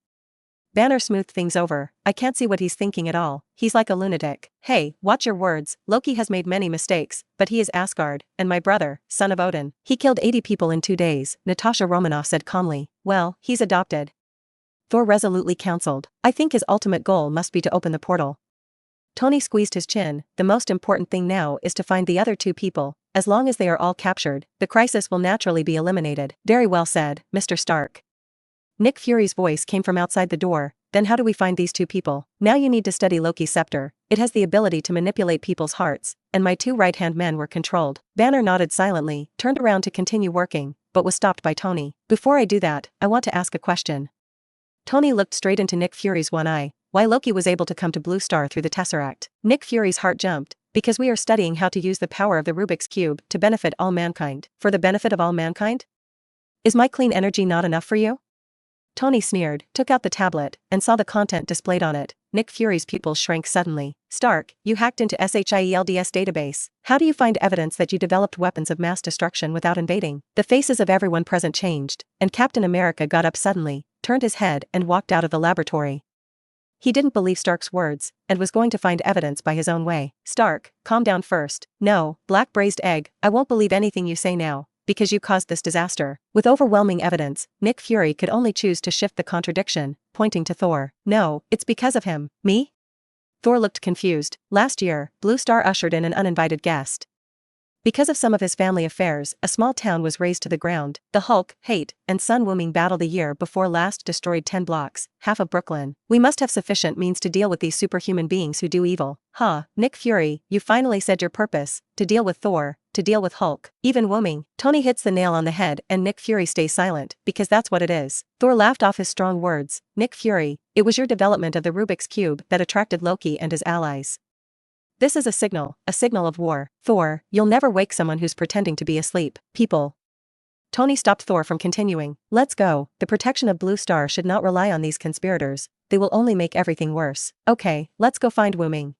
Banner smoothed things over. I can't see what he's thinking at all. He's like a lunatic. Hey, watch your words. Loki has made many mistakes, but he is Asgard, and my brother, son of Odin. He killed 80 people in 2 days, Natasha Romanoff said calmly. Well, he's adopted. Thor resolutely counseled. I think his ultimate goal must be to open the portal. Tony squeezed his chin. The most important thing now is to find the other 2 people. As long as they are all captured, the crisis will naturally be eliminated. Very well said, Mr. Stark. Nick Fury's voice came from outside the door. Then how do we find these 2 people? Now you need to study Loki's scepter. It has the ability to manipulate people's hearts, and my 2 right-hand men were controlled. Banner nodded silently, turned around to continue working, but was stopped by Tony. Before I do that, I want to ask a question. Tony looked straight into Nick Fury's one eye. Why Loki was able to come to Blue Star through the Tesseract. Nick Fury's heart jumped. Because we are studying how to use the power of the Rubik's Cube to benefit all mankind. For the benefit of all mankind? Is my clean energy not enough for you? Tony sneered, took out the tablet, and saw the content displayed on it. Nick Fury's pupils shrank suddenly. Stark, you hacked into SHIELD's database. How do you find evidence that you developed weapons of mass destruction without invading? The faces of everyone present changed, and Captain America got up suddenly, turned his head and walked out of the laboratory. He didn't believe Stark's words, and was going to find evidence by his own way. Stark, calm down first. No, Black Braised Egg, I won't believe anything you say now, because you caused this disaster. With overwhelming evidence, Nick Fury could only choose to shift the contradiction, pointing to Thor. No, it's because of him. Me? Thor looked confused. Last year, Blue Star ushered in an uninvited guest. Because of some of his family affairs, a small town was razed to the ground. The Hulk, Hate, and Sun Wuming battle the year before last destroyed 10 blocks, half of Brooklyn. We must have sufficient means to deal with these superhuman beings who do evil. Huh, Nick Fury, you finally said your purpose, to deal with Thor, to deal with Hulk. Even Wuming. Tony hits the nail on the head and Nick Fury stays silent, because that's what it is. Thor laughed off his strong words. Nick Fury, it was your development of the Rubik's Cube that attracted Loki and his allies. This is a signal of war. Thor, you'll never wake someone who's pretending to be asleep. People. Tony stopped Thor from continuing. Let's go. The protection of Blue Star should not rely on these conspirators. They will only make everything worse. Okay, let's go find Wuming.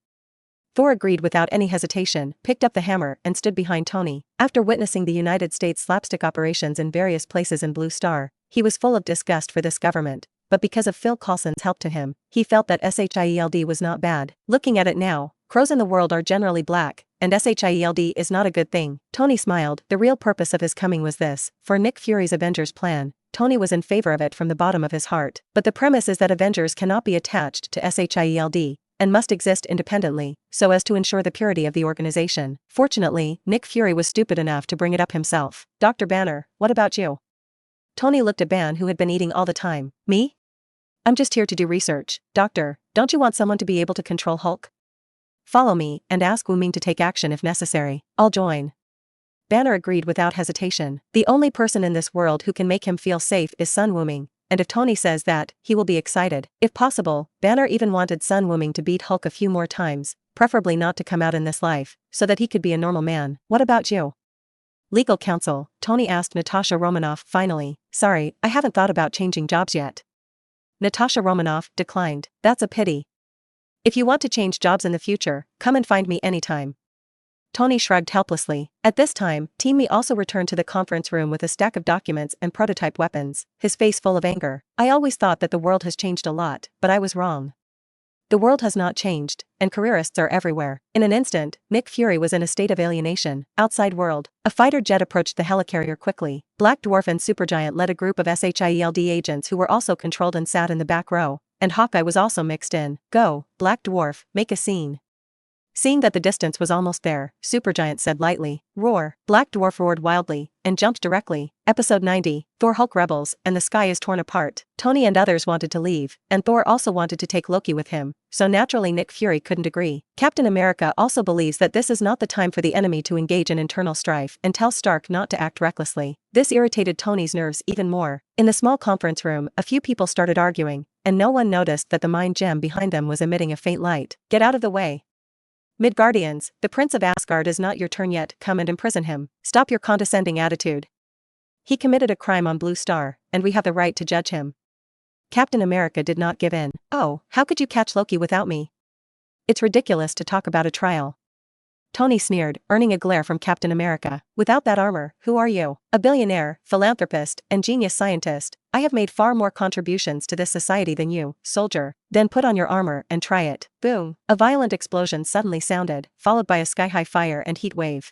Thor agreed without any hesitation, picked up the hammer, and stood behind Tony. After witnessing the United States slapstick operations in various places in Blue Star, he was full of disgust for this government. But because of Phil Coulson's help to him, he felt that SHIELD was not bad. Looking at it now, crows in the world are generally black, and SHIELD is not a good thing. Tony smiled. The real purpose of his coming was this. For Nick Fury's Avengers plan, Tony was in favor of it from the bottom of his heart. But the premise is that Avengers cannot be attached to SHIELD, and must exist independently, so as to ensure the purity of the organization. Fortunately, Nick Fury was stupid enough to bring it up himself. Dr. Banner, what about you? Tony looked at Ban, who had been eating all the time. Me? I'm just here to do research. Doctor, don't you want someone to be able to control Hulk? Follow me, and ask Wuming to take action if necessary. I'll join. Banner agreed without hesitation. The only person in this world who can make him feel safe is Sun Wuming, and if Tony says that, he will be excited. If possible, Banner even wanted Sun Wuming to beat Hulk a few more times, preferably not to come out in this life, so that he could be a normal man. What about you? Legal counsel, Tony asked Natasha Romanoff finally. Sorry, I haven't thought about changing jobs yet. Natasha Romanoff declined. That's a pity. If you want to change jobs in the future, come and find me anytime. Tony shrugged helplessly. At this time, Team Me also returned to the conference room with a stack of documents and prototype weapons, his face full of anger. I always thought that the world has changed a lot, but I was wrong. The world has not changed, and careerists are everywhere. In an instant, Nick Fury was in a state of alienation. Outside world. A fighter jet approached the helicarrier quickly. Black Dwarf and Supergiant led a group of SHIELD agents who were also controlled and sat in the back row, and Hawkeye was also mixed in. Go, Black Dwarf, make a scene. Seeing that the distance was almost there, Supergiant said lightly. Roar. Black Dwarf roared wildly, and jumped directly. Episode 90, Thor Hulk Rebels, and the sky is torn apart. Tony and others wanted to leave, and Thor also wanted to take Loki with him, so naturally Nick Fury couldn't agree. Captain America also believes that this is not the time for the enemy to engage in internal strife and tells Stark not to act recklessly. This irritated Tony's nerves even more. In the small conference room, a few people started arguing, and no one noticed that the mind gem behind them was emitting a faint light. Get out of the way. Midgardians, the Prince of Asgard is not your turn yet, come and imprison him. Stop your condescending attitude. He committed a crime on Blue Star, and we have the right to judge him. Captain America did not give in. Oh, how could you catch Loki without me? It's ridiculous to talk about a trial. Tony sneered, earning a glare from Captain America. Without that armor, who are you? A billionaire, philanthropist, and genius scientist. I have made far more contributions to this society than you, soldier. Then put on your armor and try it. Boom. A violent explosion suddenly sounded, followed by a sky-high fire and heat wave.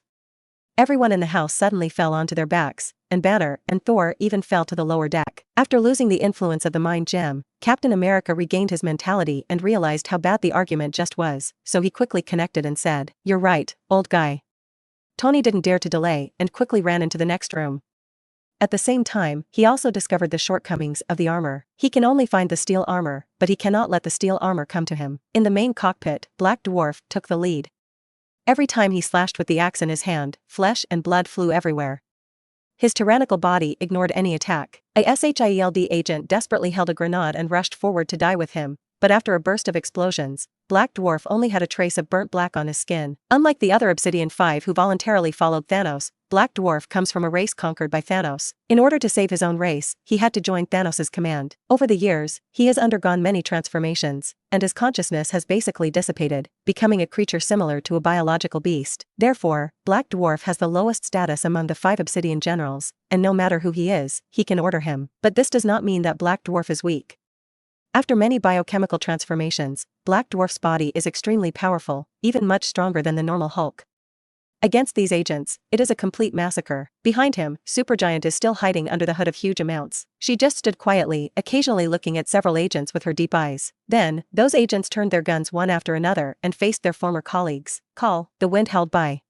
Everyone in the house suddenly fell onto their backs, and Banner and Thor even fell to the lower deck. After losing the influence of the mind gem, Captain America regained his mentality and realized how bad the argument just was, so he quickly connected and said, "You're right, old guy." Tony didn't dare to delay and quickly ran into the next room. At the same time, he also discovered the shortcomings of the armor. He can only find the steel armor, but he cannot let the steel armor come to him. In the main cockpit, Black Dwarf took the lead. Every time he slashed with the axe in his hand, flesh and blood flew everywhere. His tyrannical body ignored any attack. A SHIELD agent desperately held a grenade and rushed forward to die with him, but after a burst of explosions, Black Dwarf only had a trace of burnt black on his skin. Unlike the other Obsidian 5 who voluntarily followed Thanos, Black Dwarf comes from a race conquered by Thanos. In order to save his own race, he had to join Thanos' command. Over the years, he has undergone many transformations, and his consciousness has basically dissipated, becoming a creature similar to a biological beast. Therefore, Black Dwarf has the lowest status among the 5 Obsidian generals, and no matter who he is, he can order him. But this does not mean that Black Dwarf is weak. After many biochemical transformations, Black Dwarf's body is extremely powerful, even much stronger than the normal Hulk. Against these agents, it is a complete massacre. Behind him, Supergiant is still hiding under the hood of huge amounts. She just stood quietly, occasionally looking at several agents with her deep eyes. Then, those agents turned their guns one after another and faced their former colleagues. Call. The wind held by.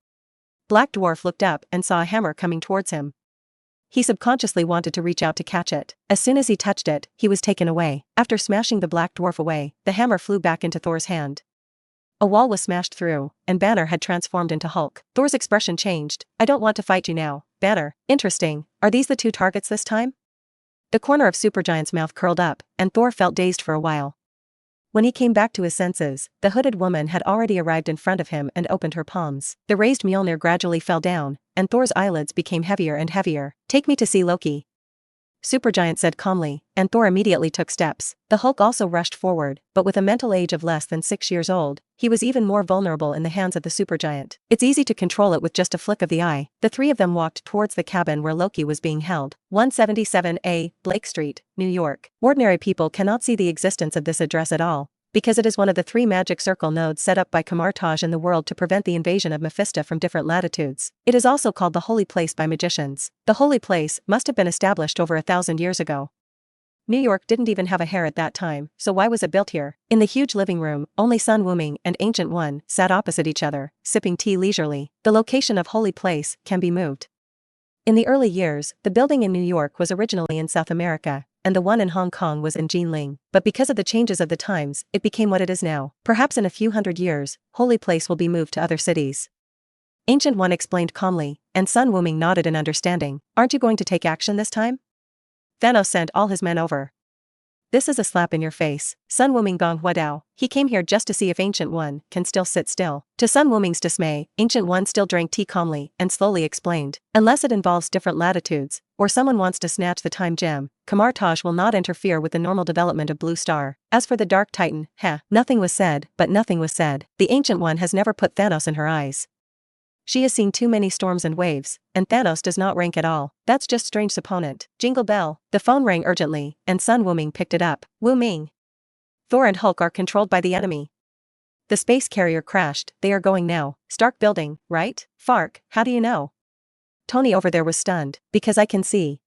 Black Dwarf looked up and saw a hammer coming towards him. He subconsciously wanted to reach out to catch it. As soon as he touched it, he was taken away. After smashing the Black Dwarf away, the hammer flew back into Thor's hand. A wall was smashed through, and Banner had transformed into Hulk. Thor's expression changed. "I don't want to fight you now, Banner." Interesting. Are these the 2 targets this time? The corner of Supergiant's mouth curled up, and Thor felt dazed for a while. When he came back to his senses, the hooded woman had already arrived in front of him and opened her palms. The raised Mjolnir gradually fell down, and Thor's eyelids became heavier and heavier. "Take me to see Loki," Supergiant said calmly, and Thor immediately took steps. The Hulk also rushed forward, but with a mental age of less than 6 years old, he was even more vulnerable in the hands of the Supergiant. It's easy to control it with just a flick of the eye. The 3 of them walked towards the cabin where Loki was being held. 177A, Blake Street, New York. Ordinary people cannot see the existence of this address at all, because it is one of the 3 magic circle nodes set up by Kamartaj in the world to prevent the invasion of Mephisto from different latitudes. It is also called the Holy Place by magicians. The Holy Place must have been established over 1,000 years ago. New York didn't even have a hair at that time, so why was it built here? In the huge living room, only Sun Wuming and Ancient One sat opposite each other, sipping tea leisurely. The location of Holy Place can be moved. In the early years, the building in New York was originally in South America, and the one in Hong Kong was in Jinling. But because of the changes of the times, it became what it is now. Perhaps in a few hundred years, Holy Place will be moved to other cities. Ancient One explained calmly, and Sun Wuming nodded in understanding. "Aren't you going to take action this time?" Thanos sent all his men over. "This is a slap in your face." Sun Wuming gong huadao. He came here just to see if Ancient One can still sit still. To Sun Wuming's dismay, Ancient One still drank tea calmly and slowly explained. "Unless it involves different latitudes, or someone wants to snatch the time gem, Kamartaj will not interfere with the normal development of Blue Star. As for the Dark Titan, nothing was said, but nothing was said. The Ancient One has never put Thanos in her eyes. She has seen too many storms and waves, and Thanos does not rank at all. That's just strange opponent. Jingle bell. The phone rang urgently, and Sun Wuming picked it up. Wuming. Thor and Hulk are controlled by the enemy. The space carrier crashed. They are going now. Stark building, right? Fark, how do you know? Tony over there was stunned. Because I can see.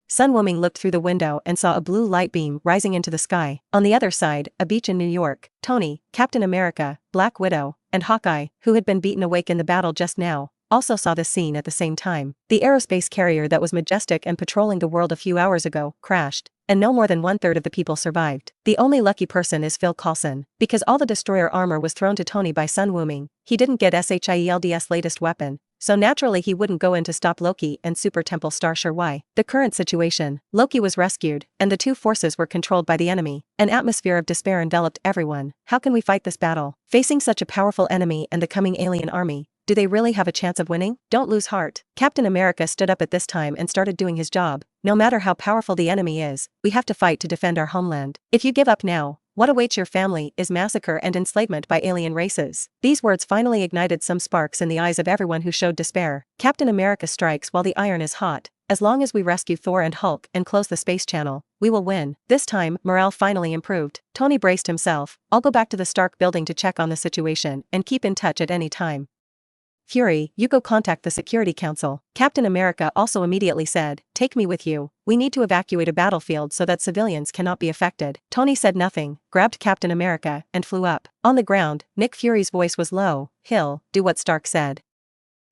Sun Wuming looked through the window and saw a blue light beam rising into the sky. On the other side, a beach in New York. Tony, Captain America, Black Widow, and Hawkeye, who had been beaten awake in the battle just now, also saw this scene at the same time. The aerospace carrier that was majestic and patrolling the world a few hours ago crashed, and no more than 1/3 of the people survived. The only lucky person is Phil Coulson. Because all the destroyer armor was thrown to Tony by Sun Wuming, he didn't get SHIELD's latest weapon, so naturally he wouldn't go in to stop Loki and Super Temple Star. Sure why. The current situation, Loki was rescued, and the 2 forces were controlled by the enemy. An atmosphere of despair enveloped everyone. How can we fight this battle? Facing such a powerful enemy and the coming alien army, do they really have a chance of winning? Don't lose heart. Captain America stood up at this time and started doing his job. No matter how powerful the enemy is, we have to fight to defend our homeland. If you give up now, What awaits your family is massacre and enslavement by alien races. These words finally ignited some sparks in the eyes of everyone who showed despair. Captain America strikes while the iron is hot. As long as we rescue Thor and Hulk and close the space channel, we will win. This time, morale finally improved. Tony braced himself. I'll go back to the Stark building to check on the situation and keep in touch at any time. Fury, you go contact the Security Council. Captain America also immediately said, take me with you. We need to evacuate a battlefield so that civilians cannot be affected. Tony said nothing, grabbed Captain America, and flew up. On the ground, Nick Fury's voice was low. He'll do what Stark said.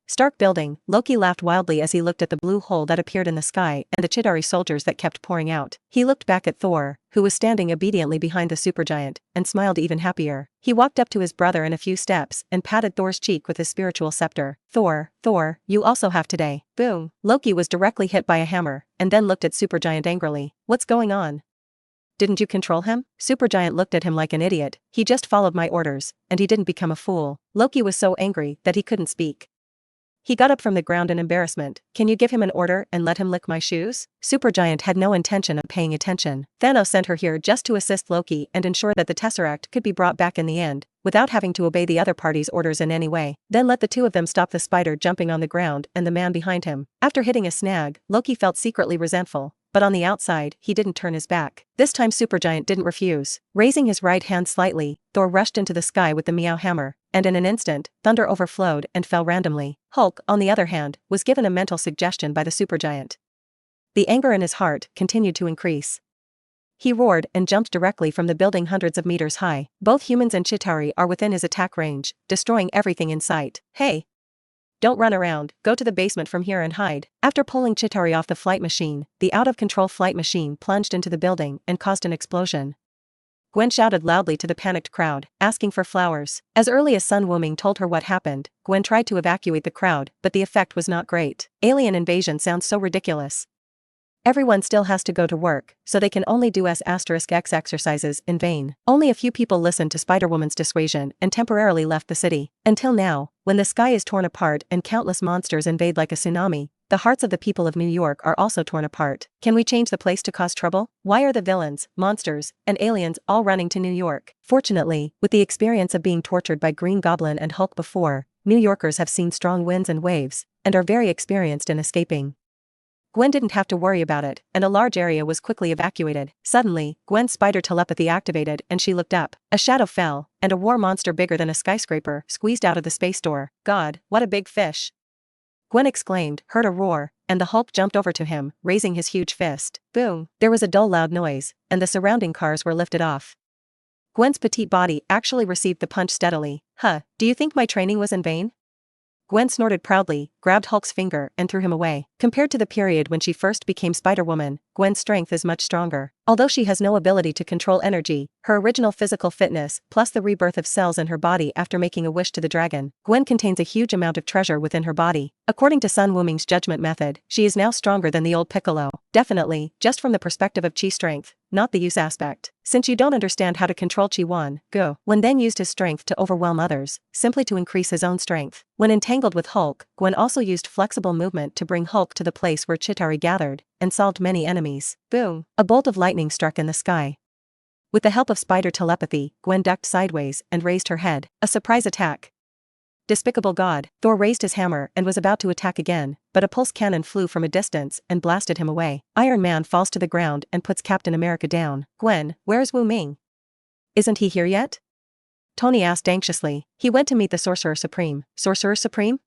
Stark building, Loki laughed wildly as he looked at the blue hole that appeared in the sky and the Chitauri soldiers that kept pouring out. He looked back at Thor, who was standing obediently behind the supergiant, and smiled even happier. He walked up to his brother in a few steps and patted Thor's cheek with his spiritual scepter. Thor, you also have today. Boom. Loki was directly hit by a hammer, and then looked at supergiant angrily. What's going on? Didn't you control him? Supergiant looked at him like an idiot. He just followed my orders, and he didn't become a fool. Loki was so angry that he couldn't speak. He got up from the ground in embarrassment. Can you give him an order and let him lick my shoes? Supergiant had no intention of paying attention. Thanos sent her here just to assist Loki and ensure that the Tesseract could be brought back in the end, without having to obey the other party's orders in any way. Then let the two of them stop the spider jumping on the ground and the man behind him. After hitting a snag, Loki felt secretly resentful, but on the outside, he didn't turn his back. This time Supergiant didn't refuse. Raising his right hand slightly, Thor rushed into the sky with the Meow hammer, and in an instant, thunder overflowed and fell randomly. Hulk, on the other hand, was given a mental suggestion by the supergiant. The anger in his heart continued to increase. He roared and jumped directly from the building hundreds of meters high. Both humans and Chitauri are within his attack range, destroying everything in sight. Hey! Don't run around, go to the basement from here and hide. After pulling Chitauri off the flight machine, the out-of-control flight machine plunged into the building and caused an explosion. Gwen shouted loudly to the panicked crowd, asking for flowers. As early as Sun Wuming told her what happened, Gwen tried to evacuate the crowd, but the effect was not great. Alien invasion sounds so ridiculous. Everyone still has to go to work, so they can only do S*** exercises in vain. Only a few people listened to Spider-Woman's dissuasion and temporarily left the city. Until now, when the sky is torn apart and countless monsters invade like a tsunami, the hearts of the people of New York are also torn apart. Can we change the place to cause trouble? Why are the villains, monsters, and aliens all running to New York? Fortunately, with the experience of being tortured by Green Goblin and Hulk before, New Yorkers have seen strong winds and waves, and are very experienced in escaping. Gwen didn't have to worry about it, and a large area was quickly evacuated. Suddenly, Gwen's spider telepathy activated and she looked up. A shadow fell, and a war monster bigger than a skyscraper squeezed out of the space door. God, what a big fish! Gwen exclaimed, heard a roar, and the Hulk jumped over to him, raising his huge fist. Boom! There was a dull loud noise, and the surrounding cars were lifted off. Gwen's petite body actually received the punch steadily. Do you think my training was in vain? Gwen snorted proudly, grabbed Hulk's finger, and threw him away. Compared to the period when she first became Spider-Woman, Gwen's strength is much stronger. Although she has no ability to control energy, her original physical fitness, plus the rebirth of cells in her body after making a wish to the dragon, Gwen contains a huge amount of treasure within her body. According to Sun Wuming's judgment method, she is now stronger than the old Piccolo. Definitely, just from the perspective of chi strength, not the use aspect. Since you don't understand how to control Chi Wan, Go Wen then used his strength to overwhelm others, simply to increase his own strength. When entangled with Hulk, Gwen also used flexible movement to bring Hulk to the place where Chitauri gathered, and solved many enemies. Boom! A bolt of lightning struck in the sky. With the help of spider telepathy, Gwen ducked sideways and raised her head. A surprise attack. Despicable God, Thor raised his hammer and was about to attack again, but a pulse cannon flew from a distance and blasted him away. Iron Man falls to the ground and puts Captain America down. Gwen, where's Wuming? Isn't he here yet? Tony asked anxiously. He went to meet the Sorcerer Supreme. Sorcerer Supreme?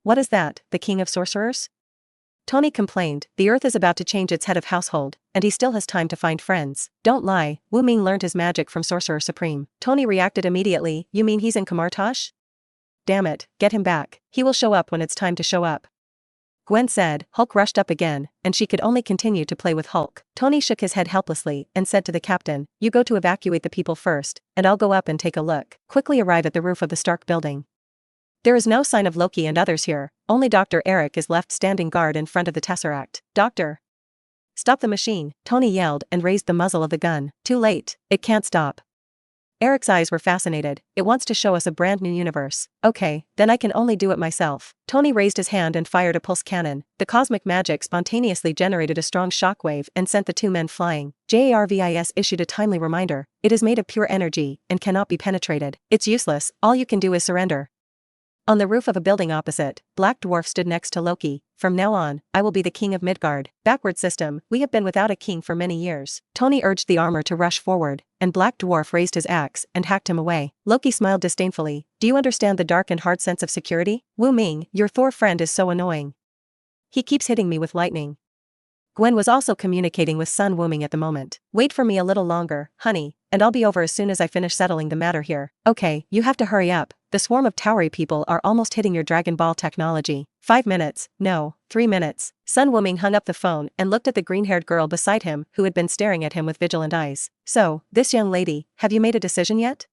What is that, the King of Sorcerers? Tony complained, the Earth is about to change its head of household, and he still has time to find friends. Don't lie, Wuming learned his magic from Sorcerer Supreme. Tony reacted immediately, you mean he's in Kamartosh? Damn it, get him back. He will show up when it's time to show up. Gwen said. Hulk rushed up again, and she could only continue to play with Hulk. Tony shook his head helplessly and said to the captain, you go to evacuate the people first, and I'll go up and take a look. Quickly arrive at the roof of the Stark building. There is no sign of Loki and others here, only Dr. Eric is left standing guard in front of the Tesseract. Doctor! Stop the machine, Tony yelled and raised the muzzle of the gun. Too late, it can't stop. Eric's eyes were fascinated. It wants to show us a brand new universe. Okay, then I can only do it myself. Tony raised his hand and fired a pulse cannon. The cosmic magic spontaneously generated a strong shockwave and sent the two men flying. JARVIS issued a timely reminder. It is made of pure energy and cannot be penetrated. It's useless, all you can do is surrender. On the roof of a building opposite, Black Dwarf stood next to Loki. From now on, I will be the king of Midgard. Backward system, we have been without a king for many years. Tony urged the armor to rush forward, and Black Dwarf raised his axe and hacked him away. Loki smiled disdainfully. Do you understand the dark and hard sense of security? Wuming, your Thor friend is so annoying. He keeps hitting me with lightning. Gwen was also communicating with Sun Wuming at the moment. Wait for me a little longer, honey, and I'll be over as soon as I finish settling the matter here. Okay, you have to hurry up. The swarm of Towery people are almost hitting your Dragon Ball technology. 5 minutes, no, 3 minutes. Sun Wuming hung up the phone and looked at the green-haired girl beside him who had been staring at him with vigilant eyes. So, this young lady, have you made a decision yet?